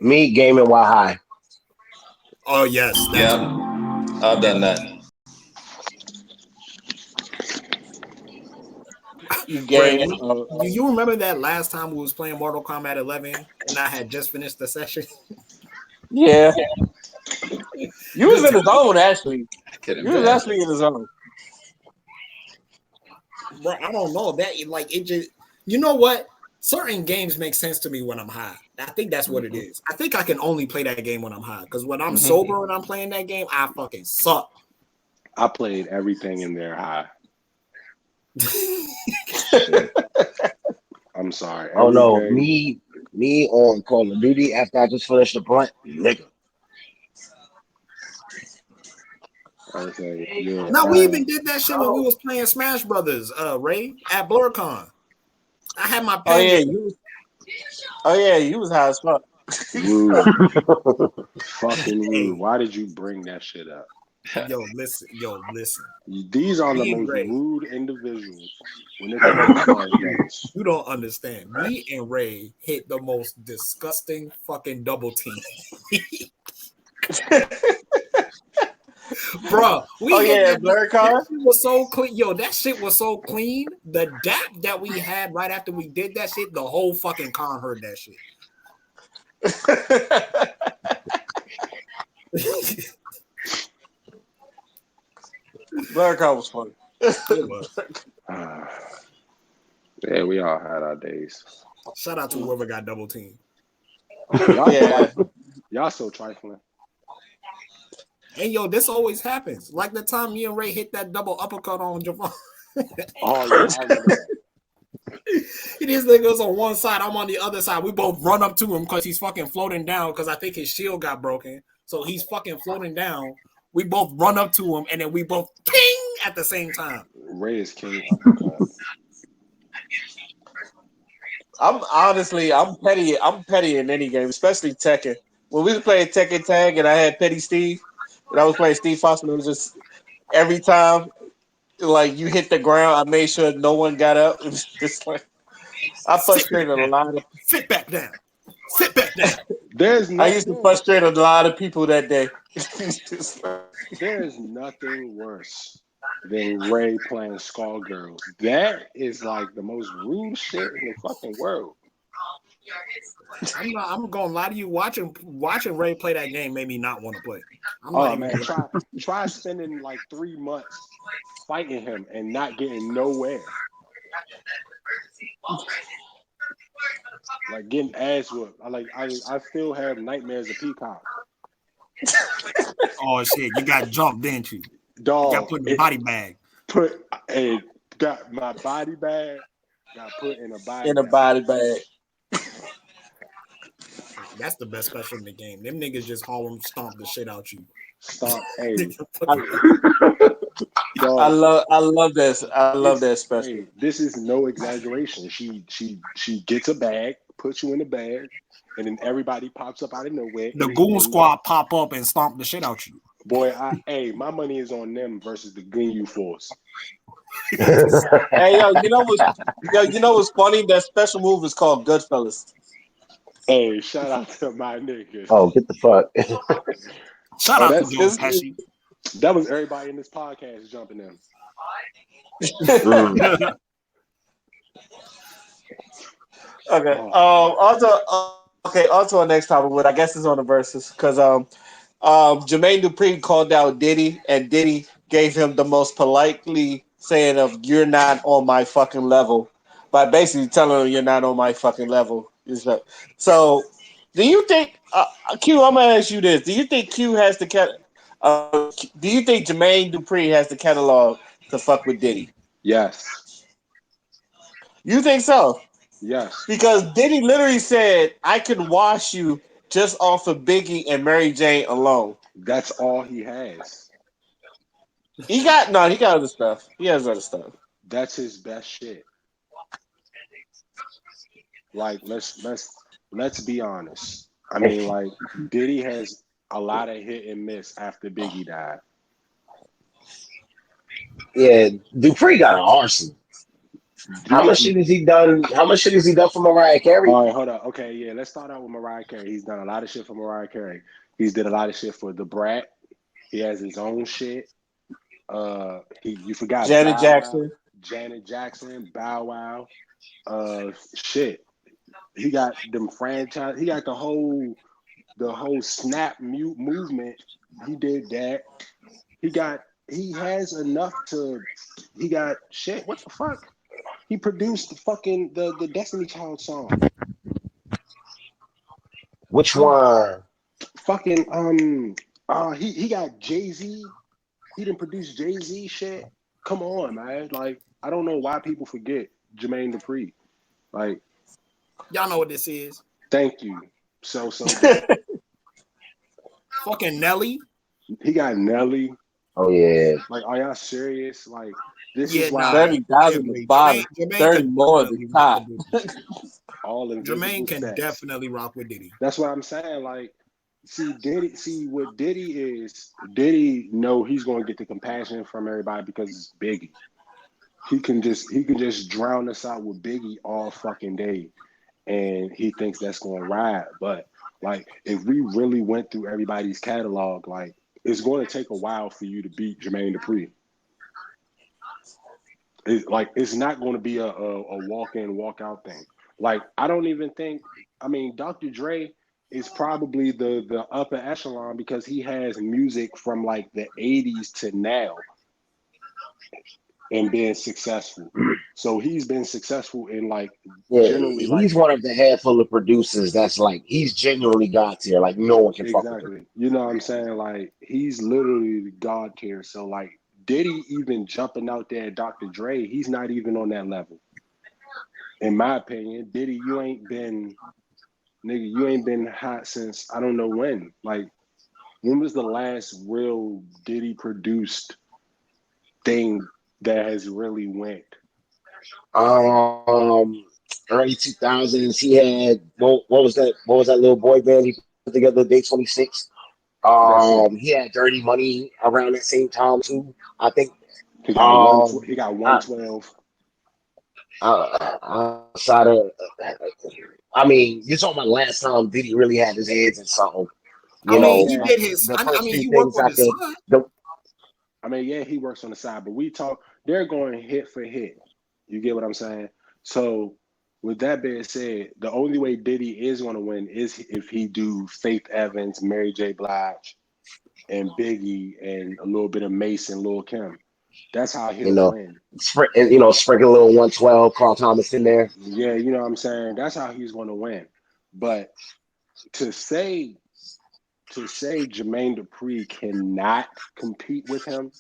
[SPEAKER 1] Me gaming while high.
[SPEAKER 5] Oh yes, that too.
[SPEAKER 3] Yeah, I've done that.
[SPEAKER 2] You
[SPEAKER 5] Ray,
[SPEAKER 2] game.
[SPEAKER 5] do you remember that last time we was playing Mortal Kombat 11 and I had just finished the session?
[SPEAKER 2] Yeah, you was
[SPEAKER 5] Good
[SPEAKER 2] in the
[SPEAKER 5] time.
[SPEAKER 2] zone actually.
[SPEAKER 3] Kidding,
[SPEAKER 2] You was
[SPEAKER 3] man.
[SPEAKER 2] actually in the zone.
[SPEAKER 5] Bro, I don't know that like it just you know what? Certain games make sense to me when I'm high. I think that's what it
[SPEAKER 2] Mm-hmm.
[SPEAKER 5] is. I think I can only play that game when I'm high because when I'm
[SPEAKER 2] Mm-hmm.
[SPEAKER 5] sober and I'm playing that game, I fucking suck.
[SPEAKER 6] I played everything in there high. I'm sorry.
[SPEAKER 1] Oh
[SPEAKER 6] Every
[SPEAKER 1] no,
[SPEAKER 6] game.
[SPEAKER 1] me on Call of Duty after I just finished the blunt, nigga.
[SPEAKER 6] I was like, yeah.
[SPEAKER 5] Now we even did that shit when we
[SPEAKER 1] No.
[SPEAKER 5] was playing Smash Brothers, Ray, at BlurCon. I had my
[SPEAKER 2] Oh
[SPEAKER 5] pen
[SPEAKER 2] yeah,
[SPEAKER 5] with me.
[SPEAKER 2] you was high as fuck.
[SPEAKER 6] Rude. Fucking rude.
[SPEAKER 5] Hey,
[SPEAKER 6] Why did you bring that shit up?
[SPEAKER 5] listen.
[SPEAKER 6] These are the
[SPEAKER 5] Me and
[SPEAKER 6] most
[SPEAKER 5] Ray,
[SPEAKER 6] rude individuals when it comes to Smash Brothers.
[SPEAKER 5] you don't understand. Me and Ray hit the most disgusting fucking double team. Bro,
[SPEAKER 2] Oh
[SPEAKER 5] we hit
[SPEAKER 2] yeah,
[SPEAKER 5] that.
[SPEAKER 2] blur
[SPEAKER 5] That
[SPEAKER 2] car.
[SPEAKER 5] shit was so clean. Yo, that shit was so clean. The dap that we had right after we did that shit, the whole fucking con heard that shit.
[SPEAKER 2] Blur car was funny.
[SPEAKER 5] It was.
[SPEAKER 6] Yeah, we all had our days.
[SPEAKER 5] Shout out to whoever got double team.
[SPEAKER 6] Y'all
[SPEAKER 2] Yeah.
[SPEAKER 6] trifling. Y'all so trifling.
[SPEAKER 5] And yo, this always happens. Like the time me and Ray hit that double uppercut on Javon.
[SPEAKER 6] Oh yeah, I remember that.
[SPEAKER 5] These niggas on one side, I'm on the other side. We both run up to him because he's fucking floating down because I think his shield got broken. So he's fucking floating down. We both run up to him and then we both ping at the same time.
[SPEAKER 6] Ray is king uppercut.
[SPEAKER 2] I'm petty. I'm petty in any game, especially Tekken. When we was playing Tekken Tag and I had Petty Steve, and I was playing Steve Foster, and it was just every time like you hit the ground, I made sure no one got up. It was just like I
[SPEAKER 5] Sit back
[SPEAKER 2] frustrated a
[SPEAKER 5] down.
[SPEAKER 2] lot of.
[SPEAKER 5] Sit back down. Sit back down.
[SPEAKER 6] There's
[SPEAKER 2] I
[SPEAKER 6] not
[SPEAKER 2] used to frustrate a lot of people that day.
[SPEAKER 6] there is nothing worse than Ray playing Skullgirls. That is like the most rude shit in the fucking world.
[SPEAKER 5] I'm gonna lie to you. Watching Ray play that game made me not want to play. I'm not
[SPEAKER 6] Oh
[SPEAKER 5] even
[SPEAKER 6] man,
[SPEAKER 5] gonna
[SPEAKER 6] try spending like 3 months fighting him and not getting nowhere. Like getting ass whooped. I still have nightmares of Peacock.
[SPEAKER 5] Oh shit, you got jumped, didn't you? You got
[SPEAKER 6] Dog,
[SPEAKER 5] put in the
[SPEAKER 6] it
[SPEAKER 5] body bag.
[SPEAKER 6] got my body bag, got put in a body
[SPEAKER 2] In a
[SPEAKER 6] bag.
[SPEAKER 2] body bag.
[SPEAKER 5] That's the best special in the game. Them niggas just Harlem stomp the shit out you.
[SPEAKER 6] Stop. Hey,
[SPEAKER 2] I,
[SPEAKER 6] dog.
[SPEAKER 2] I love this. I love that special.
[SPEAKER 6] This is no exaggeration. She gets a bag, puts you in the bag, and then everybody pops up out of nowhere.
[SPEAKER 5] The Goon Squad pop up and stomp the shit out you.
[SPEAKER 6] Boy, my money is on them versus the Ginyu Force.
[SPEAKER 2] Hey yo, you know what's funny? That special move is called Goodfellas.
[SPEAKER 6] Hey, shout out to my niggas.
[SPEAKER 1] Oh, get the fuck.
[SPEAKER 5] Shout
[SPEAKER 6] Oh,
[SPEAKER 5] out to
[SPEAKER 6] that's
[SPEAKER 5] Joe Pesci.
[SPEAKER 6] that was everybody in this podcast jumping in.
[SPEAKER 1] Mm.
[SPEAKER 2] Okay.
[SPEAKER 6] Oh,
[SPEAKER 2] On to our next topic, but I guess it's on the verses because Jermaine Dupri called out Diddy, and Diddy gave him the most politely saying of "You're not on my fucking level," by basically telling him you're not on my fucking level. So, do you think Q? I'm gonna ask you this: do you think Q has the do you think Jermaine Dupri has the catalog to fuck with Diddy?
[SPEAKER 6] yes,
[SPEAKER 2] You think so?
[SPEAKER 6] yes,
[SPEAKER 2] Because Diddy literally said, "I could wash you just off of Biggie and Mary Jane alone."
[SPEAKER 6] that's all he has.
[SPEAKER 2] He got other stuff. He has other stuff.
[SPEAKER 6] That's his best shit. Like let's be honest. I mean, like Diddy has a lot of hit and miss after Biggie died.
[SPEAKER 1] Yeah, Dupree got an arsenal. How much
[SPEAKER 6] He,
[SPEAKER 1] shit has he done? How much shit has he done for Mariah Carey?
[SPEAKER 6] all right, hold up. Okay, yeah, let's start out with Mariah Carey. He's done a lot of shit for Mariah Carey. He's did a lot of shit for the Brat. He has his own shit. You forgot
[SPEAKER 2] Janet
[SPEAKER 6] Bow Wow,
[SPEAKER 2] Jackson.
[SPEAKER 6] Janet Jackson, Bow Wow. Shit. He got them franchise. He got the whole snap mute movement. He did that. He has enough to. He got shit. What the fuck? He produced the fucking the Destiny Child song.
[SPEAKER 1] Which
[SPEAKER 6] Come
[SPEAKER 1] one?
[SPEAKER 6] fucking he got Jay-Z. He didn't produce Jay-Z shit. Come on, man. Like, I don't know why people forget Jermaine Dupri. Like,
[SPEAKER 5] Y'all know what this is.
[SPEAKER 6] thank you. So good.
[SPEAKER 5] Fucking Nelly.
[SPEAKER 6] He got Nelly.
[SPEAKER 1] Oh yeah.
[SPEAKER 6] Like, are y'all serious? Like, this
[SPEAKER 5] Yeah,
[SPEAKER 6] is
[SPEAKER 5] nah.
[SPEAKER 6] why
[SPEAKER 2] 30,000 at the bottom.
[SPEAKER 5] Jermaine
[SPEAKER 2] 30
[SPEAKER 5] can
[SPEAKER 2] more at the
[SPEAKER 5] definitely rock
[SPEAKER 2] top.
[SPEAKER 5] with Diddy.
[SPEAKER 6] all invisible
[SPEAKER 5] Jermaine can
[SPEAKER 6] sex.
[SPEAKER 5] definitely rock with Diddy.
[SPEAKER 6] That's what I'm saying. Like, what Diddy is, Diddy know he's gonna get the compassion from everybody because it's Biggie. He can just drown us out with Biggie all fucking day, and he thinks that's gonna ride. But like, if we really went through everybody's catalog, like, it's going to take a while for you to beat Jermaine Dupri. It's not going to be a walk in, walk out thing. Like, I don't even think. I mean, Dr. Dre is probably the upper echelon because he has music from like the '80s to now and being successful. So he's been successful in like
[SPEAKER 1] Yeah,
[SPEAKER 6] generally like
[SPEAKER 1] he's one of the handful of producers that's like he's genuinely God tier. Like no one can fuck with him.
[SPEAKER 6] exactly. You know what I'm saying? Like, he's literally the god tier. So like, Diddy even jumping out there at Dr. Dre, he's not even on that level. In my opinion, Diddy, you ain't been hot since I don't know when. Like, when was the last real Diddy produced thing that has really went?
[SPEAKER 1] Um, early 2000s, he had what was that? What was that little boy band he put together? Day 26.
[SPEAKER 6] That's it.
[SPEAKER 1] He had Dirty Money around that same time too. I think.
[SPEAKER 6] He got
[SPEAKER 1] Um,
[SPEAKER 6] he got
[SPEAKER 1] I,
[SPEAKER 6] 112.
[SPEAKER 1] outside of, I mean, you're talking about last time Diddy really had his hands in something.
[SPEAKER 5] I
[SPEAKER 1] You
[SPEAKER 6] I'm
[SPEAKER 5] mean,
[SPEAKER 1] know,
[SPEAKER 5] he
[SPEAKER 6] saying,
[SPEAKER 5] did his.
[SPEAKER 1] the
[SPEAKER 5] I
[SPEAKER 1] first
[SPEAKER 5] mean,
[SPEAKER 1] few
[SPEAKER 5] he worked
[SPEAKER 1] things
[SPEAKER 5] on
[SPEAKER 1] I
[SPEAKER 5] his
[SPEAKER 1] think.
[SPEAKER 5] son.
[SPEAKER 6] I mean, yeah, he works on the side, but they're going hit for hit. You get what I'm saying? So, with that being said, the only way Diddy is going to win is if he do Faith Evans, Mary J. Blige, and Biggie, and a little bit of Mason, Lil Kim. That's how
[SPEAKER 1] You
[SPEAKER 6] he'll
[SPEAKER 1] know,
[SPEAKER 6] win.
[SPEAKER 1] sprinkle a little 112, Carl Thomas in there.
[SPEAKER 6] Yeah, you know what I'm saying? That's how he's going to win. But to say Jermaine Dupri cannot compete with him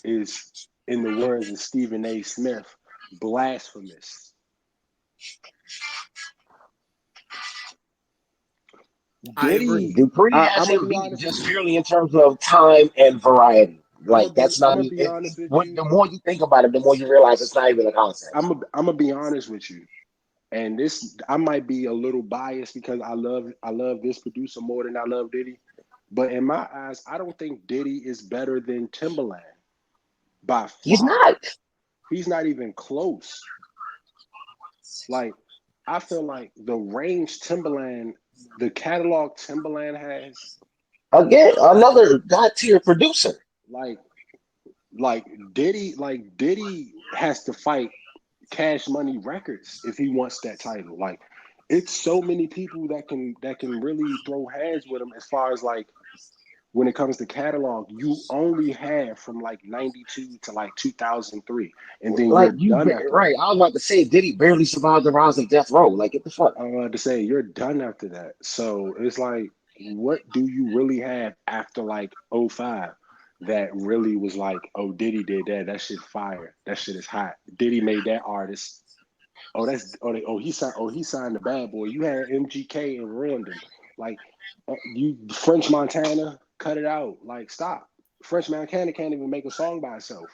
[SPEAKER 6] is, in the words of Stephen A. Smith, blasphemous.
[SPEAKER 5] I agree.
[SPEAKER 6] Diddy,
[SPEAKER 1] Dupree has
[SPEAKER 6] I'm gonna
[SPEAKER 1] him
[SPEAKER 6] be
[SPEAKER 1] beat
[SPEAKER 6] honest with
[SPEAKER 1] just
[SPEAKER 6] you.
[SPEAKER 1] purely in terms of time and variety. Like that's
[SPEAKER 6] I'm
[SPEAKER 1] not
[SPEAKER 6] gonna
[SPEAKER 1] even.
[SPEAKER 6] be honest with you.
[SPEAKER 1] The more you think about it, the more you realize it's not even a contest.
[SPEAKER 6] I'm gonna be honest with you. And this, I might be a little biased because I love this producer more than I love Diddy. But in my eyes, I don't think Diddy is better than Timbaland by
[SPEAKER 1] He's
[SPEAKER 6] far.
[SPEAKER 1] not.
[SPEAKER 6] He's not even close. Like, I feel like the range Timbaland the catalog Timberland has,
[SPEAKER 1] Again, another god tier producer.
[SPEAKER 6] like like Diddy has to fight Cash Money Records if he wants that title. Like it's so many people that can really throw hands with him as far as like when it comes to catalog, you only have from like 92 to like 2003, and then
[SPEAKER 1] Like
[SPEAKER 6] you're
[SPEAKER 1] you,
[SPEAKER 6] done after
[SPEAKER 1] right?
[SPEAKER 6] that.
[SPEAKER 1] I was about to say, did he barely survive the rise of death row? Like, get the fuck.
[SPEAKER 6] I'm about to say you're done after that. So it's like, what do you really have after like '05 that really was like, oh, Diddy did that. That shit fire. That shit is hot. Diddy made that artist. Oh, that's he signed the Bad Boy. You had MGK and Random. Like you French Montana, cut it out. Like stop. French Montana can't even make a song by itself.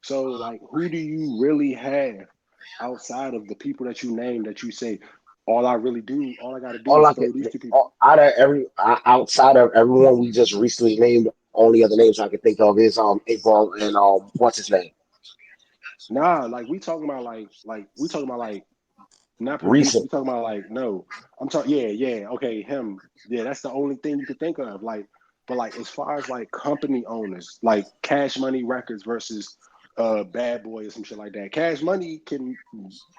[SPEAKER 6] So like who do you really have outside of the people that you name that you say all I gotta do
[SPEAKER 1] All
[SPEAKER 6] is
[SPEAKER 1] I could,
[SPEAKER 6] throw these two people.
[SPEAKER 1] out of outside of everyone we just recently named, only other names I can think of is April and what's his name?
[SPEAKER 6] Nah, like we talking about we talking about like not producer.
[SPEAKER 1] Recent.
[SPEAKER 6] We talking about like no. I'm talking yeah, okay, him. Yeah, that's the only thing you could think of. Like, but like as far as like company owners, like Cash Money Records versus Bad Boy or some shit like that. Cash Money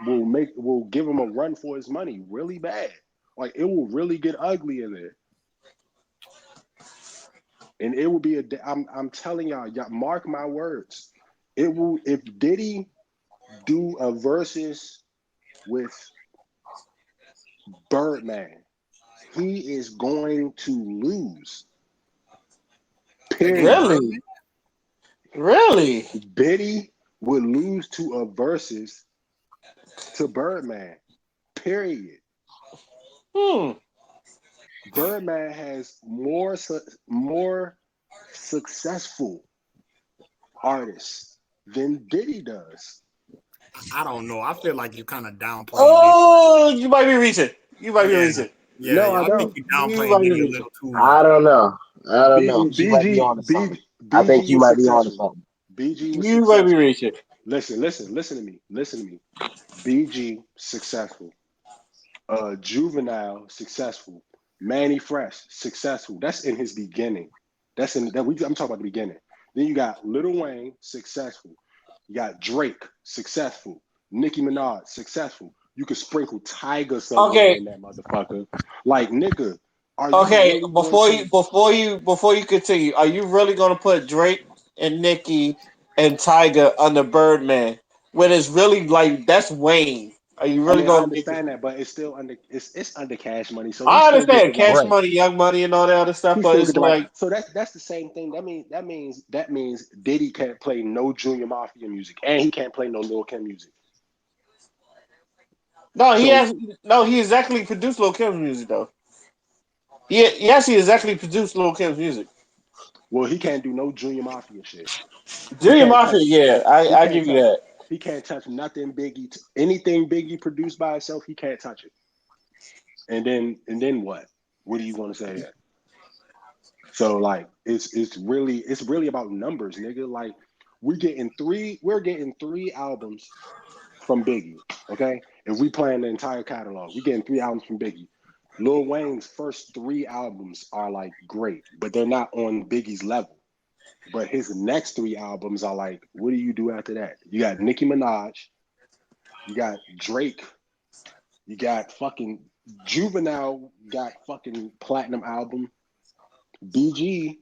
[SPEAKER 6] will give him a run for his money really bad. Like it will really get ugly in there. And it will be I'm telling y'all, mark my words. It will if Diddy do a versus with Birdman, he is going to lose.
[SPEAKER 5] Against
[SPEAKER 6] Period.
[SPEAKER 2] Really?
[SPEAKER 5] Birdman.
[SPEAKER 2] Really?
[SPEAKER 6] Diddy would lose to a versus to Birdman. Period.
[SPEAKER 2] Hmm.
[SPEAKER 6] Birdman has more successful artists than Diddy does.
[SPEAKER 5] I don't know. I feel like you kind of downplaying Diddy.
[SPEAKER 2] Oh, you might be reaching. You might be
[SPEAKER 5] Yeah,
[SPEAKER 2] reaching.
[SPEAKER 5] yeah,
[SPEAKER 6] No,
[SPEAKER 5] yeah.
[SPEAKER 6] I
[SPEAKER 5] I think
[SPEAKER 6] don't.
[SPEAKER 5] you
[SPEAKER 2] You
[SPEAKER 5] downplaying
[SPEAKER 2] might be
[SPEAKER 5] Diddy a
[SPEAKER 2] reaching.
[SPEAKER 5] little too much.
[SPEAKER 1] I don't know. I don't know.
[SPEAKER 6] BG
[SPEAKER 1] You might be on to something. I think
[SPEAKER 6] BG
[SPEAKER 1] you
[SPEAKER 6] was
[SPEAKER 1] might be on to
[SPEAKER 6] successful.
[SPEAKER 1] something.
[SPEAKER 6] BG was
[SPEAKER 2] You might be
[SPEAKER 6] successful.
[SPEAKER 2] reaching.
[SPEAKER 6] Listen to me. Listen to me. BG successful. Juvenile successful. Manny Fresh successful. That's in his beginning. I'm talking about the beginning. Then you got Lil Wayne successful. You got Drake successful. Nicki Minaj successful. You could sprinkle Tiger somewhere
[SPEAKER 2] Okay.
[SPEAKER 6] in that motherfucker. Like nigga, are you
[SPEAKER 2] Okay.
[SPEAKER 6] really going to?
[SPEAKER 2] Before you continue, are you really gonna put Drake and Nicki and Tyga under Birdman when it's really like that's Wayne? Are you
[SPEAKER 6] I
[SPEAKER 2] really
[SPEAKER 6] mean, I
[SPEAKER 2] gonna make it?
[SPEAKER 6] understand that, but it's still under it's under Cash Money, so he
[SPEAKER 2] I
[SPEAKER 6] still get the
[SPEAKER 2] understand
[SPEAKER 6] right.
[SPEAKER 2] Cash
[SPEAKER 1] Right.
[SPEAKER 2] Money, Young Money, and all that other stuff,
[SPEAKER 6] He
[SPEAKER 2] but
[SPEAKER 6] still
[SPEAKER 2] it's
[SPEAKER 6] get the right.
[SPEAKER 2] like
[SPEAKER 6] So that's the same thing. That means Diddy can't play no Junior Mafia music, and he can't play no Lil Kim music.
[SPEAKER 2] no, he
[SPEAKER 6] So
[SPEAKER 2] has no. He exactly produced Lil Kim's music though. He actually exactly produced Lil Kim's music.
[SPEAKER 6] well, he can't do no Junior Mafia shit. He
[SPEAKER 2] Junior
[SPEAKER 6] can't
[SPEAKER 2] Mafia,
[SPEAKER 6] touch.
[SPEAKER 2] yeah,
[SPEAKER 6] He
[SPEAKER 2] I
[SPEAKER 6] can't
[SPEAKER 2] give you
[SPEAKER 6] touch.
[SPEAKER 2] that.
[SPEAKER 6] He can't touch nothing Biggie. Anything Biggie produced by itself, he can't touch it. And then what? What are you going to say that? So like it's really about numbers, nigga. Like we're getting three albums from Biggie. Okay, if we playing the entire catalog, we're getting three albums from Biggie. Lil Wayne's first three albums are like great, but they're not on Biggie's level. But his next three albums are like, what do you do after that? You got Nicki Minaj, you got Drake, you got fucking Juvenile, got fucking platinum album. BG,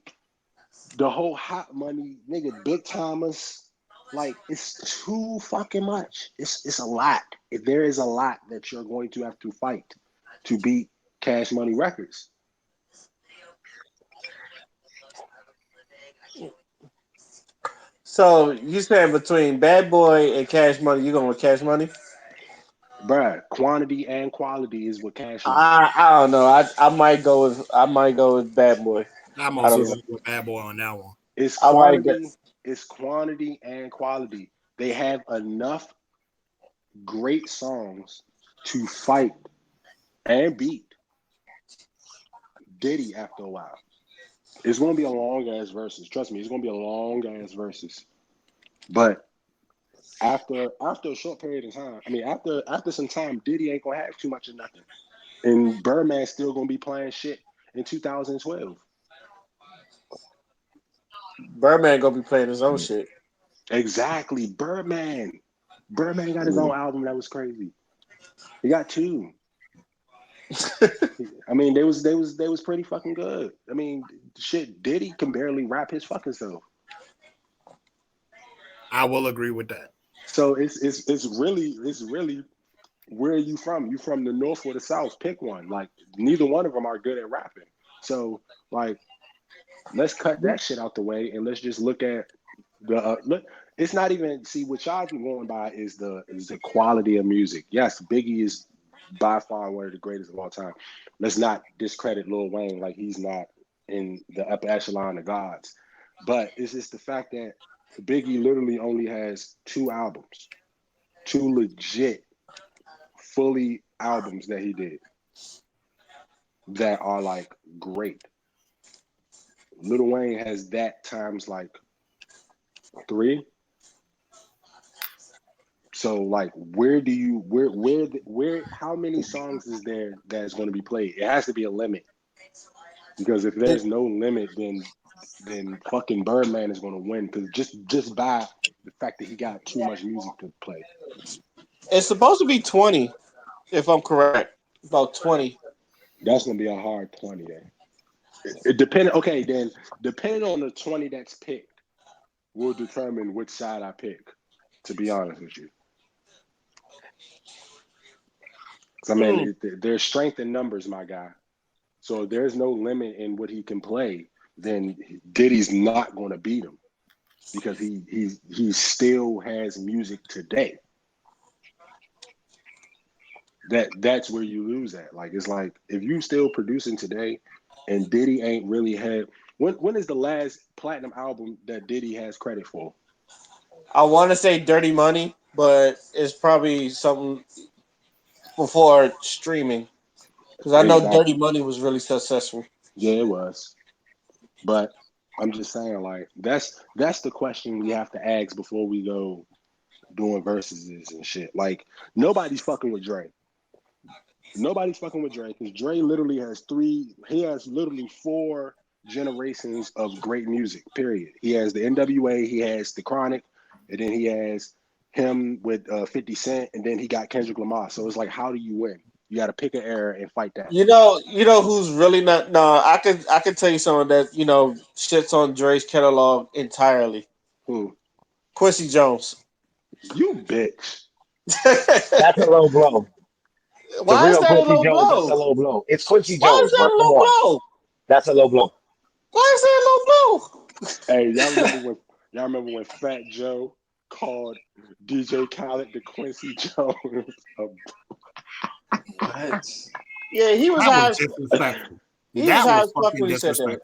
[SPEAKER 6] the whole Hot Money, nigga, Big Thomas. Like it's too fucking much. It's a lot. There is a lot that you're going to have to fight to beat Cash Money Records.
[SPEAKER 2] So you said between Bad Boy and Cash Money, you going with Cash Money?
[SPEAKER 6] Bruh, quantity and quality is what Cash is.
[SPEAKER 2] I don't know. I might go with Bad Boy.
[SPEAKER 5] I'm
[SPEAKER 2] I don't
[SPEAKER 5] also
[SPEAKER 2] know.
[SPEAKER 5] going with Bad Boy on that one.
[SPEAKER 6] It's
[SPEAKER 2] I might go.
[SPEAKER 6] quantity, it's quantity and quality. They have enough great songs to fight and beat Diddy after a while. It's gonna be a long ass versus. Trust me, it's gonna be a long ass versus. But after a short period of time, I mean after some time, Diddy ain't gonna have too much of nothing. And Birdman's still gonna be playing shit in 2012.
[SPEAKER 2] Birdman gonna be playing his own shit.
[SPEAKER 6] Exactly, Birdman. Birdman got his own album that was crazy. He got two. I mean, they was pretty fucking good. I mean, shit, Diddy can barely rap his fucking self.
[SPEAKER 5] I will agree with that.
[SPEAKER 6] So it's really where are you from? You from the north or the south? Pick one. Like neither one of them are good at rapping. So like, let's cut that shit out the way and let's just look at the look. It's not even see what y'all been going by is the quality of music. Yes, Biggie is by far one of the greatest of all time. Let's not discredit Lil Wayne like he's not in the upper echelon of gods. But it's just the fact that Biggie literally only has two albums, two legit, fully albums that he did that are like great. Lil Wayne has that times like 3. So like, where how many songs is there that's going to be played? It has to be a limit, because if there's no limit, then fucking Birdman is going to win, because just by the fact that he got too much music to play.
[SPEAKER 2] It's supposed to be 20, if I'm correct. About 20.
[SPEAKER 6] That's going to be a hard 20 then. Depending on the 20 that's picked will determine which side I pick, to be honest with you. I mean, there's strength in numbers, my guy. So if there's no limit in what he can play, then Diddy's not going to beat him, because he still has music today. That's where you lose at. Like, it's like, if you still producing today and Diddy ain't really had, when is the last platinum album that Diddy has credit for?
[SPEAKER 2] I want to say Dirty Money, but it's probably something before streaming, because I know Dirty Money was really successful.
[SPEAKER 6] Yeah, it was. But I'm just saying, like, that's the question we have to ask before we go doing verses and shit. Like, nobody's fucking with Dre. Nobody's fucking with Dre, because Dre literally has literally 4 generations of great music, period. He has the NWA, he has the Chronic, and then he has him with 50 Cent, and then he got Kendrick Lamar. So it's like, how do you win? You got to pick an era and fight that.
[SPEAKER 2] You know who's really not? No, I could tell you someone that shits on Dre's catalog entirely.
[SPEAKER 6] Who?
[SPEAKER 2] Quincy Jones.
[SPEAKER 6] You bitch.
[SPEAKER 1] That's a low blow.
[SPEAKER 2] Why is that a low
[SPEAKER 1] Jones,
[SPEAKER 2] blow?
[SPEAKER 1] that's a low blow. It's Quincy
[SPEAKER 2] Why
[SPEAKER 1] Jones,
[SPEAKER 2] is that
[SPEAKER 1] bro.
[SPEAKER 2] a
[SPEAKER 1] Come
[SPEAKER 2] low
[SPEAKER 1] on.
[SPEAKER 2] blow?
[SPEAKER 1] That's a low blow.
[SPEAKER 2] Why is that a low blow?
[SPEAKER 6] Hey, y'all remember when Fat Joe called DJ Khaled the Quincy Jones?
[SPEAKER 3] What?
[SPEAKER 2] Yeah, he was high as
[SPEAKER 5] disrespectful.
[SPEAKER 2] He was high as fuck when he said that.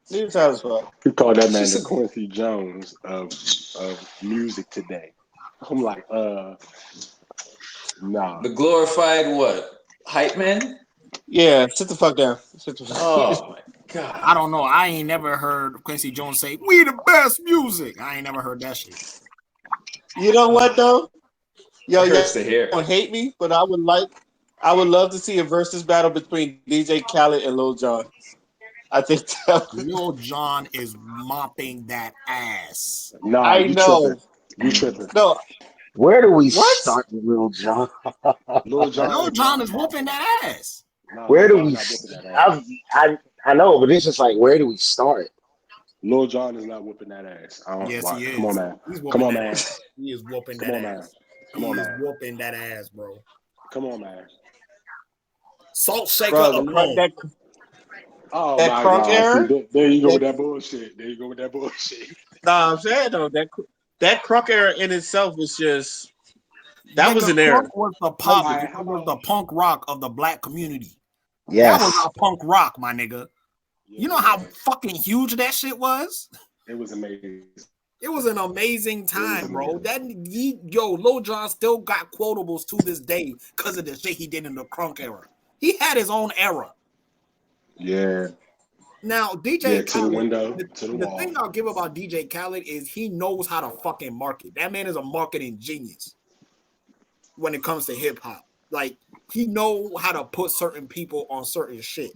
[SPEAKER 2] He was high as fuck.
[SPEAKER 6] He called that man the Quincy Jones of music today. I'm like, nah.
[SPEAKER 3] The glorified what? Hype man?
[SPEAKER 2] Yeah, sit the fuck down.
[SPEAKER 3] Oh my god.
[SPEAKER 5] I don't know. I ain't never heard Quincy Jones say, "We the best music." I ain't never heard that shit.
[SPEAKER 2] You know what though? Yo, you
[SPEAKER 3] don't
[SPEAKER 2] hate me, but I would love to see a versus battle between DJ Khaled and Lil Jon. I think
[SPEAKER 5] Lil Jon is mopping that ass.
[SPEAKER 6] Nah,
[SPEAKER 2] I know.
[SPEAKER 6] You tripping.
[SPEAKER 2] No.
[SPEAKER 1] Where do we start with Lil Jon?
[SPEAKER 6] Lil
[SPEAKER 5] Jon is whooping that ass.
[SPEAKER 6] No,
[SPEAKER 1] where do we? I know, but it's just like, where do we start?
[SPEAKER 6] Lil Jon is not whooping that ass.
[SPEAKER 5] Yes, he is.
[SPEAKER 6] Come on, man.
[SPEAKER 5] Come on, man. He is whooping that ass.
[SPEAKER 6] Come on, man.
[SPEAKER 5] He is whooping that ass, bro.
[SPEAKER 6] Come on, man.
[SPEAKER 5] Salt shaker alone.
[SPEAKER 2] That
[SPEAKER 6] crunk era. There you go with that bullshit.
[SPEAKER 2] Nah, I'm saying though that crunk era in itself is just was an era.
[SPEAKER 5] Was the pop. It was the punk rock of the black community.
[SPEAKER 1] Yes.
[SPEAKER 5] That was our punk rock, my nigga. You know how fucking huge that shit was?
[SPEAKER 6] It was amazing.
[SPEAKER 5] It was an amazing time, bro. Lil Jon still got quotables to this day because of the shit he did in the crunk era. He had his own era.
[SPEAKER 6] Yeah.
[SPEAKER 5] Now, DJ Khaled,
[SPEAKER 6] the
[SPEAKER 5] thing I'll give about DJ Khaled is he knows how to fucking market. That man is a marketing genius when it comes to hip hop. Like, He know how to put certain people on certain shit.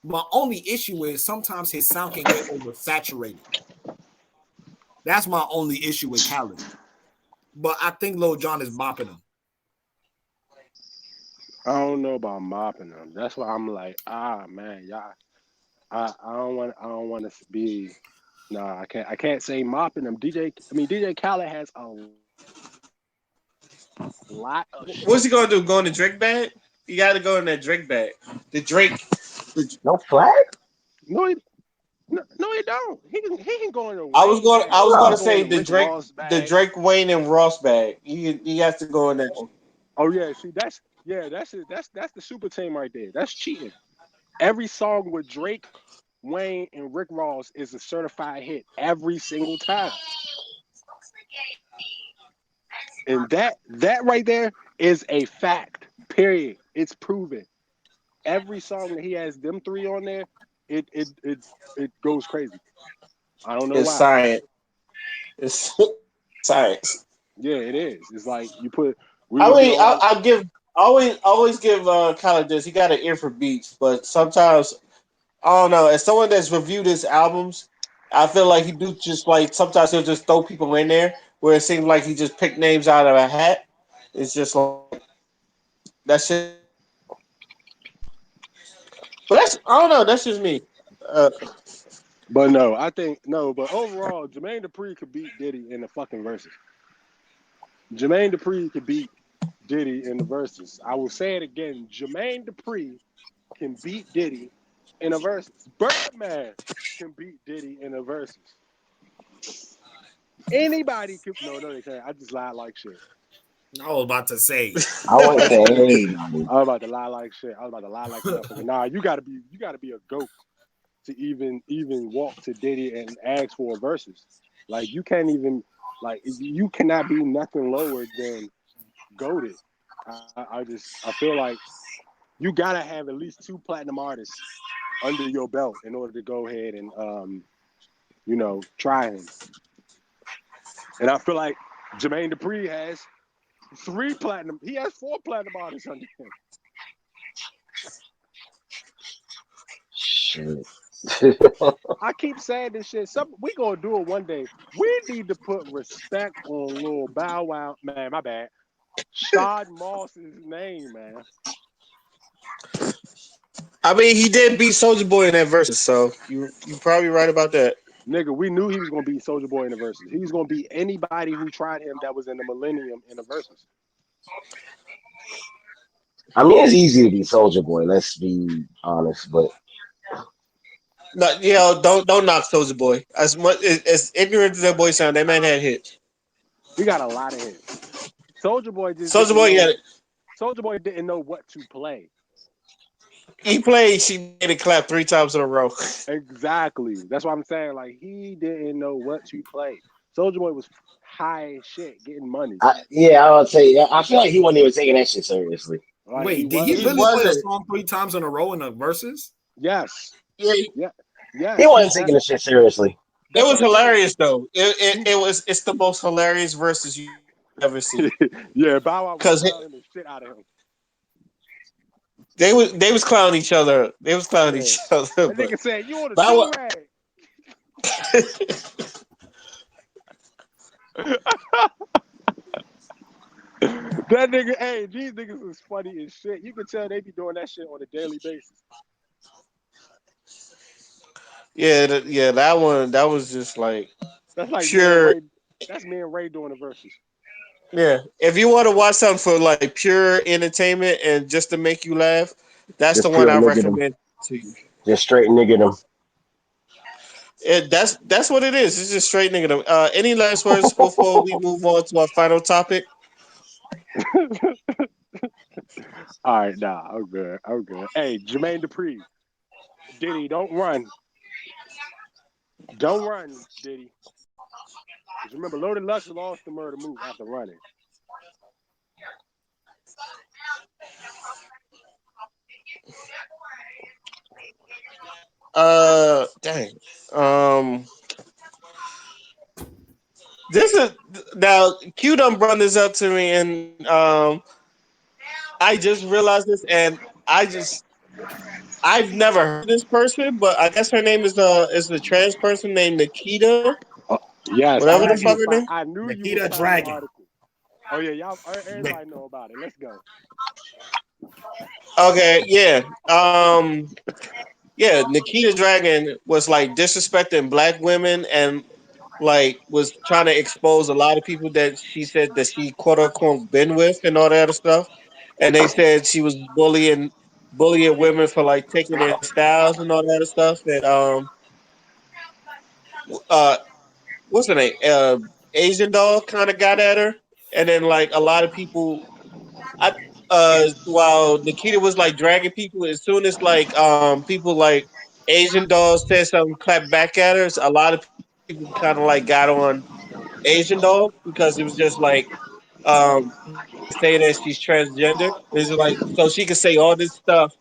[SPEAKER 5] My only issue is sometimes his sound can get oversaturated. That's my only issue with Khaled. But I think Lil Jon is mopping him.
[SPEAKER 6] I don't know about mopping them. That's why I'm like, man, y'all. I don't want to be. Nah, I can't say mopping them. DJ Khaled has a lot of
[SPEAKER 2] What's
[SPEAKER 6] shit.
[SPEAKER 2] he gonna do? Go in the Drake bag? You got to go in that Drake bag. The Drake. The,
[SPEAKER 1] No flag?
[SPEAKER 6] No, no, he don't. He can go in the
[SPEAKER 2] I was
[SPEAKER 6] Wayne
[SPEAKER 2] going. I
[SPEAKER 6] bag.
[SPEAKER 2] was
[SPEAKER 6] He
[SPEAKER 2] going
[SPEAKER 6] can
[SPEAKER 2] to
[SPEAKER 1] Oh.
[SPEAKER 6] go in
[SPEAKER 2] say
[SPEAKER 6] the Rick Ross
[SPEAKER 2] The
[SPEAKER 6] bag.
[SPEAKER 2] Drake, Wayne, and Ross bag. He has to go in that.
[SPEAKER 6] Oh yeah, see that's it. That's the super team right there. That's cheating. Every song with Drake, Wayne, and Rick Ross is a certified hit every single time. And that right there is a fact. Period. It's proven. Every song that he has them three on there, it goes crazy. I don't know
[SPEAKER 2] It's
[SPEAKER 6] why.
[SPEAKER 2] science. It's science.
[SPEAKER 6] Yeah, it is. It's like you put we
[SPEAKER 2] I
[SPEAKER 6] gonna be
[SPEAKER 2] mean,
[SPEAKER 6] on one.
[SPEAKER 2] I give always give Khaled this. He got an ear for beats, but sometimes I don't know. As someone that's reviewed his albums, I feel like he do just like sometimes he'll just throw people in there where it seems like he just picked names out of a hat. It's just like that's just. But that's I don't know. That's just me. Uh,
[SPEAKER 6] But no, I think no. But overall, Jermaine Dupri could beat Diddy in the fucking verses. Jermaine Dupri could beat Diddy in the verses. I will say it again. Jermaine Dupri can beat Diddy in a verses. Birdman can beat Diddy in a verses. Anybody could. No, they can't. I just lied like shit.
[SPEAKER 5] I was about to say.
[SPEAKER 1] I wouldn't say anybody.
[SPEAKER 6] I was about to lie like shit. I was about to lie like a motherfucker. Nah, you gotta be a goat to even walk to Diddy and ask for a verses. Like you can't even you cannot be nothing lower than goated. I feel like you gotta have at least two platinum artists under your belt in order to go ahead and try him. And I feel like Jermaine Dupri has three platinum. He has four platinum artists under him.
[SPEAKER 1] Shit.
[SPEAKER 6] I keep saying this shit. We gonna do it one day. We need to put respect on Lil Bow Wow. Man, my bad. Shad Moss's name, man.
[SPEAKER 2] I mean, he did beat Soldier Boy in that verses, so you probably right about that.
[SPEAKER 6] Nigga, we knew he was gonna beat Soldier Boy in the verses. He was gonna beat anybody who tried him that was in the Millennium in the verses.
[SPEAKER 1] I mean, it's easy to be Soldier Boy. Let's be honest, but
[SPEAKER 2] No, don't knock Soldier Boy. As much as ignorant as that boy sound, that man had hits.
[SPEAKER 6] He got a lot of hits. Soldier Boy just
[SPEAKER 2] Soldier
[SPEAKER 6] didn't
[SPEAKER 2] Boy, yeah,
[SPEAKER 6] know. Soldier Boy didn't know what to play.
[SPEAKER 2] he played. She made it clap 3 times in a row.
[SPEAKER 6] Exactly. That's what I'm saying. Like he didn't know what to play. Soldier Boy was high as shit, getting money.
[SPEAKER 1] yeah, I would say I feel like he wasn't even taking that shit seriously.
[SPEAKER 6] Like he
[SPEAKER 5] Wait, did he
[SPEAKER 2] He
[SPEAKER 6] wasn't.
[SPEAKER 5] really play a
[SPEAKER 2] wasn't.
[SPEAKER 5] song 3 times in a row in the verses?
[SPEAKER 6] Yes.
[SPEAKER 2] Yeah,
[SPEAKER 6] Yeah.
[SPEAKER 1] He
[SPEAKER 6] Yes.
[SPEAKER 1] wasn't taking the shit seriously.
[SPEAKER 2] it
[SPEAKER 6] That's what
[SPEAKER 2] was
[SPEAKER 6] I'm saying.
[SPEAKER 2] hilarious though. It was. It's the most hilarious verses you ever see.
[SPEAKER 6] Yeah, Bow Wow was
[SPEAKER 2] Cause
[SPEAKER 6] clowning the shit out of him.
[SPEAKER 2] they was clowning each other. They was clowning
[SPEAKER 6] Yeah.
[SPEAKER 2] each other.
[SPEAKER 6] That
[SPEAKER 2] But
[SPEAKER 6] nigga said, "You on a
[SPEAKER 2] but
[SPEAKER 6] do rag." That nigga, hey, these niggas is funny as shit. You can tell they be doing that shit on a daily basis.
[SPEAKER 2] yeah, that one. That was just like
[SPEAKER 6] That's like me and
[SPEAKER 2] pure.
[SPEAKER 6] Ray. That's me and Ray doing the verses.
[SPEAKER 2] Yeah, if you want to watch something for like pure entertainment and just to make you laugh, that's the
[SPEAKER 1] Just
[SPEAKER 2] one
[SPEAKER 1] pure
[SPEAKER 2] I
[SPEAKER 1] nigga them.
[SPEAKER 2] recommend to you.
[SPEAKER 1] Just straight nigga them.
[SPEAKER 2] That's what it is. It's just straight nigga. Any last words before we move on to our final topic?
[SPEAKER 6] All right, nah, I'm good. I'm good. Hey, Jermaine Dupri, Diddy, don't run. Don't run, Diddy. Because remember, Loaded Lux lost the murder move after running.
[SPEAKER 2] Dang. Um, this is now Q done brought this up to me, and I just realized this, and I've never heard of this person, but I guess her name is the trans person named Nikita,
[SPEAKER 6] Uh, yes,
[SPEAKER 2] whatever
[SPEAKER 6] I
[SPEAKER 2] the
[SPEAKER 6] knew
[SPEAKER 2] fuck
[SPEAKER 6] you
[SPEAKER 2] her
[SPEAKER 6] would
[SPEAKER 2] name.
[SPEAKER 6] find. I knew you would
[SPEAKER 5] Nikita
[SPEAKER 6] find the
[SPEAKER 5] Dragon.
[SPEAKER 6] article. Oh yeah, y'all.
[SPEAKER 5] Nik-
[SPEAKER 6] Everybody know about it. Let's go.
[SPEAKER 2] Okay, yeah. Yeah, Nikita Dragon was like disrespecting black women and like was trying to expose a lot of people that she said that she quote unquote been with and all that other stuff. And they said she was bullying women for like taking their styles and all that other stuff. And uh what's her name? Asian doll kind of got at her. And then like a lot of people I while Nikita was like dragging people, as soon as like people like Asian dolls said something, clapped back at her. A lot of people kind of like got on Asian doll because it was just like you can't say that she's transgender. It's like so she can say all this stuff,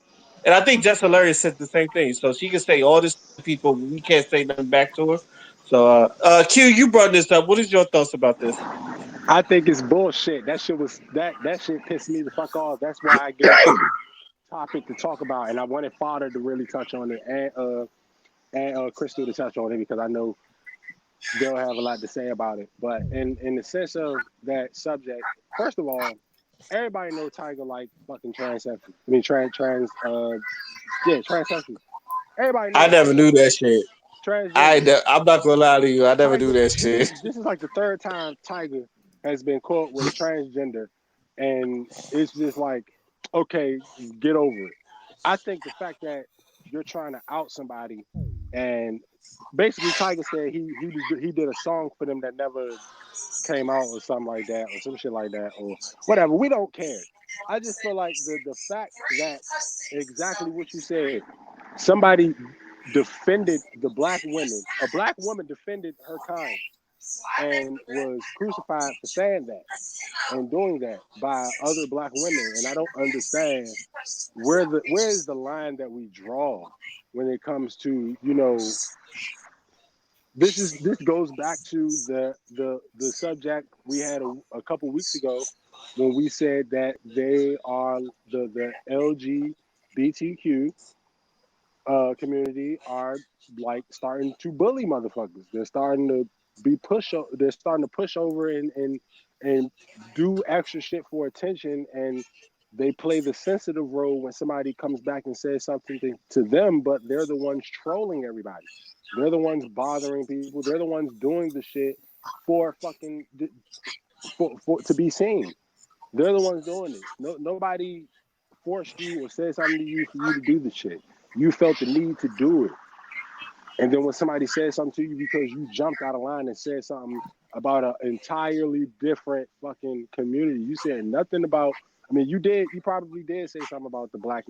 [SPEAKER 2] and I think Just Hilarious said the same thing. So she can say all this stuff to people, but we can't say nothing back to her. So Q, you brought this up. What is your thoughts about this?
[SPEAKER 6] I think it's bullshit. That shit was that shit pissed me the fuck off. That's why I gave this topic to talk about, and I wanted Father to really touch on it, and Crystal to touch on it because I know they'll have a lot to say about it. But in the sense of that subject, first of all, everybody know Tiger like fucking transsexual. I mean yeah, transsexual. Everybody
[SPEAKER 2] I
[SPEAKER 6] know that.
[SPEAKER 2] never knew that shit.
[SPEAKER 6] Transgender.
[SPEAKER 2] I'm not gonna lie to you. I never knew
[SPEAKER 6] Tiger,
[SPEAKER 2] that shit.
[SPEAKER 6] this is like the third time Tiger has been caught with a transgender, and it's just like, okay, get over it. I think the fact that you're trying to out somebody, and basically Tiger said he did a song for them that never came out or something like that or some shit like that or whatever. We don't care. I just feel like the fact that exactly what you said, somebody defended the black women, a black woman defended her kind and was crucified for saying that and doing that by other black women. And I don't understand where is the line that we draw when it comes to, this goes back to the subject we had a couple weeks ago when we said that they are the LGBTQ community are like starting to bully motherfuckers. They're starting to they're starting to push over and do extra shit for attention, and they play the sensitive role when somebody comes back and says something to them, but they're the ones trolling everybody. They're the ones bothering people. They're the ones doing the shit for fucking for to be seen. They're the ones doing it. Nobody forced you or said something to you for you to do the shit. You felt the need to do it. And then when somebody said something to you because you jumped out of line and said something about an entirely different fucking community, you said nothing about. I mean, you probably did say something about the black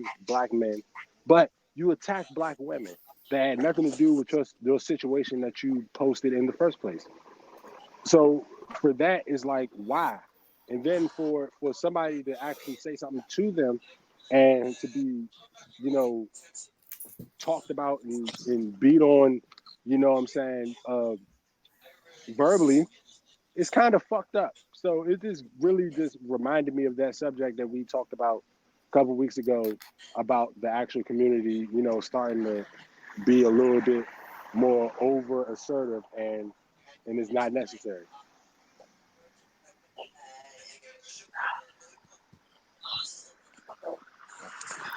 [SPEAKER 6] men, but you attacked black women that had nothing to do with your situation that you posted in the first place. So for that is like why, and then for somebody to actually say something to them and to be, you know, talked about and beat on, what I'm saying, verbally, it's kind of fucked up. So it just really just reminded me of that subject that we talked about a couple weeks ago about the actual community, starting to be a little bit more over assertive and it's not necessary.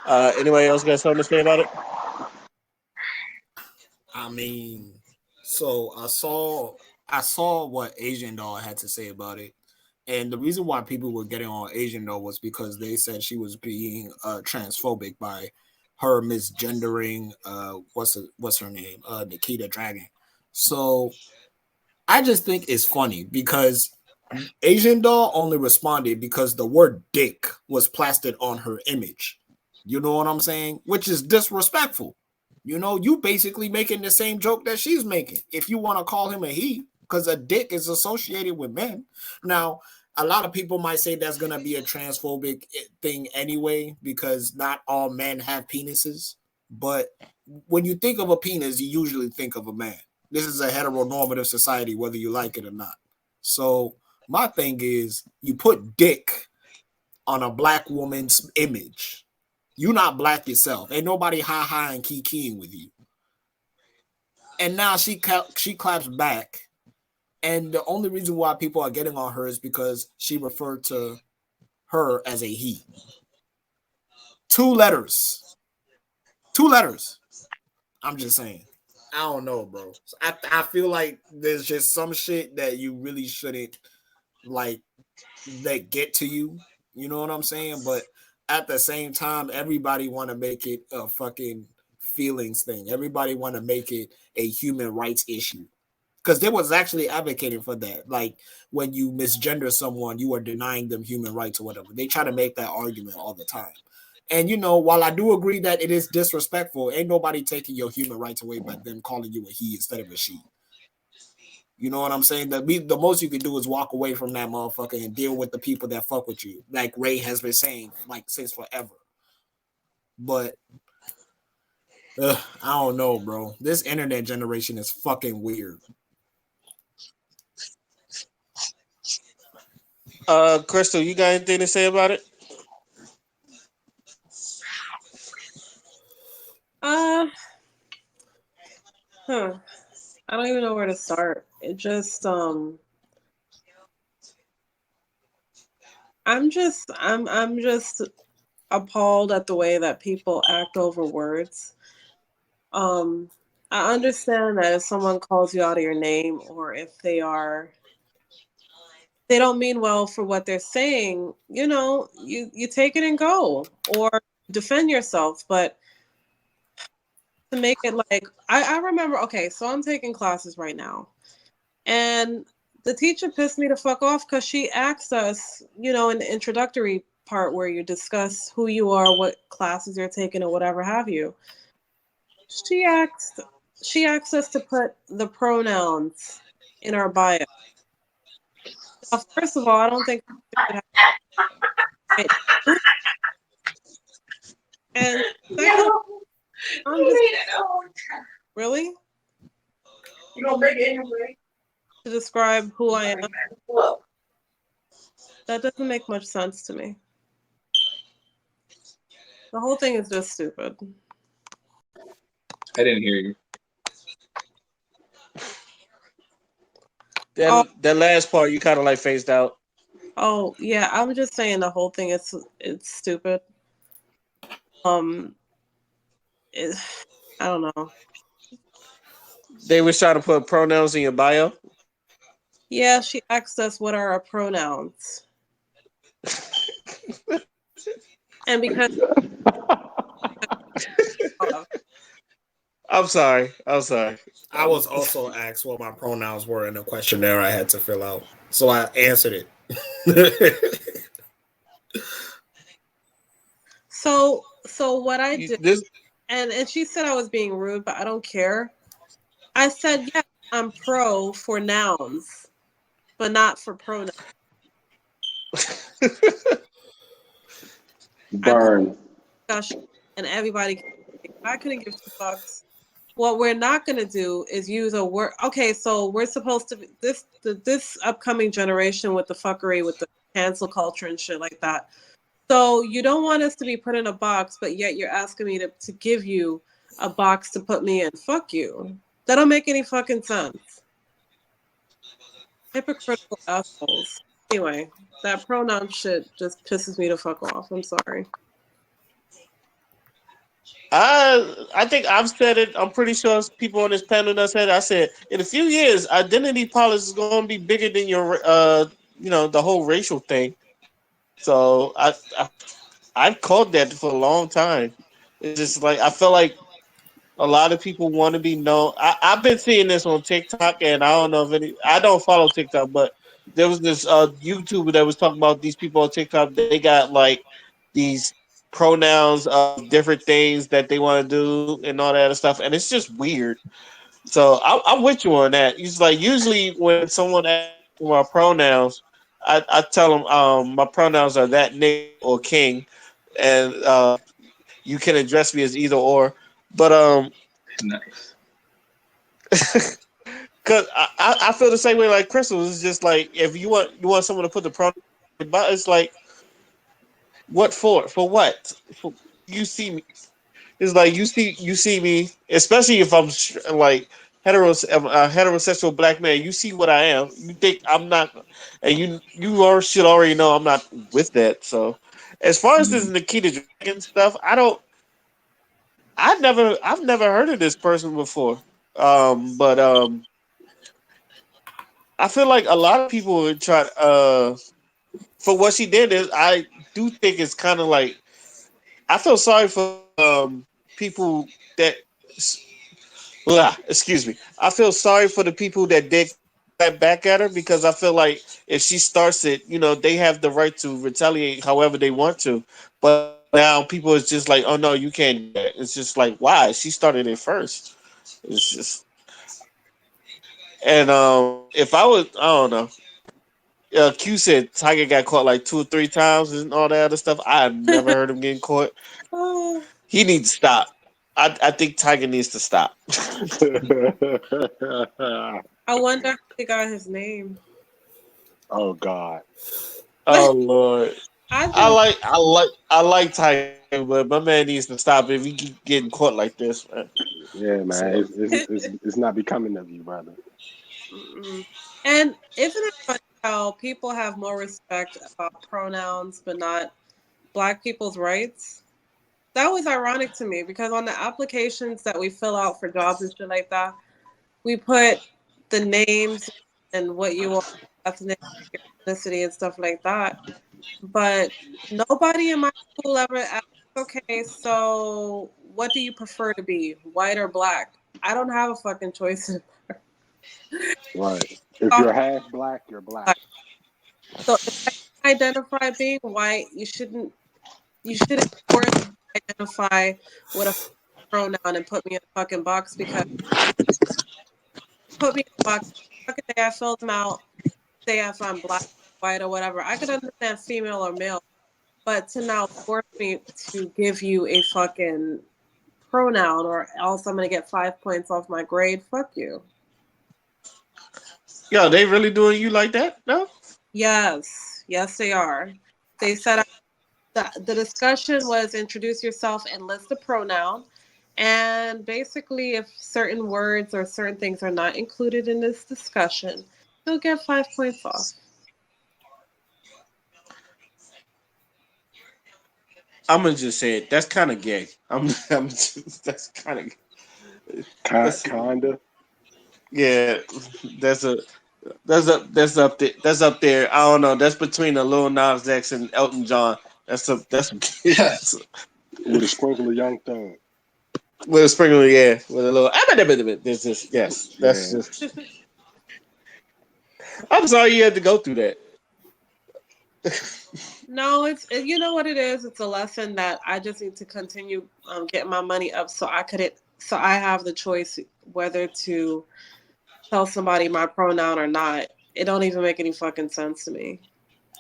[SPEAKER 2] Anybody else got something to say about it?
[SPEAKER 5] I mean, so I saw what Asian doll had to say about it. And the reason why people were getting on Asian doll was because they said she was being transphobic by her misgendering what's her name? Nikita Dragon. So I just think it's funny because Asian doll only responded because the word dick was plastered on her image. You know what I'm saying? Which is disrespectful. You basically making the same joke that she's making. If you want to call him a he, because a dick is associated with men. Now, a lot of people might say that's going to be a transphobic thing anyway, because not all men have penises. But when you think of a penis, you usually think of a man. This is a heteronormative society, whether you like it or not. So my thing is, you put dick on a black woman's image. You not black yourself. Ain't nobody ha and keying with you. And now she claps back. And the only reason why people are getting on her is because she referred to her as a he. Two letters. I'm just saying. I don't know, bro. I feel like there's just some shit that you really shouldn't like that get to you. You know what I'm saying? But at the same time, everybody want to make it a fucking feelings thing. Everybody want to make it a human rights issue. Because they was actually advocating for that. Like when you misgender someone, you are denying them human rights or whatever. They try to make that argument all the time. And you know, while I do agree that it is disrespectful, ain't nobody taking your human rights away by them calling you a he instead of a she. You know what I'm saying? The most you can do is walk away from that motherfucker and deal with the people that fuck with you, like Ray has been saying, like since forever. But I don't know, bro. This internet generation is fucking weird.
[SPEAKER 2] Crystal, you got anything to say about it?
[SPEAKER 4] I don't even know where to start. It just I'm just appalled at the way that people act over words. I understand that if someone calls you out of your name or if they don't mean well for what they're saying, you know, you take it and go or defend yourself, but to make it like I remember, okay, so I'm taking classes right now. And the teacher pissed me the fuck off because she asked us, you know, in the introductory part where you discuss who you are, what classes you're taking, or whatever have you. She asked us to put the pronouns in our bio. Now, first of all, I don't think and second, I'm just really
[SPEAKER 7] You gonna make it anyway?
[SPEAKER 4] to describe who I am. That doesn't make much sense to me. The whole thing is just stupid.
[SPEAKER 3] I didn't hear you.
[SPEAKER 2] That last part you kind of like phased out.
[SPEAKER 4] Oh yeah, I'm just saying the whole thing is it's stupid. It, I don't know.
[SPEAKER 2] They was trying to put pronouns in your bio.
[SPEAKER 4] Yeah, she asked us what are our pronouns, and because
[SPEAKER 2] I'm sorry.
[SPEAKER 5] I was also asked what my pronouns were in a questionnaire I had to fill out. So I answered it.
[SPEAKER 4] so what I did,
[SPEAKER 2] This
[SPEAKER 4] and she said I was being rude, but I don't care. I said, yeah, I'm pro for nouns, but not for pronouns.
[SPEAKER 6] Burn.
[SPEAKER 4] And everybody, I couldn't give $2. What we're not going to do is use a word. Okay, so we're supposed to this upcoming generation with the fuckery, with the cancel culture and shit like that. So you don't want us to be put in a box, but yet you're asking me to give you a box to put me in. Fuck you. That don't make any fucking sense. Hypocritical assholes. Anyway, that pronoun shit just pisses me the fuck off. I'm sorry.
[SPEAKER 2] I think I've said it. I'm pretty sure people on this panel that said it. I said in a few years, identity politics is going to be bigger than your the whole racial thing. So I've called that for a long time. It's just like I feel like a lot of people want to be known. I've been seeing this on TikTok, and I don't know if I don't follow TikTok, but there was this YouTuber that was talking about these people on TikTok. They got like these pronouns of different things that they want to do and all that other stuff, and it's just weird. So I'm with you on that. It's like usually when someone asks for my pronouns, I tell them my pronouns are that nigga or king, and you can address me as either or. But
[SPEAKER 3] Nice.
[SPEAKER 2] cause I feel the same way like Crystal. It's just like if you want someone to put the pronoun, but it's like What for? For what? For, you see me. It's like you see me, especially if I'm like a heterosexual black man. You see what I am. You think I'm not, and you should already know I'm not with that. So, as far as this Nikita Dragon stuff, I've never heard of this person before. But I feel like a lot of people would try for what she did. Is I do think it's kind of like I feel sorry for people that excuse me. I feel sorry for the people that did that back at her because I feel like if she starts it, they have the right to retaliate however they want to. But now people is just like, oh no, you can't do that. It's just like, why? She started it first. It's just and if I don't know. Q said Tiger got caught like 2 or 3 times and all that other stuff. I never heard him getting caught.
[SPEAKER 4] Oh,
[SPEAKER 2] He needs to stop. I think Tiger needs to stop.
[SPEAKER 4] I wonder how he got his name.
[SPEAKER 6] Oh God.
[SPEAKER 2] Oh Lord.
[SPEAKER 4] I
[SPEAKER 2] I
[SPEAKER 4] just
[SPEAKER 2] like I like I like Tiger, but my man needs to stop if he keep getting caught like this, man.
[SPEAKER 6] Yeah, man.
[SPEAKER 2] So
[SPEAKER 6] It's not becoming of you, brother.
[SPEAKER 4] mm-mm. And isn't it funny how people have more respect about pronouns but not black people's rights? That was ironic to me because on the applications that we fill out for jobs and shit like that, we put the names and what you are, ethnic, ethnicity, and stuff like that. But nobody in my school ever asked, okay, so what do you prefer to be, white or black? I don't have a fucking choice.
[SPEAKER 6] Right. If you're half black, you're black.
[SPEAKER 4] So if I identify being white, you shouldn't force me to identify with a pronoun and put me in a fucking box because put me in a box. Fucking day I filled them out. Say if I'm black, white, or whatever. I could understand female or male, but to now force me to give you a fucking pronoun or else I'm gonna get 5 points off my grade. Fuck you.
[SPEAKER 2] yo, they really doing you like that? No?
[SPEAKER 4] Yes, yes, they are. They said the discussion was introduce yourself and list a pronoun. And basically, if certain words or certain things are not included in this discussion, you'll get 5 points off.
[SPEAKER 2] I'm gonna just say it. That's kind of gay. I'm just, that's kind of that's
[SPEAKER 6] Kinda.
[SPEAKER 2] yeah. That's a that's up there. I don't know. That's between the Lil Nas X and Elton John. That's
[SPEAKER 3] Yes.
[SPEAKER 6] With a sprinkle of young thug.
[SPEAKER 2] with a sprinkler, yeah, with a little. This is yes. That's
[SPEAKER 6] Yeah.
[SPEAKER 2] just. I'm sorry you had to go through that.
[SPEAKER 4] No, you know what it is. It's a lesson that I just need to continue getting my money up, so I have the choice whether to tell somebody my pronoun or not. It don't even make any fucking sense to me.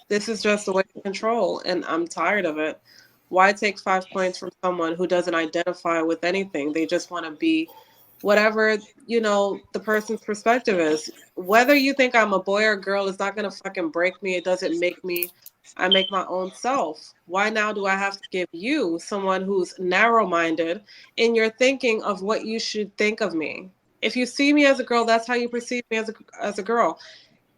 [SPEAKER 4] This is just a way to control, and I'm tired of it. Why take 5 points from someone who doesn't identify with anything? They just want to be whatever, the person's perspective is. Whether you think I'm a boy or girl is not going to fucking break me. It doesn't make me. I make my own self. Why now do I have to give you someone who's narrow minded in your thinking of what you should think of me? If you see me as a girl, that's how you perceive me as a girl.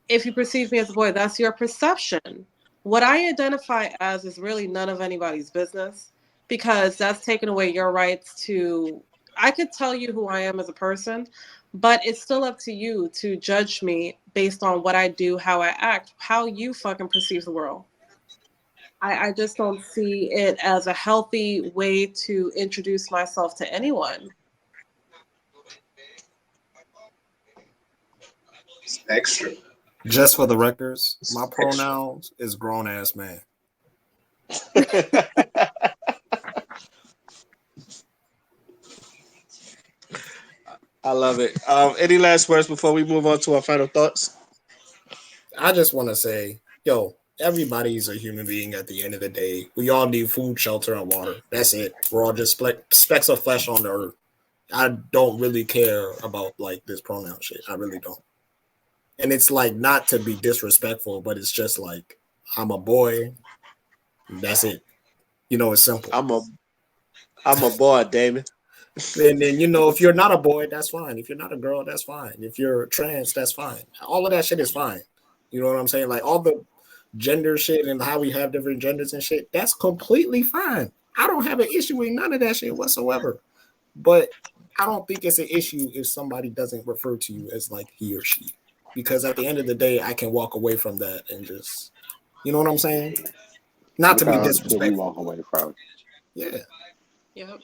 [SPEAKER 4] If you perceive me as a boy, that's your perception. What I identify as is really none of anybody's business because that's taken away your rights to. I could tell you who I am as a person, but it's still up to you to judge me based on what I do, how I act, how you fucking perceive the world. I just don't see it as a healthy way to introduce myself to anyone.
[SPEAKER 3] It's extra.
[SPEAKER 5] Just for the records, my pronouns is grown ass man.
[SPEAKER 2] I love it. Any last words before we move on to our final thoughts?
[SPEAKER 5] I just want to say, yo, everybody's a human being at the end of the day. We all need food, shelter, and water. That's it. We're all just specks of flesh on the earth. I don't really care about like this pronoun shit. I really don't. And it's like not to be disrespectful, but it's just like I'm a boy. That's it. It's simple.
[SPEAKER 2] I'm a boy, Damon.
[SPEAKER 5] And then if you're not a boy, that's fine. If you're not a girl, that's fine. If you're trans, that's fine. All of that shit is fine. You know what I'm saying? Like all the gender shit and how we have different genders and shit, that's completely fine. I don't have an issue with none of that shit whatsoever. But I don't think it's an issue if somebody doesn't refer to you as like he or she. Because at the end of the day, I can walk away from that and just, you know what I'm saying? Not to be disrespectful.
[SPEAKER 6] We walk away from.
[SPEAKER 5] Yeah.
[SPEAKER 4] Yep.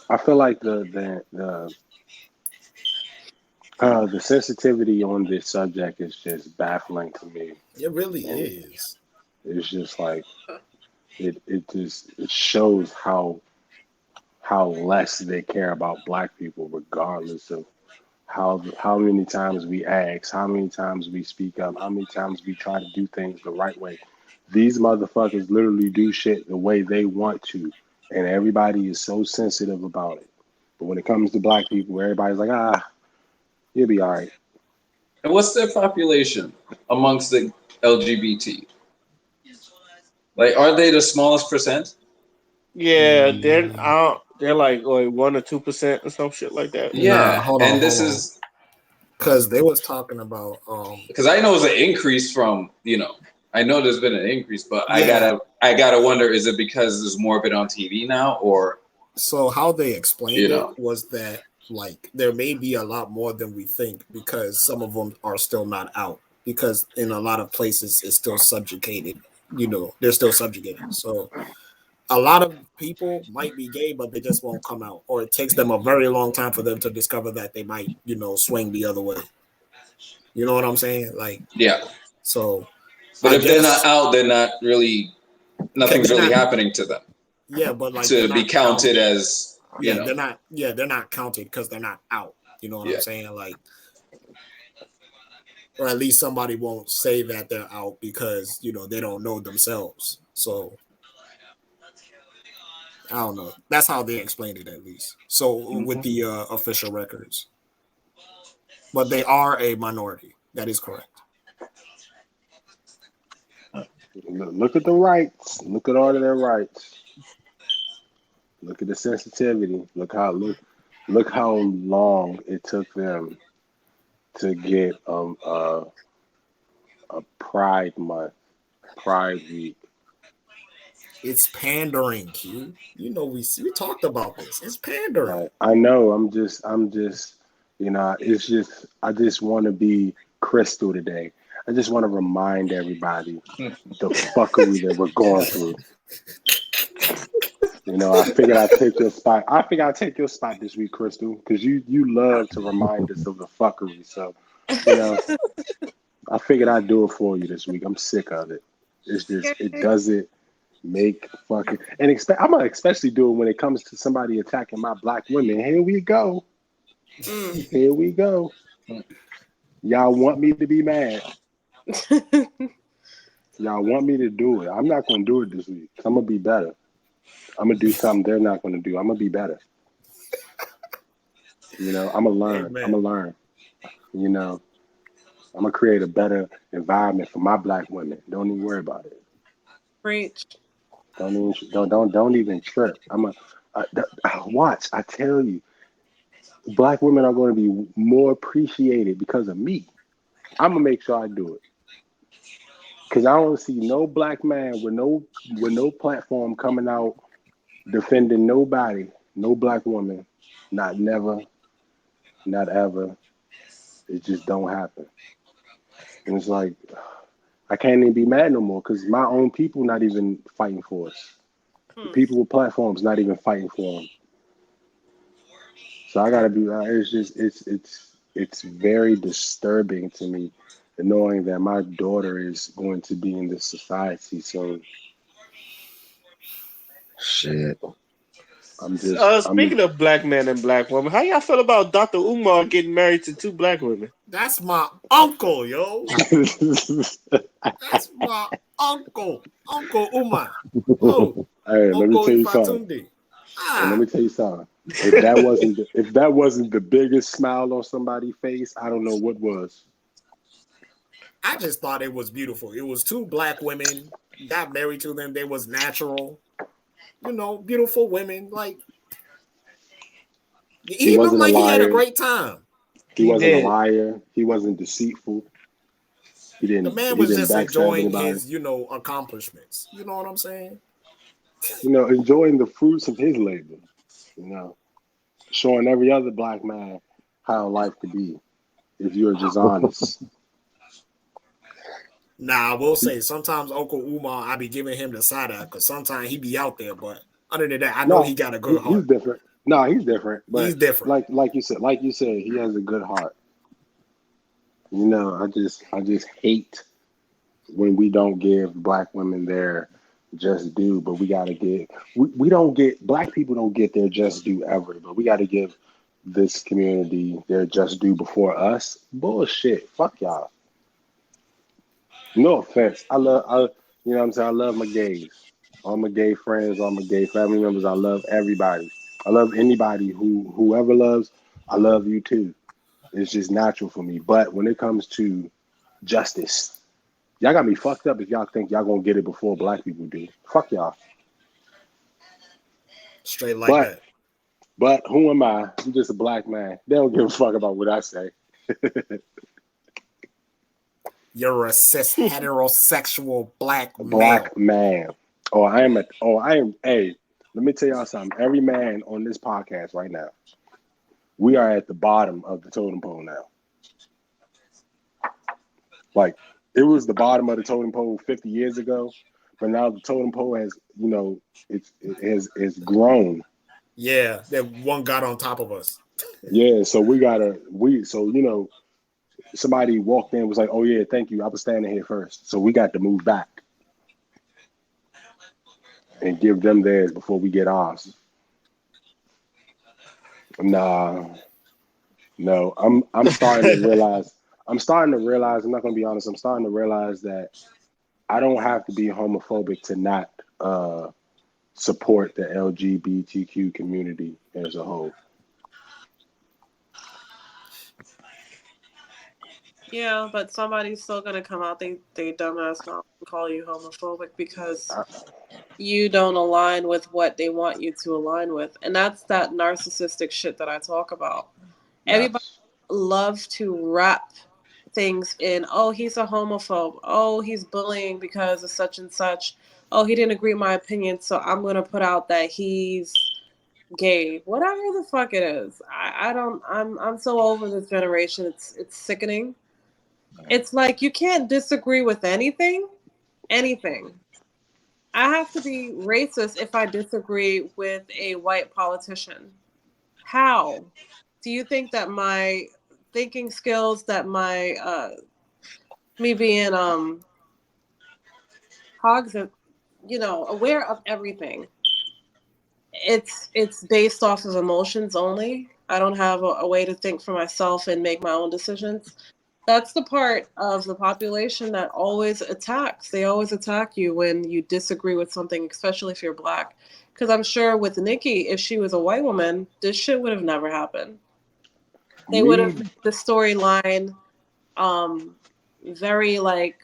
[SPEAKER 6] I feel like the sensitivity on this subject is just baffling to me.
[SPEAKER 5] It really
[SPEAKER 6] And
[SPEAKER 5] is.
[SPEAKER 6] it's just like it shows how less they care about black people, regardless of how many times we ask, how many times we speak up, how many times we try to do things the right way. These motherfuckers literally do shit the way they want to, and everybody is so sensitive about it. But when it comes to black people, everybody's like, you'll be all right.
[SPEAKER 3] And what's their population amongst the LGBT? Like, are they the smallest percent?
[SPEAKER 2] Yeah, they're like 1 or 2% or some shit like that.
[SPEAKER 3] Yeah,
[SPEAKER 5] hold
[SPEAKER 3] and
[SPEAKER 5] on,
[SPEAKER 3] this is
[SPEAKER 5] because they was talking about
[SPEAKER 3] because I know it's an increase from I know there's been an increase, but
[SPEAKER 5] Yeah.
[SPEAKER 3] I gotta wonder, is it because there's more of it on TV now, or
[SPEAKER 5] so how they explained it was that like there may be a lot more than we think because some of them are still not out because in a lot of places it's still subjugated. They're still subjugated. So a lot of people might be gay, but they just won't come out, or it takes them a very long time for them to discover that they might, swing the other way. You know what I'm saying? Like,
[SPEAKER 3] yeah.
[SPEAKER 5] So,
[SPEAKER 3] but if they're not out, they're not really. Nothing's really happening to them.
[SPEAKER 5] Yeah, but like
[SPEAKER 3] to be counted as
[SPEAKER 5] they're not. Yeah, they're not counted because they're not out. You know what I'm saying? Like, or at least somebody won't say that they're out because they don't know themselves. So I don't know. That's how they explained it, at least. So with the official records, but they are a minority. That is correct.
[SPEAKER 6] Look at the rights. Look at all of their rights. Look at the sensitivity. Look how long it took them to get a Pride Month, Pride Week.
[SPEAKER 5] It's pandering, Q. We talked about this. It's pandering.
[SPEAKER 6] I know. I'm just. It's just. I just want to be crystal today. I just want to remind everybody the fuckery that we're going through. I figured I'd take your spot. I figured I'd take your spot this week, Crystal, because you love to remind us of the fuckery. So, I figured I'd do it for you this week. I'm sick of it. It's just it doesn't make fucking I'm gonna especially do it when it comes to somebody attacking my black women. Here we go. Here we go. Y'all want me to be mad. Y'all want me to do it. I'm not gonna do it this week. I'm gonna be better. I'm gonna do something they're not gonna do. I'm gonna be better. I'm gonna learn.
[SPEAKER 5] Amen.
[SPEAKER 6] I'm gonna learn. I'm gonna create a better environment for my black women. Don't even worry about it.
[SPEAKER 4] Preach.
[SPEAKER 6] Don't even trip. Watch. I tell you, black women are going to be more appreciated because of me. I'm gonna make sure I do it. Cause I don't see no black man with no platform coming out defending nobody, no black woman, not never, not ever. It just don't happen. And it's like I can't even be mad no more because my own people not even fighting for us. The people with platforms not even fighting for them. So I gotta be. It's very disturbing to me knowing that my daughter is going to be in this society soon.
[SPEAKER 1] Shit.
[SPEAKER 2] Speaking of black men and black women, how y'all feel about Dr. Umar getting married to 2 black women?
[SPEAKER 5] That's my uncle, yo. That's my uncle, Uncle Umar. Oh,
[SPEAKER 6] hey, let me tell you something. Let me tell you something. If that wasn't the biggest smile on somebody's face, I don't know what was.
[SPEAKER 5] I just thought it was beautiful. It was 2 black women got married to them. They was natural, beautiful women. Like
[SPEAKER 6] He
[SPEAKER 5] he looked
[SPEAKER 6] wasn't a
[SPEAKER 5] like he had a
[SPEAKER 6] liar.
[SPEAKER 5] great time.
[SPEAKER 6] He
[SPEAKER 2] He
[SPEAKER 6] wasn't a
[SPEAKER 2] did.
[SPEAKER 6] liar. He wasn't deceitful. He
[SPEAKER 5] The
[SPEAKER 6] didn't
[SPEAKER 5] man
[SPEAKER 6] he
[SPEAKER 5] was
[SPEAKER 6] didn't
[SPEAKER 5] just
[SPEAKER 6] backstab
[SPEAKER 5] enjoying
[SPEAKER 6] anybody.
[SPEAKER 5] his, accomplishments. You know what I'm saying?
[SPEAKER 6] Enjoying the fruits of his labor. You know, showing every other black man how life could be if you're just honest.
[SPEAKER 5] Nah, I will say sometimes Uncle Umar, I be giving him the side eye because sometimes he be out there, but other than that, I know he
[SPEAKER 6] No,
[SPEAKER 5] got a good
[SPEAKER 6] he's
[SPEAKER 5] heart.
[SPEAKER 6] different. No, he's different.
[SPEAKER 5] He's
[SPEAKER 6] But
[SPEAKER 5] different.
[SPEAKER 6] like you said, he has a good heart. I just hate when we don't give black women their just due, but we gotta give we don't get black people don't get their just due ever, but we gotta give this community their just due before us. Bullshit. Fuck y'all. No offense. You know what I'm saying? I love my gays. All my gay friends, all my gay family members. I love everybody. I love anybody whoever loves, I love you too. It's just natural for me. But when it comes to justice, y'all got me fucked up if y'all think y'all gonna get it before black people do. Fuck y'all.
[SPEAKER 5] Straight like
[SPEAKER 6] But
[SPEAKER 5] that.
[SPEAKER 6] but who am I? I'm just a black man. They don't give a fuck about what I say.
[SPEAKER 5] You're a cis heterosexual black male.
[SPEAKER 6] Black man. Hey, let me tell y'all something. Every man on this podcast right now, we are at the bottom of the totem pole now. Like it was the bottom of the totem pole 50 years ago, but now the totem pole has, it's grown.
[SPEAKER 5] Yeah, that one got on top of us.
[SPEAKER 6] Yeah, so somebody walked in and was like, "Oh yeah, thank you. I was standing here first." So we got to move back and give them theirs before we get ours. Nah, no. I'm starting to realize. I'm not gonna be honest. I'm starting to realize that I don't have to be homophobic to not support the LGBTQ community as a whole.
[SPEAKER 4] Yeah, but somebody's still gonna come out. They dumbass gonna call you homophobic because
[SPEAKER 6] I,
[SPEAKER 4] you don't align with what they want you to align with, and that's that narcissistic shit that I talk about. Everybody
[SPEAKER 6] yes,
[SPEAKER 4] loves to wrap things in. Oh, he's a homophobe. Oh, he's bullying because of such and such. Oh, he didn't agree with my opinion, so I'm gonna put out that he's gay. Whatever the fuck it is. I don't. I'm so over this generation. It's sickening. It's like you can't disagree with anything. Anything. I have to be racist if I disagree with a white politician. How? Do you think that my thinking skills, that my me being cognizant, aware of everything, it's based off of emotions only. I don't have a way to think for myself and make my own decisions. That's the part of the population that always attacks. They always attack you when you disagree with something, especially if you're black. Because I'm sure with Nicki, if she was a white woman, this shit would have never happened. They would have
[SPEAKER 6] me,
[SPEAKER 4] made the storyline um, very like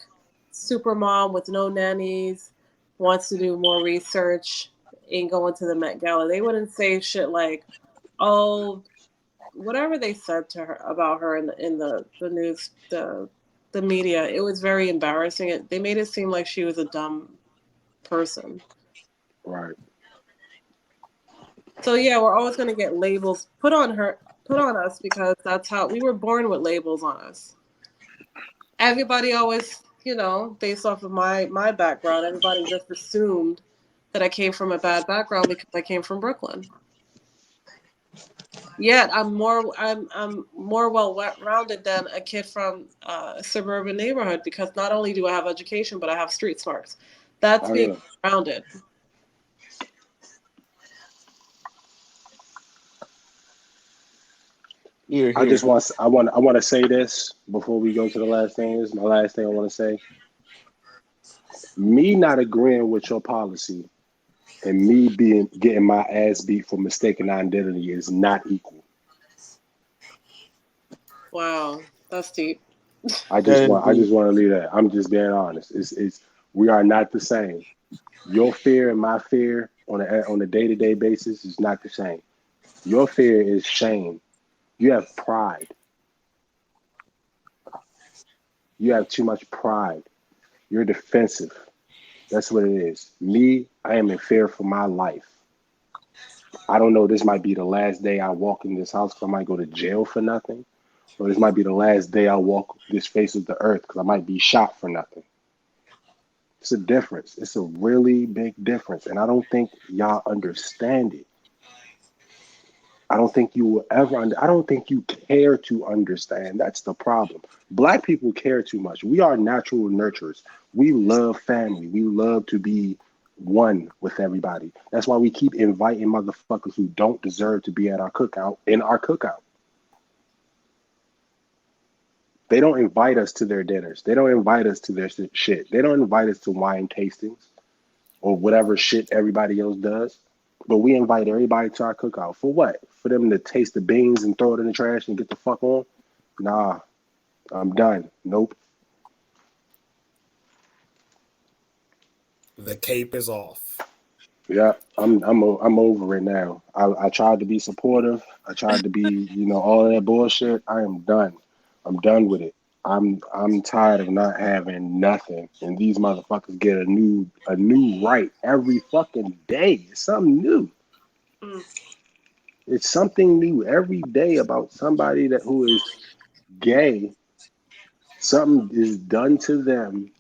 [SPEAKER 4] super mom with no nannies, wants to do more research, ain't going to the Met Gala. They wouldn't say shit like, oh, whatever they said to her about her in the news, the media. It was very embarrassing. They made it seem like she was a dumb person.
[SPEAKER 6] right?
[SPEAKER 4] So yeah, we're always gonna get labels put on us because that's how we were born with labels on us. Everybody always, based off of my background, everybody just assumed that I came from a bad background because I came from Brooklyn. Yet I'm more well rounded than a kid from a suburban neighborhood because not only do I have education, but I have street smarts. That's
[SPEAKER 6] Oh
[SPEAKER 4] being
[SPEAKER 6] yeah.
[SPEAKER 4] rounded.
[SPEAKER 2] Here,
[SPEAKER 6] I
[SPEAKER 2] here.
[SPEAKER 6] just want I want to say this before we go to the last thing. This is my last thing I want to say. Me not agreeing with your policy and me being getting my ass beat for mistaken identity is not equal.
[SPEAKER 4] Wow, that's deep.
[SPEAKER 6] I
[SPEAKER 2] That
[SPEAKER 6] just
[SPEAKER 2] is
[SPEAKER 6] want I
[SPEAKER 2] deep.
[SPEAKER 6] just want to leave that. I'm just being honest. It's We are not the same. Your fear and my fear on a day-to-day basis is not the same. Your fear is shame. You have pride. You have too much pride. You're defensive. That's what it is. Me, I am in fear for my life. I don't know. This might be the last day I walk in this house because I might go to jail for nothing. Or this might be the last day I walk this face of the earth because I might be shot for nothing. It's a difference. It's a really big difference. And I don't think y'all understand it. I don't think you will ever, I don't think you care to understand. That's the problem. Black people care too much. We are natural nurturers. We love family. We love to be one with everybody. That's why we keep inviting motherfuckers who don't deserve to be at our cookout in our cookout. They don't invite us to their dinners. They don't invite us to their shit. They don't invite us to wine tastings or whatever shit everybody else does. But we invite everybody to our cookout. For what? For them to taste the beans and throw it in the trash and get the fuck on? Nah, I'm done. Nope.
[SPEAKER 5] The cape is off.
[SPEAKER 6] Yeah, I'm over it now. I tried to be supportive. I tried to be, all of that bullshit. I am done. I'm done with it. I'm tired of not having nothing, and these motherfuckers get a new right every fucking day. It's something new. It's something new every day about somebody who is gay. Something is done to them,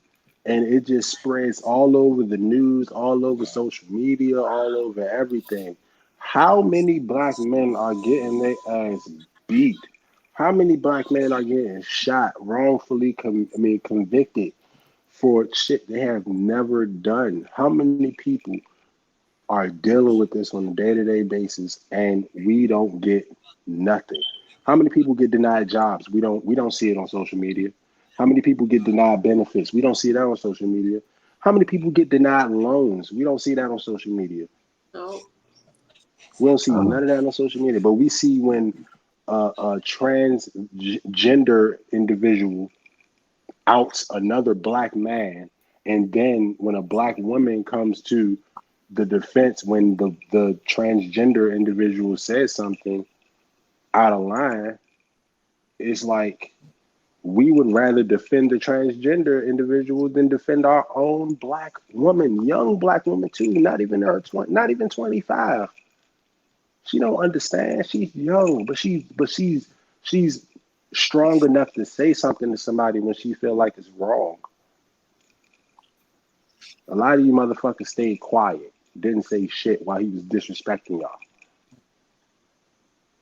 [SPEAKER 6] and it just spreads all over the news, all over social media, all over everything. How many black men are getting their ass beat? How many black men are getting shot, wrongfully convicted for shit they have never done? How many people are dealing with this on a day-to-day basis and we don't get nothing? How many people get denied jobs? We don't see it on social media. How many people get denied benefits? We don't see that on social media. How many people get denied loans? We don't see that on social media.
[SPEAKER 4] No.
[SPEAKER 6] We don't see none of that on social media. But we see when a transgender individual outs another black man, and then when a black woman comes to the defense, when the transgender individual says something out of line, it's like we would rather defend the transgender individual than defend our own black woman, young black woman too, not even 25. She don't understand. She's young, but she's strong enough to say something to somebody when she feel like it's wrong. A lot of you motherfuckers stayed quiet, didn't say shit while he was disrespecting y'all.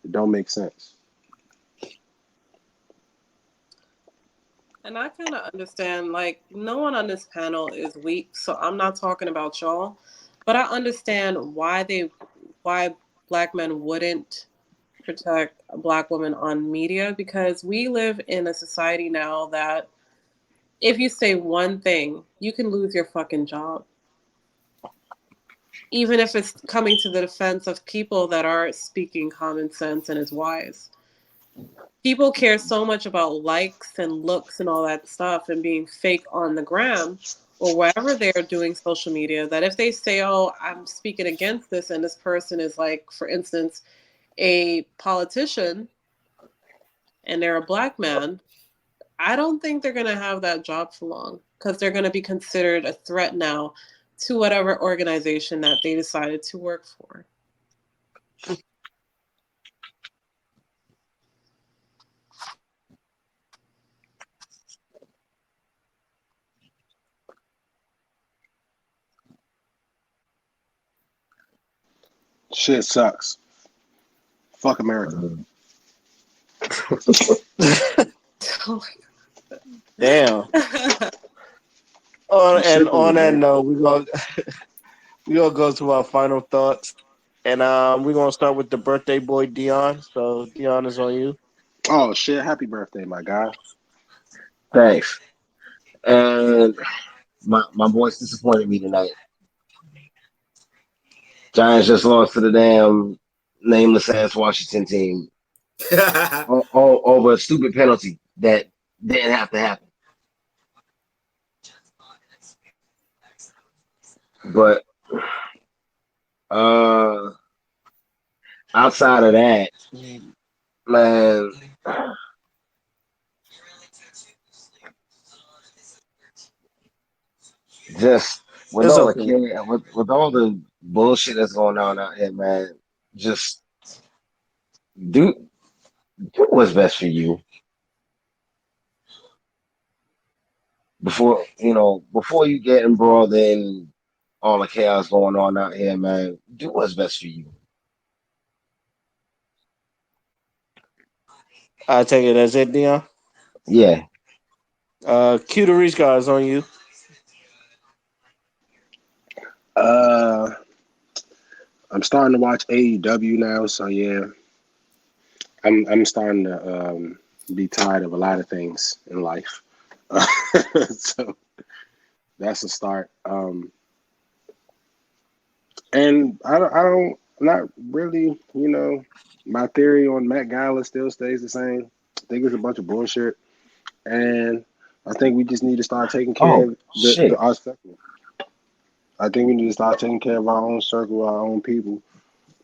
[SPEAKER 6] It don't make sense.
[SPEAKER 4] And I kind of understand, like, no one on this panel is weak, so I'm not talking about y'all. But I understand why black men wouldn't protect a black woman on media, because we live in a society now that if you say one thing, you can lose your fucking job. Even if it's coming to the defense of people that are speaking common sense and is wise. People care so much about likes and looks and all that stuff and being fake on the gram or wherever they're doing social media, that if they say, oh, I'm speaking against this, and this person is, like, for instance, a politician and they're a black man, I don't think they're going to have that job for long, because they're going to be considered a threat now to whatever organization that they decided to work for.
[SPEAKER 6] Shit sucks. Fuck America.
[SPEAKER 2] Damn. On that note, we gonna go to our final thoughts, and we're gonna start with the birthday boy Dion. So Dion is on you.
[SPEAKER 6] Oh shit! Happy birthday, my guy.
[SPEAKER 1] Thanks. And my boys disappointed me tonight. Giants just lost to the damn nameless ass Washington team over a stupid penalty that didn't have to happen. But uh, outside of that, man, just with
[SPEAKER 2] It's
[SPEAKER 1] all the
[SPEAKER 2] okay.
[SPEAKER 1] with all the bullshit that's going on out here, man, just do do what's best for you before you get embroiled in all the chaos going on out here, man. Do what's best for you.
[SPEAKER 2] I take it as it, Dion.
[SPEAKER 1] Yeah.
[SPEAKER 2] Q the Reach guys on you.
[SPEAKER 6] Uh, I'm starting to watch AEW now, so yeah, I'm starting to be tired of a lot of things in life. So that's a start. And not really, my theory on Matt Gala still stays the same. I think it's a bunch of bullshit, and I think we just need to start taking care
[SPEAKER 1] Oh
[SPEAKER 6] of
[SPEAKER 1] shit.
[SPEAKER 6] our circle. I think we need to start taking care of our own circle, our own people,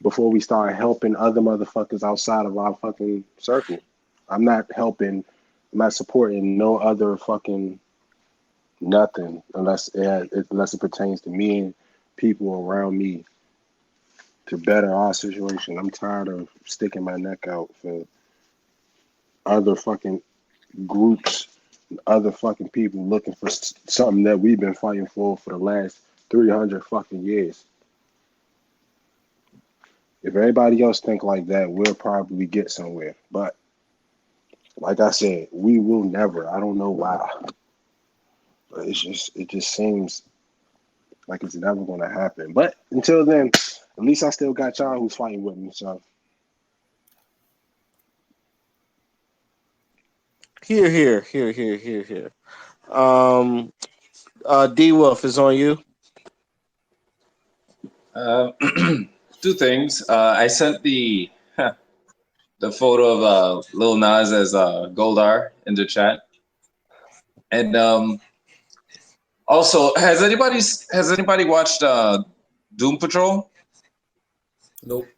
[SPEAKER 6] before we start helping other motherfuckers outside of our fucking circle. I'm not helping, I'm not supporting no other fucking nothing unless it pertains to me and people around me to better our situation. I'm tired of sticking my neck out for other fucking groups, other fucking people looking for something that we've been fighting for the last 300 fucking years. If everybody else think like that, we'll probably get somewhere. But like I said, we will never. I don't know why, but it just seems like it's never going to happen. But until then, at least I still got y'all who's fighting with me. So
[SPEAKER 2] Here. Um, D Wolf is on you.
[SPEAKER 3] Uh, two things. I sent the photo of Lil Nas as Goldar in the chat, and also has anybody watched Doom Patrol?
[SPEAKER 5] Nope.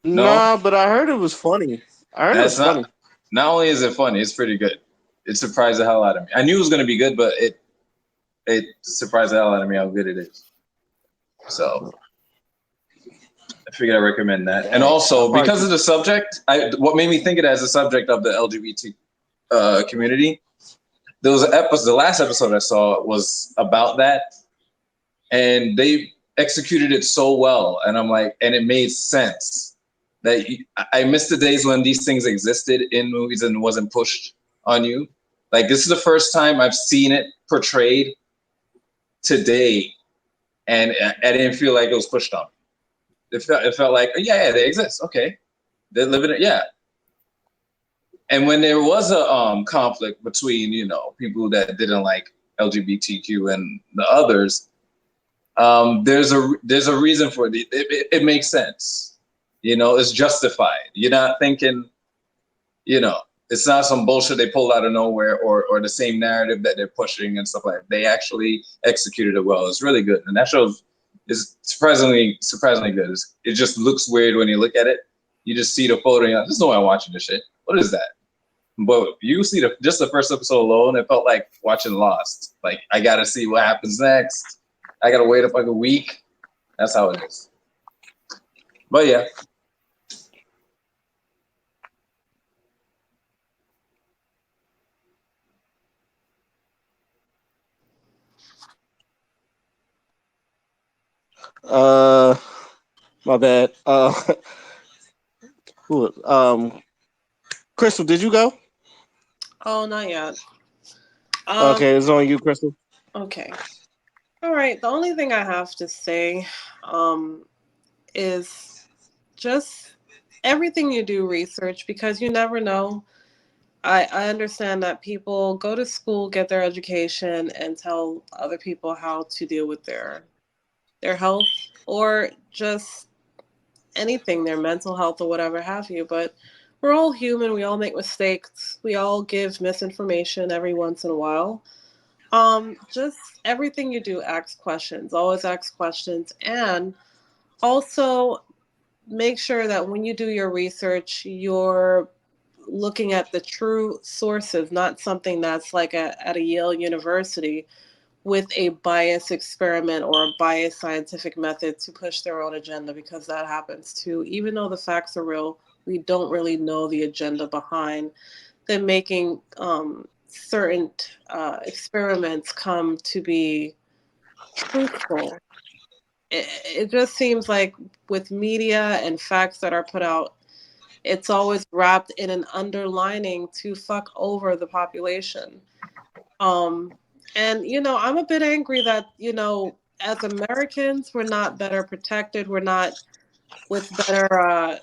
[SPEAKER 3] No,
[SPEAKER 2] Nah, but I heard it was funny. I heard it was
[SPEAKER 3] that's not.
[SPEAKER 2] funny.
[SPEAKER 3] Not only is it funny, it's pretty good. It surprised the hell out of me. I knew it was gonna be good, but it surprised the hell out of me how good it is. So I figured I'd recommend that. And
[SPEAKER 2] Dang, I
[SPEAKER 3] also because
[SPEAKER 2] probably
[SPEAKER 3] of the subject, what made me think it as a subject of the LGBT community. There was an episode. The last episode I saw was about that, and they executed it so well. And I'm like, and it made sense that I missed the days when these things existed in movies and wasn't pushed on you. Like this is the first time I've seen it portrayed today, and I didn't feel like it was pushed on. It felt like yeah, they exist. Okay, they're living it. Yeah, and when there was a conflict between people that didn't like LGBTQ and the others, there's a reason for it. It makes sense. It's justified. You're not thinking, you know, it's not some bullshit they pulled out of nowhere or the same narrative that they're pushing and stuff like that. They actually executed it well. It's really good, and that show is surprisingly good. It just looks weird when you look at it. You just see the photo, and you're like, "There's no way I'm watching this shit. What is that?" But you see just the first episode alone, it felt like watching Lost. Like I gotta see what happens next. I gotta wait up like a week. That's how it is. But yeah,
[SPEAKER 2] uh, my bad. Who? Crystal, did you go?
[SPEAKER 4] Oh, not yet.
[SPEAKER 2] Okay, it's on you, Crystal.
[SPEAKER 4] Okay. All right. The only thing I have to say, is just everything you do research because you never know. I understand that people go to school, get their education, and tell other people how to deal with their health or just anything, their mental health or whatever have you. But we're all human. We all make mistakes. We all give misinformation every once in a while. Just everything you do, ask questions. Always ask questions, and also make sure that when you do your research, you're looking at the true sources, not something that's like at a Yale University with a bias experiment or a biased scientific method to push their own agenda, because that happens too. Even though the facts are real, we don't really know the agenda behind them making certain experiments come to be truthful. It just seems like with media and facts that are put out, it's always wrapped in an underlining to fuck over the population. Um, and I'm a bit angry that as Americans, we're not better protected. We're not with better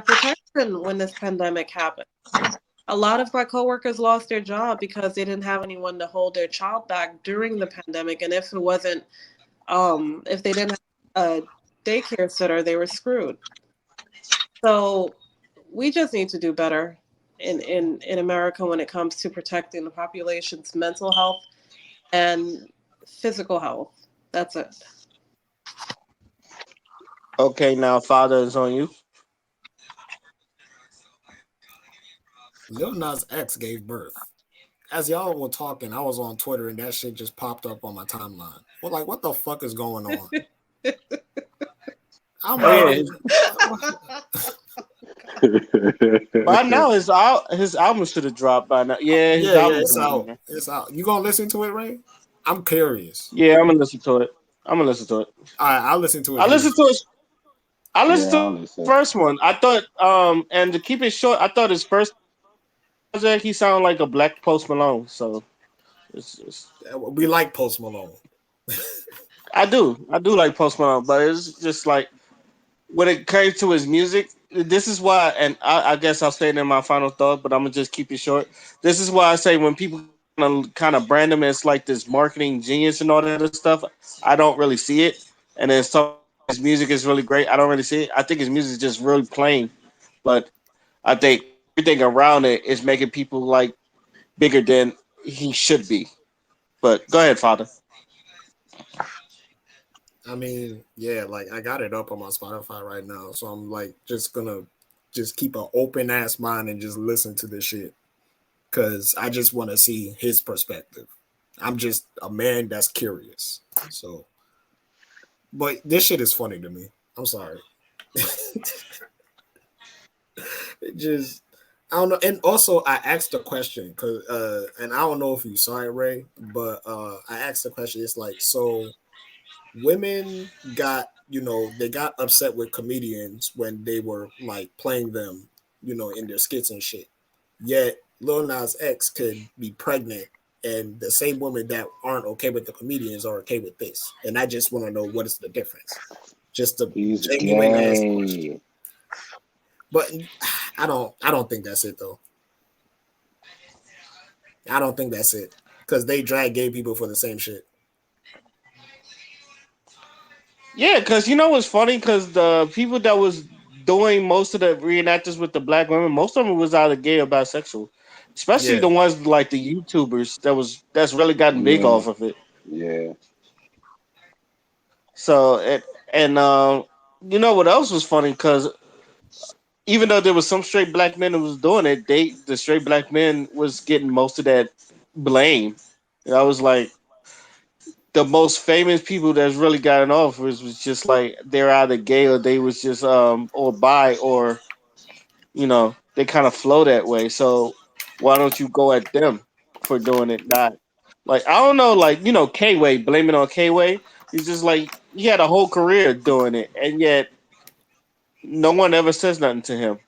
[SPEAKER 4] protection when this pandemic happened. A lot of my coworkers lost their job because they didn't have anyone to hold their child back during the pandemic, and if they didn't have a daycare sitter, they were screwed. So we just need to do better in America when it comes to protecting the population's mental health and physical health. That's it.
[SPEAKER 2] Okay, now father is on you.
[SPEAKER 5] Lil Nas X gave birth. As y'all were talking, I was on Twitter and that shit just popped up on my timeline. Well, like, what the fuck is going on? I'm
[SPEAKER 2] Oh yeah,
[SPEAKER 5] like,
[SPEAKER 2] by now his album should have dropped by now. Yeah, his
[SPEAKER 5] yeah,
[SPEAKER 2] album
[SPEAKER 5] it's
[SPEAKER 2] dropped.
[SPEAKER 5] out.
[SPEAKER 2] Man.
[SPEAKER 5] It's out. You gonna listen to it, Ray? I'm curious.
[SPEAKER 2] Yeah, I'm gonna listen to it. I'm gonna listen to it.
[SPEAKER 5] All right, I'll listen to it
[SPEAKER 2] I
[SPEAKER 5] briefly.
[SPEAKER 2] listened to it. I listened
[SPEAKER 6] Yeah,
[SPEAKER 2] to
[SPEAKER 6] I'll
[SPEAKER 2] the
[SPEAKER 6] listen.
[SPEAKER 2] first one. I thought, and to keep it short, I thought his first project he sounded like a black Post Malone. So it's
[SPEAKER 5] We like Post Malone.
[SPEAKER 2] I do like Post Malone, but it's just like when it came to his music, this is why, and I guess I'll say it in my final thought, but I'm gonna just keep it short. This is why I say when people kind of brand him as like this marketing genius and all that other stuff, I don't really see it. And then some his music is really great. I don't really see it. I think his music is just really plain, but I think everything around it is making people like bigger than he should be. But go ahead, Father.
[SPEAKER 5] I mean, yeah, like I got it up on my Spotify right now, so I'm like just gonna just keep an open ass mind and just listen to this shit because I just want to see his perspective. I'm just a man that's curious. So, but this shit is funny to me. I'm sorry. It just I don't know. And also, I asked a question because, and I don't know if you saw it, Ray, but I asked the question. It's like, so women got, they got upset with comedians when they were like playing them, in their skits and shit. Yet Lil Nas X could be pregnant, and the same women that aren't okay with the comedians are okay with this. And I just want to know what is the difference. Just a
[SPEAKER 6] He's
[SPEAKER 5] genuine ass question.
[SPEAKER 6] gay.
[SPEAKER 5] But I don't think that's it though. I don't think that's it because they drag gay people for the same shit.
[SPEAKER 2] Yeah, because you know what's funny? Because the people that was doing most of the reenactors with the black women, most of them was either gay or bisexual. Especially
[SPEAKER 5] Yeah,
[SPEAKER 2] the ones like the YouTubers that's really gotten big
[SPEAKER 6] Yeah,
[SPEAKER 2] off of it.
[SPEAKER 6] yeah,
[SPEAKER 2] So and you know what else was funny? Because even though there was some straight black men who was doing it, the straight black men was getting most of that blame. And I was like, the most famous people that's really gotten off was just like they're either gay or they was just or bi or they kind of flow that way. So why don't you go at them for doing it? Not like I don't know, like K Way, blame it on K Way. He's just like he had a whole career doing it, and yet no one ever says nothing to him.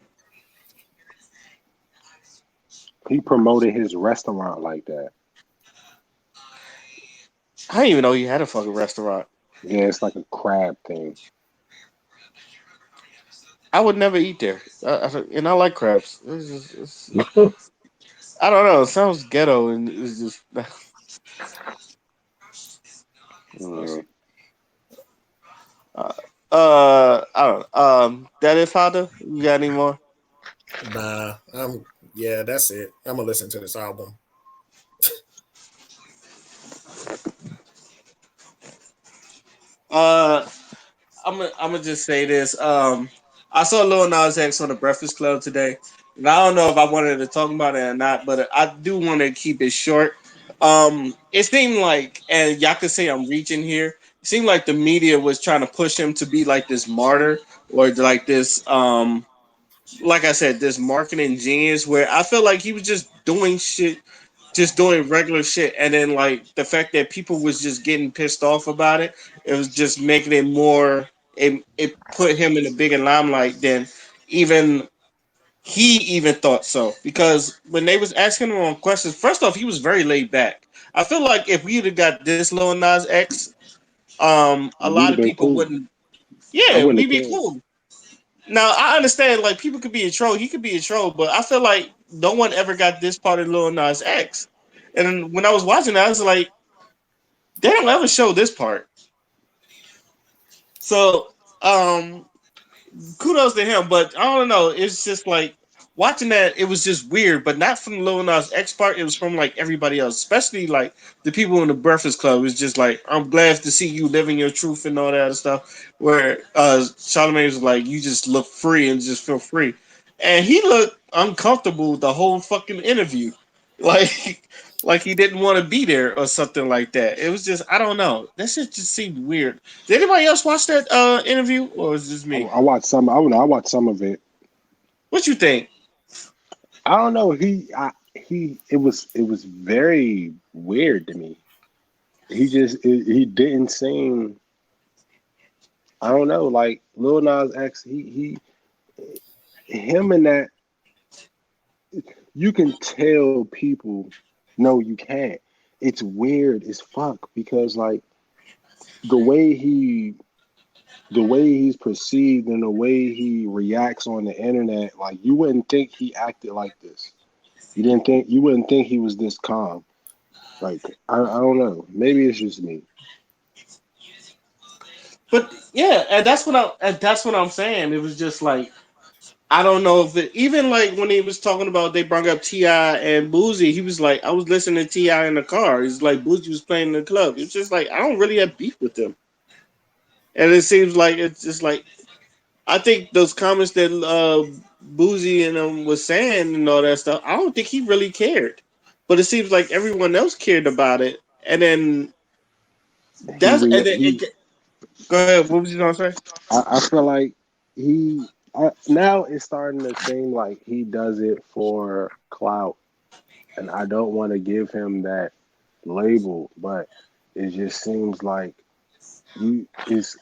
[SPEAKER 6] he promoted his restaurant like that.
[SPEAKER 2] I didn't even know he had a fucking restaurant.
[SPEAKER 6] Yeah, it's like a crab thing.
[SPEAKER 2] I would never eat there, and I like crabs. I don't know. It sounds ghetto, and it's just.
[SPEAKER 6] Mm.
[SPEAKER 2] I don't know. That it, Father? You got any more?
[SPEAKER 5] nah, yeah, that's it. I'm gonna listen to this album.
[SPEAKER 2] Uh, I'm gonna just say this. I saw Lil Nas X on the Breakfast Club today, and I don't know if I wanted to talk about it or not, but I do want to keep it short. It seemed like, and y'all could say I'm reaching here. It seemed like the media was trying to push him to be like this martyr or like this like I said, this marketing genius where I feel like he was just doing shit, just doing regular shit, and then like the fact that people was just getting pissed off about it, it was just making it more. It put him in a bigger limelight than even he even thought so. Because when they was asking him on questions, first off, he was very laid back. I feel like if we'd have got this Lil Nas X, a lot
[SPEAKER 6] We'd
[SPEAKER 2] of
[SPEAKER 6] have been
[SPEAKER 2] people
[SPEAKER 6] cool.
[SPEAKER 2] wouldn't.
[SPEAKER 6] I
[SPEAKER 2] Yeah,
[SPEAKER 6] wouldn't
[SPEAKER 2] we'd
[SPEAKER 6] have
[SPEAKER 2] be
[SPEAKER 6] cared.
[SPEAKER 2] cool. Now I understand like people could be a troll, he could be a troll, but I feel like no one ever got this part of Lil Nas X. And when I was watching that, I was like, they don't ever show this part. So kudos to him, but I don't know. It's just like watching that. It was just weird, but not from Lil Nas X part. It was from like everybody else, especially like the people in the Breakfast Club. It's just like I'm glad to see you living your truth and all that other stuff. Where Charlamagne was like, you just look free and just feel free, and he looked uncomfortable the whole fucking interview, like like he didn't want to be there or something like that. It was just I don't know. That shit just seemed weird. Did anybody else watch that interview, or was it just me?
[SPEAKER 6] I watched some. I don't know. I watched some of it.
[SPEAKER 2] What you think?
[SPEAKER 6] I don't know. He. It was very weird to me. He didn't seem. I don't know. Like Lil Nas X. Him and that. You can tell people. No, you can't. It's weird as fuck because like the way he the way he's perceived and the way he reacts on the internet, like you wouldn't think he acted like this. You wouldn't think he was this calm. Like I don't know. Maybe it's just me.
[SPEAKER 2] But yeah, and that's what I'm saying. It was just like I don't know if it even like when he was talking about they brought up Ti and Boozy, he was like I was listening to Ti in the car. He's like Boozy was playing in the club. It's just like I don't really have beef with them, and it seems like it's just like I think those comments that Boozy and was saying and all that stuff. I don't think he really cared, but it seems like everyone else cared about it, and then
[SPEAKER 6] He
[SPEAKER 2] that's and
[SPEAKER 6] re
[SPEAKER 2] then
[SPEAKER 6] he
[SPEAKER 2] go ahead. What was you gonna say?
[SPEAKER 6] I feel like now it's starting to seem like he does it for clout, and I don't want to give him that label, but it just seems like it's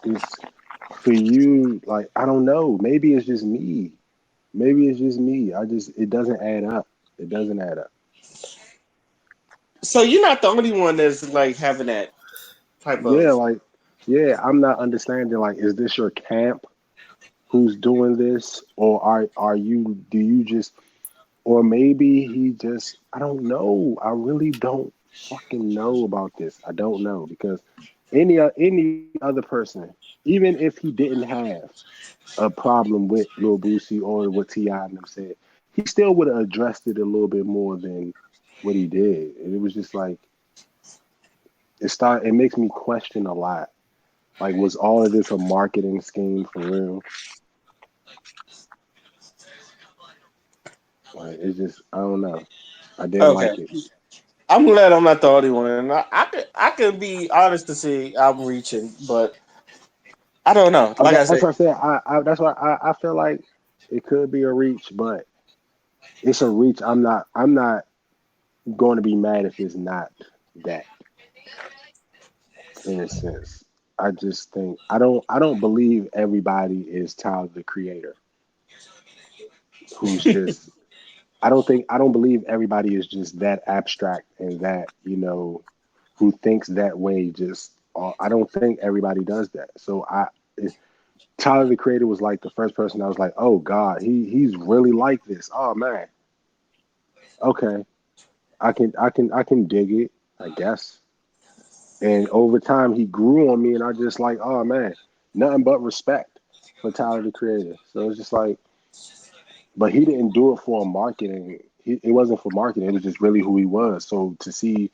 [SPEAKER 6] for you. Like I don't know. Maybe it's just me. Maybe it's just me. It doesn't add up. It doesn't add up.
[SPEAKER 2] So you're not the only one that's like having that type
[SPEAKER 6] Yeah,
[SPEAKER 2] of.
[SPEAKER 6] like yeah, I'm not understanding. Like, is this your camp who's doing this, or are you? Do you just, or maybe he just? I don't know. I really don't fucking know about this. I don't know because any other person, even if he didn't have a problem with Lil Boosie or what T.I. and them said, he still would have addressed it a little bit more than what he did. And it was just like it makes me question a lot. Like, was all of this a marketing scheme for real? Like, it's just I don't know. I didn't
[SPEAKER 2] Okay,
[SPEAKER 6] like it.
[SPEAKER 2] I'm glad I'm not the only one, and I could be honest to say I'm reaching, but I don't know. Like I
[SPEAKER 6] That's
[SPEAKER 2] said,
[SPEAKER 6] what I said. That's why I feel like it could be a reach, but it's a reach. I'm not going to be mad if it's not that in a sense. I just think I don't believe everybody is Tyler the Creator who's just I don't believe everybody is just that abstract and that, who thinks that way just I don't think everybody does that. So Tyler the Creator was like the first person I was like, "Oh god, he's really like this." Oh man. Okay. I can dig it, I guess. And over time he grew on me and I just like, "Oh man, nothing but respect for Tyler the Creator." So it's just like but he didn't do it for marketing. It wasn't for marketing. It was just really who he was. So to see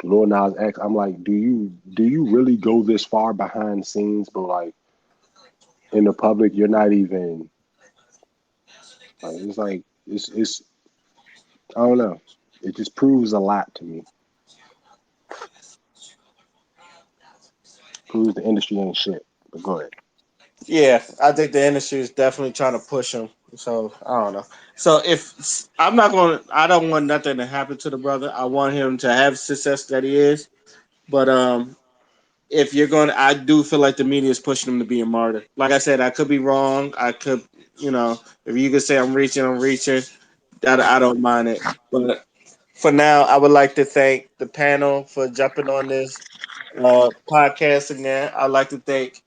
[SPEAKER 6] Lil Nas X. I'm like, do you really go this far behind the scenes, but like in the public, you're not even like it's I don't know. It just proves a lot to me. Proves the industry ain't shit. But go ahead.
[SPEAKER 2] Yeah, I think the industry is definitely trying to push him. So I don't know. So if I'm not going, I don't want nothing to happen to the brother. I want him to have success that he is. But if you're going, I do feel like the media is pushing him to be a martyr. Like I said, I could be wrong. I could, if you could say I'm reaching, I'm reaching. That I don't mind it. But for now, I would like to thank the panel for jumping on this podcast again. I'd like to thank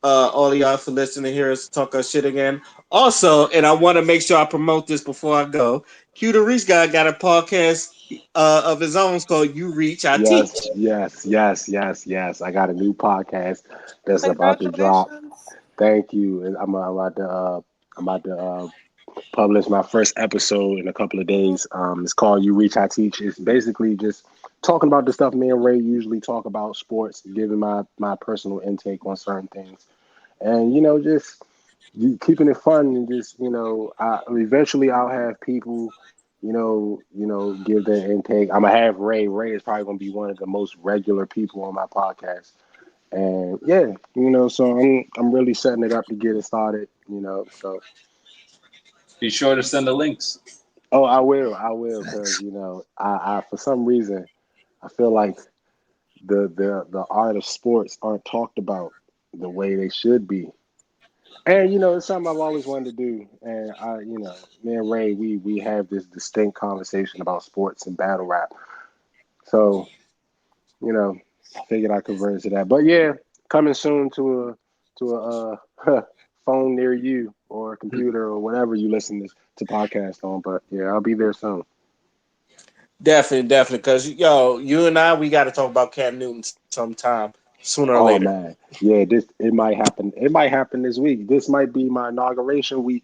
[SPEAKER 2] all of y'all for listening to hear us talk our shit again. Also, and I want to make sure I promote this before I go. Q the Reach guy got a podcast of his own. It's called You Reach, I Teach.
[SPEAKER 6] Yes, yes, yes, yes, yes. I got a new podcast that's about to drop.
[SPEAKER 4] Congratulations.
[SPEAKER 6] Thank you. And I'm about to publish my first episode in a couple of days. It's called You Reach I Teach. It's basically just talking about the stuff me and Ray usually talk about, sports, giving my personal intake on certain things. And just keeping it fun and just eventually I'll have people give their intake. I'm gonna have Ray is probably gonna be one of the most regular people on my podcast. And yeah, so I'm really setting it up to get it started. So
[SPEAKER 3] Be sure to send the links.
[SPEAKER 6] oh, I will because I for some reason I feel like the art of sports aren't talked about the way they should be. And it's something I've always wanted to do. And me and Ray, we have this distinct conversation about sports and battle rap. So, I figured I could convert to that. But yeah, coming soon to a phone near you or a computer or whatever you listen to podcast on. But yeah, I'll be there soon.
[SPEAKER 2] Definitely, definitely. Because, you and I, we got to talk about Cam Newton sometime, sooner or later.
[SPEAKER 6] Oh man, yeah, this it might happen. It might happen this week. This might be my inauguration week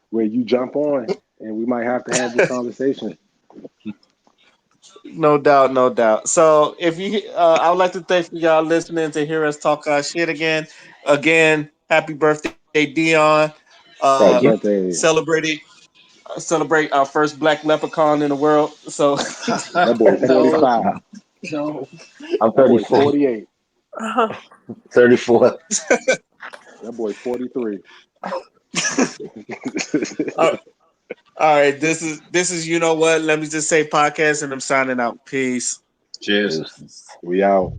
[SPEAKER 6] where you jump on, and we might have to have this conversation.
[SPEAKER 2] No doubt, no doubt. So, if you, I would like to thank y'all listening to hear us talk our shit again. Again, happy birthday, Dion.
[SPEAKER 6] Happy
[SPEAKER 1] Thank you.
[SPEAKER 6] birthday.
[SPEAKER 2] Celebrate our first black leprechaun in the world. So,
[SPEAKER 6] That boy
[SPEAKER 3] No,
[SPEAKER 6] 45.
[SPEAKER 3] no.
[SPEAKER 1] I'm
[SPEAKER 6] That boy
[SPEAKER 1] 34.
[SPEAKER 6] 48.
[SPEAKER 1] 34.
[SPEAKER 6] That boy 43.
[SPEAKER 2] uh, all right, this is you know what? Let me just say podcast, and I'm signing out. Peace.
[SPEAKER 3] Cheers.
[SPEAKER 1] Deuces.
[SPEAKER 6] We out.